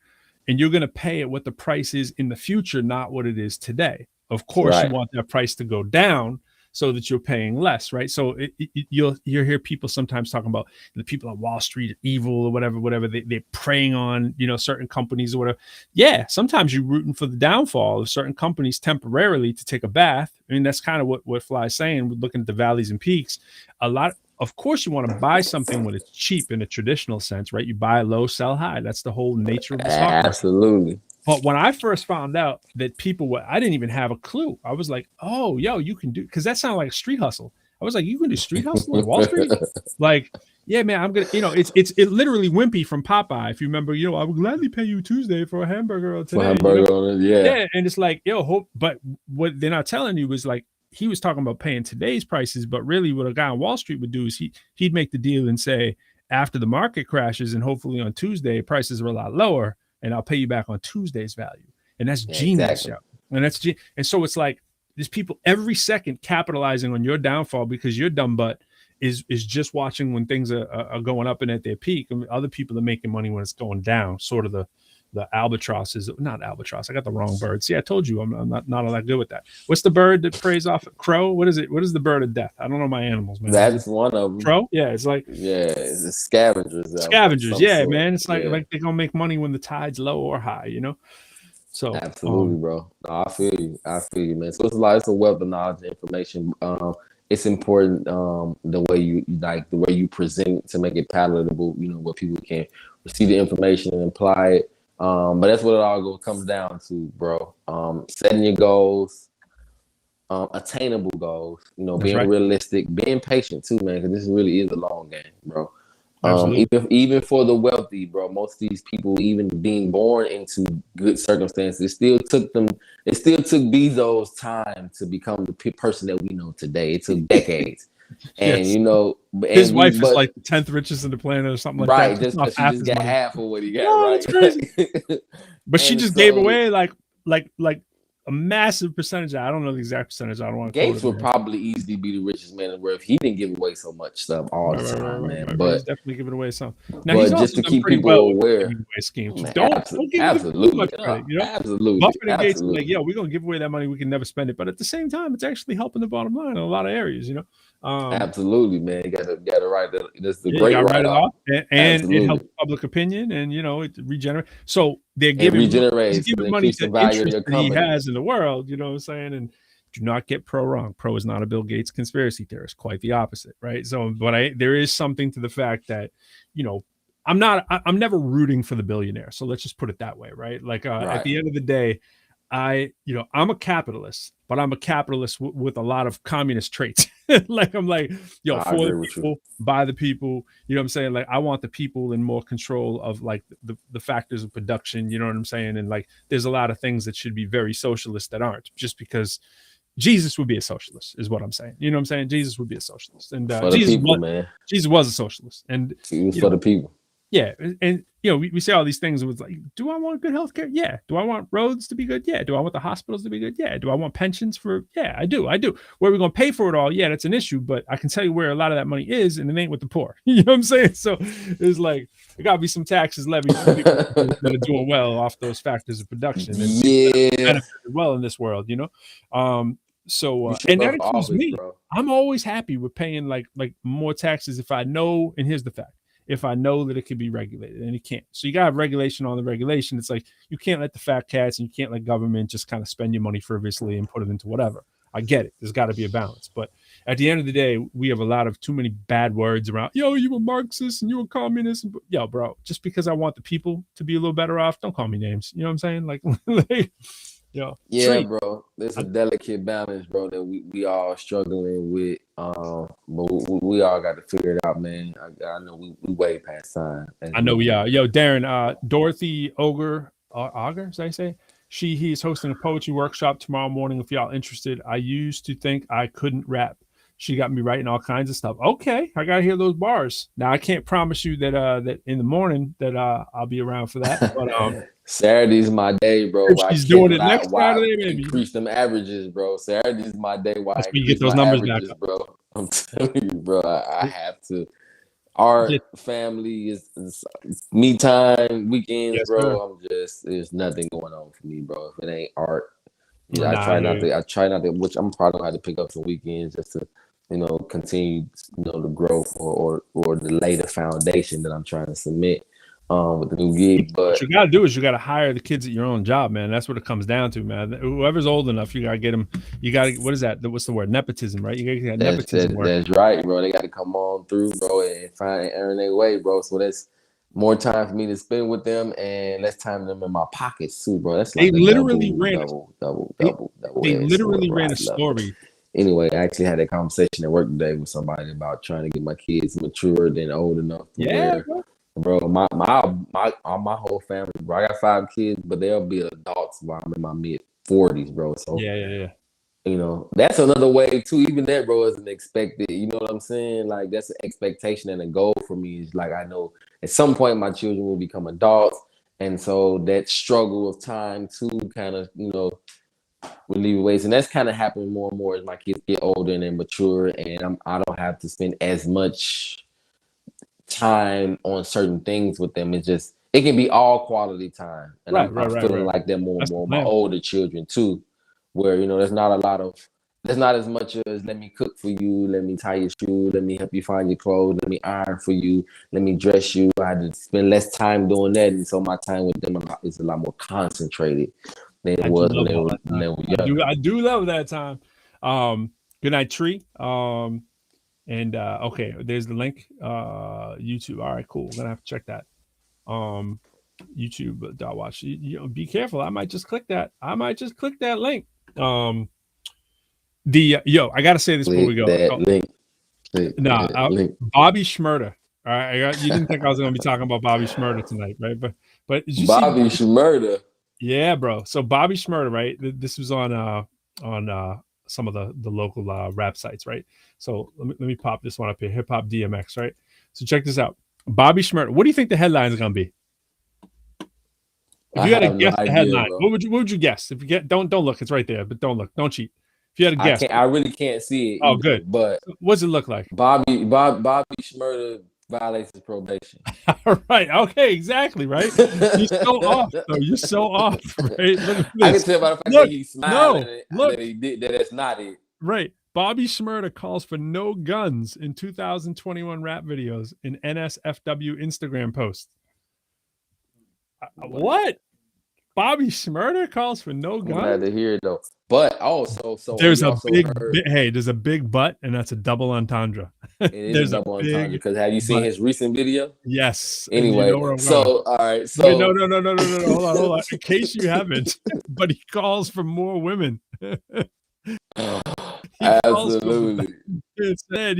and you're going to pay it what the price is in the future, not what it is today. Of course, you want that price to go down so that you're paying less, right? So you'll hear people sometimes talking about the people on Wall Street are evil or whatever. They're preying on certain companies or whatever. Yeah, sometimes you're rooting for the downfall of certain companies temporarily to take a bath. I mean, that's kind of what Fly's saying. We're looking at the valleys and peaks. Of course, you want to buy something when it's cheap in a traditional sense, right? You buy low, sell high. That's the whole nature of the stock market. Absolutely. But when I first found out that I didn't even have a clue. I was like, oh, yo, you can do, because that sounded like a street hustle. I was like, you can do street hustle on Wall Street? Like, yeah, man, I'm going to, it's literally Wimpy from Popeye. If you remember, I would gladly pay you Tuesday for a hamburger today. Yeah. And it's like, but what they're not telling you was like, he was talking about paying today's prices, but really what a guy on Wall Street would do is he'd make the deal and say, after the market crashes and hopefully on Tuesday, prices are a lot lower, and I'll pay you back on Tuesday's value. And that's genius. Exactly. And so it's like there's people every second capitalizing on your downfall because your dumb butt is just watching when things are going up and at their peak. And other people are making money when it's going down, sort of the albatross is not albatross. I got the wrong bird. See, I told you I'm not all that good with that. What's the bird that preys off? Crow? What is it? What is the bird of death? I don't know my animals, man. That's one of them. Crow? Yeah, it's like it's scavengers. Scavengers, yeah, sort. man. It's like they're gonna make money when the tide's low or high, you know. So absolutely, bro. No, I feel you, man. So it's a wealth of knowledge and information. It's important the way you present it to make it palatable, you know, where people can receive the information and apply it. But that's what it all comes down to, bro. Setting your goals, attainable goals, you know, being realistic, being patient too, man, because this really is a long game, bro. Even for the wealthy, bro, most of these people, even being born into good circumstances, it still took Bezos time to become the person that we know today. It took decades. And you know, his wife is like the 10th richest in the planet or something like that. Right, just because she just got half of what he got, right? That's crazy. But she just gave away like a massive percentage. I don't know the exact percentage. I don't want to. Gates would probably easily be the richest man in the world if he didn't give away so much stuff all the time, man. But he's definitely giving away some. Now, but just to keep people aware, schemes. Don't give absolutely, too much credit, you know? Absolutely. Buffett and Gates are like, yo, we're gonna give away that money. We can never spend it, but at the same time, it's actually helping the bottom line in a lot of areas, you know. Absolutely, man. You gotta write that. That's the great write-off, and it helps public opinion, and you know, it regenerates. So they're giving money to the interest that he has in the world. You know what I'm saying? And do not get Pro wrong. Pro is not a Bill Gates conspiracy theorist. Quite the opposite, right? So, but there is something to the fact that, you know, I'm never rooting for the billionaire. So let's just put it that way, right? Like at the end of the day, I'm a capitalist, but I'm a capitalist with a lot of communist traits. Like I'm like, yo, for the people, by the people, you know what I'm saying? Like I want the people in more control of like the factors of production, you know what I'm saying? And like there's a lot of things that should be very socialist that aren't, just because Jesus would be a socialist is what I'm saying. You know what I'm saying? Jesus would be a socialist. And Jesus was a socialist. And he was for the people. Yeah. And you know, we say all these things. It was like, do I want good healthcare? Yeah. Do I want roads to be good? Yeah. Do I want the hospitals to be good? Yeah. Do I want pensions for? Yeah, I do. Where are we going to pay for it all? Yeah, that's an issue. But I can tell you where a lot of that money is, and it ain't with the poor. You know what I'm saying? So it's like, there got to be some taxes levied for people that are doing well off those factors of production. And benefit well in this world, you know? And that includes me. Bro. I'm always happy with paying like more taxes if I know, and here's the fact. If I know that it can be regulated, and it can't. So you gotta have regulation on the regulation. It's like you can't let the fat cats and you can't let government just kind of spend your money frivolously and put it into whatever. I get it. There's got to be a balance. But at the end of the day, we have a lot of too many bad words around. Yo, you a Marxist and you a communist. Yo, bro, just because I want the people to be a little better off, don't call me names. You know what I'm saying? Like yo, bro. There's a delicate balance, bro, that we all struggling with. But we all got to figure it out, man. I know we way past time. I know we are. Yo, Darren, Dorothy Auger, is that you say? He is hosting a poetry workshop tomorrow morning. If y'all interested, I used to think I couldn't rap. She got me writing all kinds of stuff. Okay, I gotta hear those bars. Now I can't promise you that in the morning that I'll be around for that. But Saturday's my day, bro. She's doing it next Saturday, maybe. Increase them averages, bro. Saturday's my day. Why that's when you get those numbers back, bro? I'm telling you, bro. I have to. Our family is me time, weekends, bro. There's nothing going on for me, bro. If it ain't art, I try not to. Which I'm probably gonna have to pick up some weekends just to, you know, continue, you know, the growth or the later foundation that I'm trying to submit with the new gig. But what you gotta do is you gotta hire the kids at your own job, man. That's what it comes down to, man. Whoever's old enough, you gotta get them. You gotta, what is that? What's the word? Nepotism, right? You gotta get nepotism. That's right, bro. They gotta come on through, bro, and earn their way, bro. So that's more time for me to spend with them, and less time them in my pockets too, bro. That's like they literally ran double. They literally ran a story. Anyway, I actually had a conversation at work today with somebody about trying to get my kids matured and old enough. Bro, my whole family, bro. I got 5 kids, but they'll be adults while I'm in my mid-40s, bro. So yeah. You know, that's another way too. Even that, bro, isn't expected. You know what I'm saying? Like that's an expectation and a goal for me. Is like I know at some point my children will become adults, and so that struggle of time too, kind of, you know, relieve ways, and that's kind of happening more and more as my kids get older and they mature, and I don't have to spend as much time on certain things with them. It's just it can be all quality time. And I'm feeling like that more and more. My older children too, where, you know, there's not as much as let me cook for you, let me tie your shoe, let me help you find your clothes, let me iron for you, let me dress you. I had to spend less time doing that, and so my time with them is a lot more concentrated than it was when they were younger. I do love that time. Good night, Tree. And okay, there's the link. YouTube. All right, cool. I'm gonna have to check that. YouTube.watch. You know, be careful. I might just click that. Link. I gotta say this before we go. Link. Bobby Shmurda. All right, you didn't think I was gonna be talking about Bobby Shmurda tonight, right? But Bobby Shmurda. Yeah, bro. So Bobby Shmurda, right? This was on some of the local rap sites, right? So let me pop this one up here. Hip Hop DMX, right? So check this out. Bobby Shmurda. What do you think the headline is gonna be? If you had to guess the headline, bro. What would you guess? If you get don't look, it's right there, but don't look, don't cheat. If you had to guess, I really can't see it. Oh, good. But what does it look like? Bobby Shmurda violates his probation. All right. Okay. Exactly. Right. You're so off. Though. You're so off. Right. I can tell by the fact that he's smiling that it's not it. Right. Bobby Shmurda calls for no guns in 2021 rap videos in NSFW Instagram post. What? Bobby Shmurda calls for no guns? I'm glad to hear it though. But also, there's a big but, and that's a double entendre. It is a double entendre because have you seen his recent video? Yes. Anyway, you know all right. So no. Hold on. In case you haven't, but he calls for more women. Absolutely. It said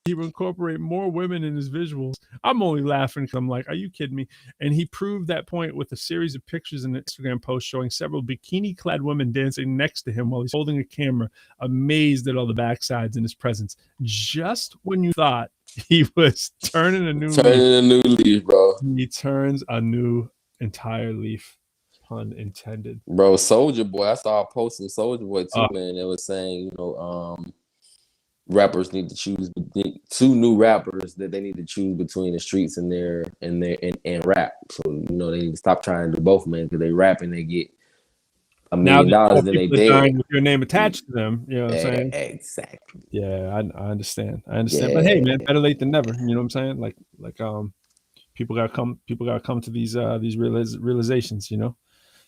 he would incorporate more women in his visuals. I'm only laughing because I'm like, are you kidding me? And he proved that point with a series of pictures in an Instagram post showing several bikini-clad women dancing next to him while he's holding a camera, amazed at all the backsides in his presence. Just when you thought he was turning a new leaf, bro. He turns a new entire leaf. Pun intended. Bro, Soulja Boy. I saw a post from Soulja Boy too, man. It was saying, rappers need to choose two new rappers that they need to choose between the streets and rap. So they need to stop trying to do both, man, because they rap and they get $1 million, then they dead with your name attached to them. You know what I'm saying? Exactly. Yeah, I understand. But hey, man, better late than never. You know what I'm saying? Like people gotta come to these realizations.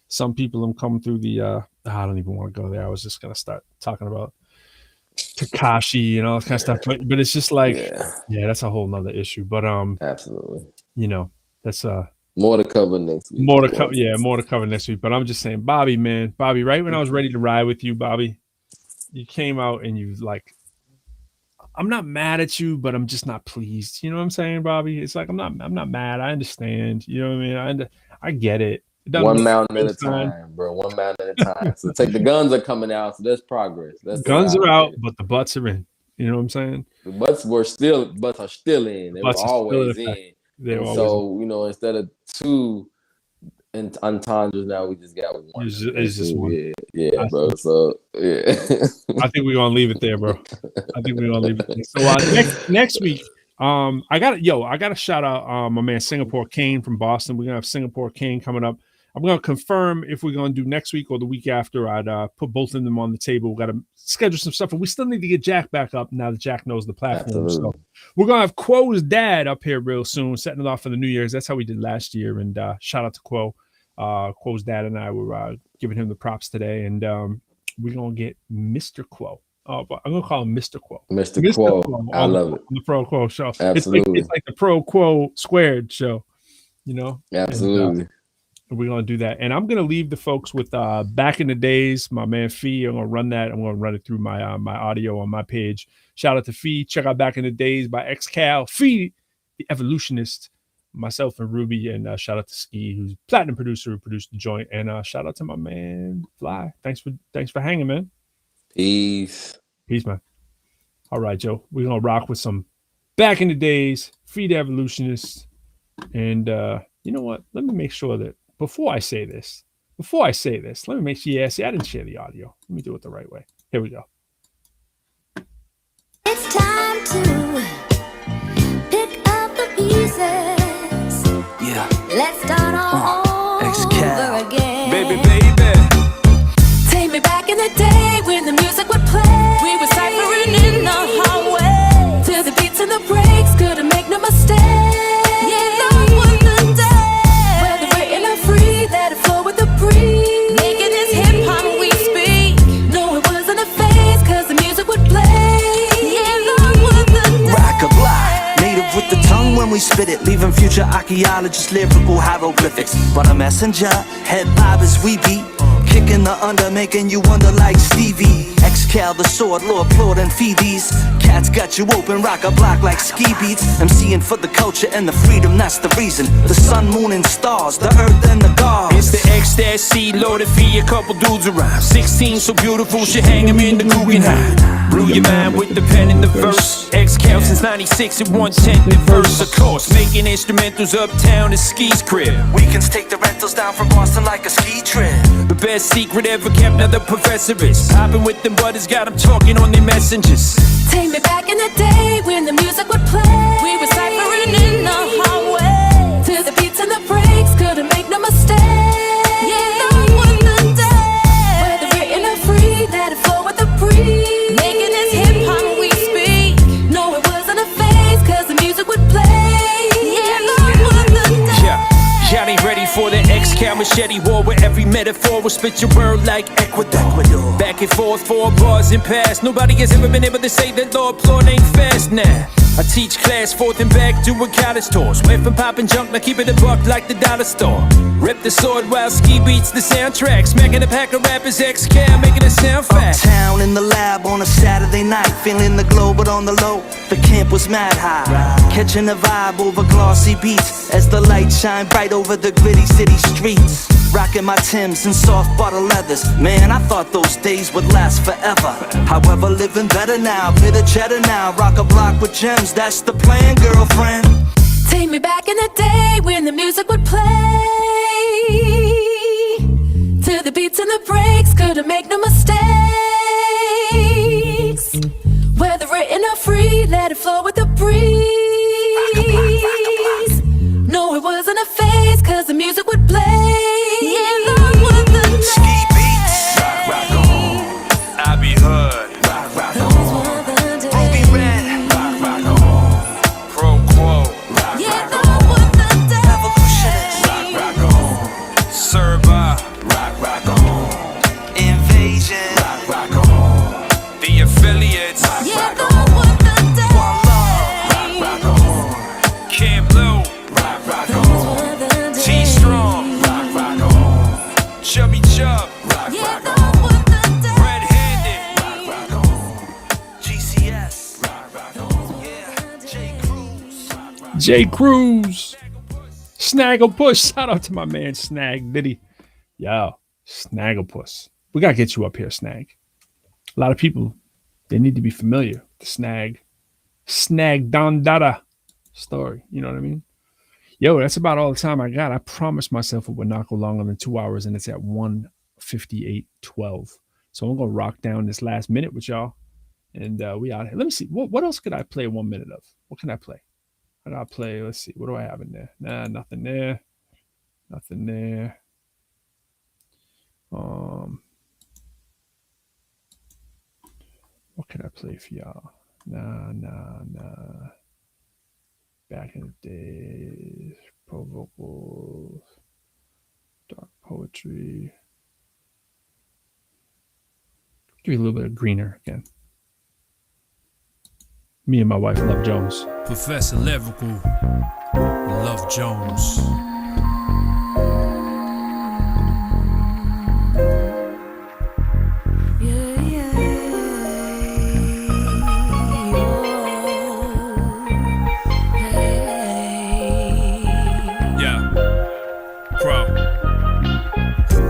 Some people have come through the. I don't even want to go there. I was just gonna start talking about Takashi and all that kind of stuff, but it's just like, yeah, that's a whole nother issue. But absolutely, that's more to cover next week. More to cover next week. But I'm just saying, Bobby, right when I was ready to ride with you, Bobby, you came out and you like, I'm not mad at you, but I'm just not pleased. You know what I'm saying, Bobby? It's like I'm not mad. I understand. You know what I mean? I get it. One mountain at a time, bro. One mountain at a time. So the guns are coming out, so there's progress. Guns are out, but the butts are in. You know what I'm saying? The butts are still in. They were always in. Instead of two entendres, now we just got one. It's just one. Yeah, bro. So yeah. I think we're gonna leave it there, bro. So next week. I gotta shout out my man Singapore Kane from Boston. We're gonna have Singapore Kane coming up. I'm gonna confirm if we're gonna do next week or the week after. I'd put both of them on the table. We gotta schedule some stuff, and we still need to get Jack back up now that Jack knows the platform. Absolutely. So we're gonna have Quo's dad up here real soon, setting it off for the New Year's. That's how we did last year. And shout out to Quo. Quo's dad and I were giving him the props today, and we're gonna get Mr. Quo. I'm gonna call him Mr. Quo. Mr. Quo. I love it. The ProQuo Show. Absolutely. It's like the ProQuo squared show. Absolutely. And we're gonna do that, and I'm gonna leave the folks with Back in the Days. My man Fee. I'm gonna run that. I'm gonna run it through my my audio on my page. Shout out to Fee. Check out Back in the Days by XCal. Fee, the evolutionist. Myself and Ruby, and shout out to Ski, who's platinum producer who produced the joint, and shout out to my man Fly. Thanks for hanging, man. Peace, man. All right, Joe. We're gonna rock with some Back in the Days, Feed Evolutionists, and you know what? Let me make sure that before I say this, let me make sure. Yeah, see, I didn't share the audio. Let me do it the right way. Here we go. It's time to pick up the pieces. Yeah. Let's start we spit it, leaving future archaeologists lyrical hieroglyphics. But a messenger, head bob as we be, kicking the under, making you wonder like Stevie. Excal the sword, Lord Claude and Phoebe's. Cats got you open, rock a block like ski beats. MCing for the culture and the freedom, that's the reason. The sun, moon and stars, the earth and the gods. It's the X that C loaded for a couple dudes around. 16 so beautiful, should hang him in the Guggenheim. Blew your mind with the pen in the verse. Excal since 96 at 1/10 the verse. Of course, making instrumentals uptown is Ski's crib. Weekends take the rentals down from Boston like a ski trip. The best secret ever kept, now the professor is popping with them butters, got them talking on their messengers. Take me back in the day when the music would play. We were ciphering in the hallway to the beats and the breaks, couldn't make no mistake. Yeah, that was the day. Whether written or free, let it flow with the breeze. Making this hip hop we speak. No, it wasn't a phase, cause the music would play. Yeah, that was the day. Y'all ain't ready for the Excal machete war where every metaphor will spit your word like Ecuador. Back and forth, 4 bars and pass. Nobody has ever been able to say that Lord Plord ain't fast now. I teach class, forth and back, doing college tours. Went from popping junk, now keep it a buck like the dollar store. Rip the sword while Ski beats the soundtrack. Smacking a pack of rappers, Excal, making it sound fast. Uptown in the lab on a Saturday night, feeling the glow but on the low, the camp was mad high. Catching the vibe over glossy beats as the lights shine bright over the gritty city streets. Rocking my Timbs and soft butter leathers. Man, I thought those days would last forever. However, living better now, bit of cheddar now. Rock a block with gems, that's the plan, girlfriend. Take me back in the day when the music would play. To the beats and the breaks, couldn't make no mistakes. Whether written or free, let it flow with the breeze. No, it wasn't a phase, cause the music would play. Yeah, that was the day. Ski beats, Rock on, I be hood. Those were the days. Ruby red, Rock on, ProQuo. Yeah, that was the day. revolutionist, Rock on, Serva. Rock on, invasion, rock on, the affiliates. Yeah, that was the day. one love, Rock on, Camp Blue. Rock on, Those were the days. T Strong. Rock on, Chubby Chub. Yeah, that was the day. Red Handed. Rock on, GCS, yeah, J. Cruz. J. Cruz. Snagglepuss. Shout out to my man Snag Diddy. Yo, Snagglepuss. We gotta get you up here, Snag. A lot of people, they need to be familiar with the Snag Don Dada story. You know what I mean? Yo, that's about all the time I got. I promised myself it would not go longer than 2 hours, and it's at 1:58:12. So I'm gonna rock down this last minute with y'all, and we out here. Let me see. What else could I play 1 minute of? What can I play? I gotta play. Let's see. What do I have in there? Nah, nothing there. Nothing there. What can I play for y'all? Nah. Back in the days, pro vocals, dark poetry. Give you a little bit of Greener again. Me and my wife, Love Jones. Professor Lyrical, Love Jones.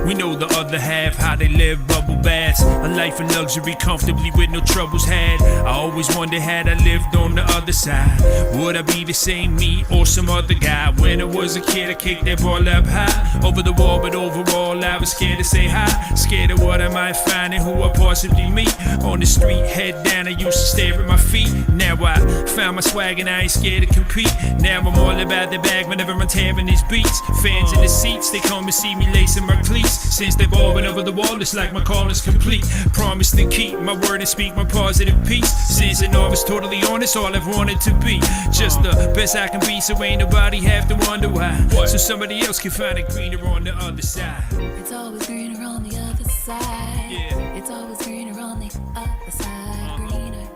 We know the other half, how they live bubble baths. A life in luxury, comfortably with no troubles had. I always wondered, had I lived on the other side, would I be the same me or some other guy? When I was a kid, I kicked that ball up high over the wall, but overall I was scared to say hi. Scared of what I might find and who I possibly meet. On the street, head down, I used to stare at my feet. Now I found my swag and I ain't scared to compete. Now I'm all about the bag whenever I'm tearing these beats. Fans in the seats, they come and see me lacing my cleats. Since they've all been over the wall, it's like my call is complete. Promise to keep my word and speak my positive piece. Since I know I was totally honest, all I've wanted to be. Just the best I can be, so ain't nobody have to wonder why. So somebody else can find it greener on the other side. It's always greener on the other side. Yeah. It's always greener on the other side. Greener.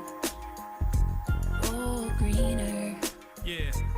Oh, greener.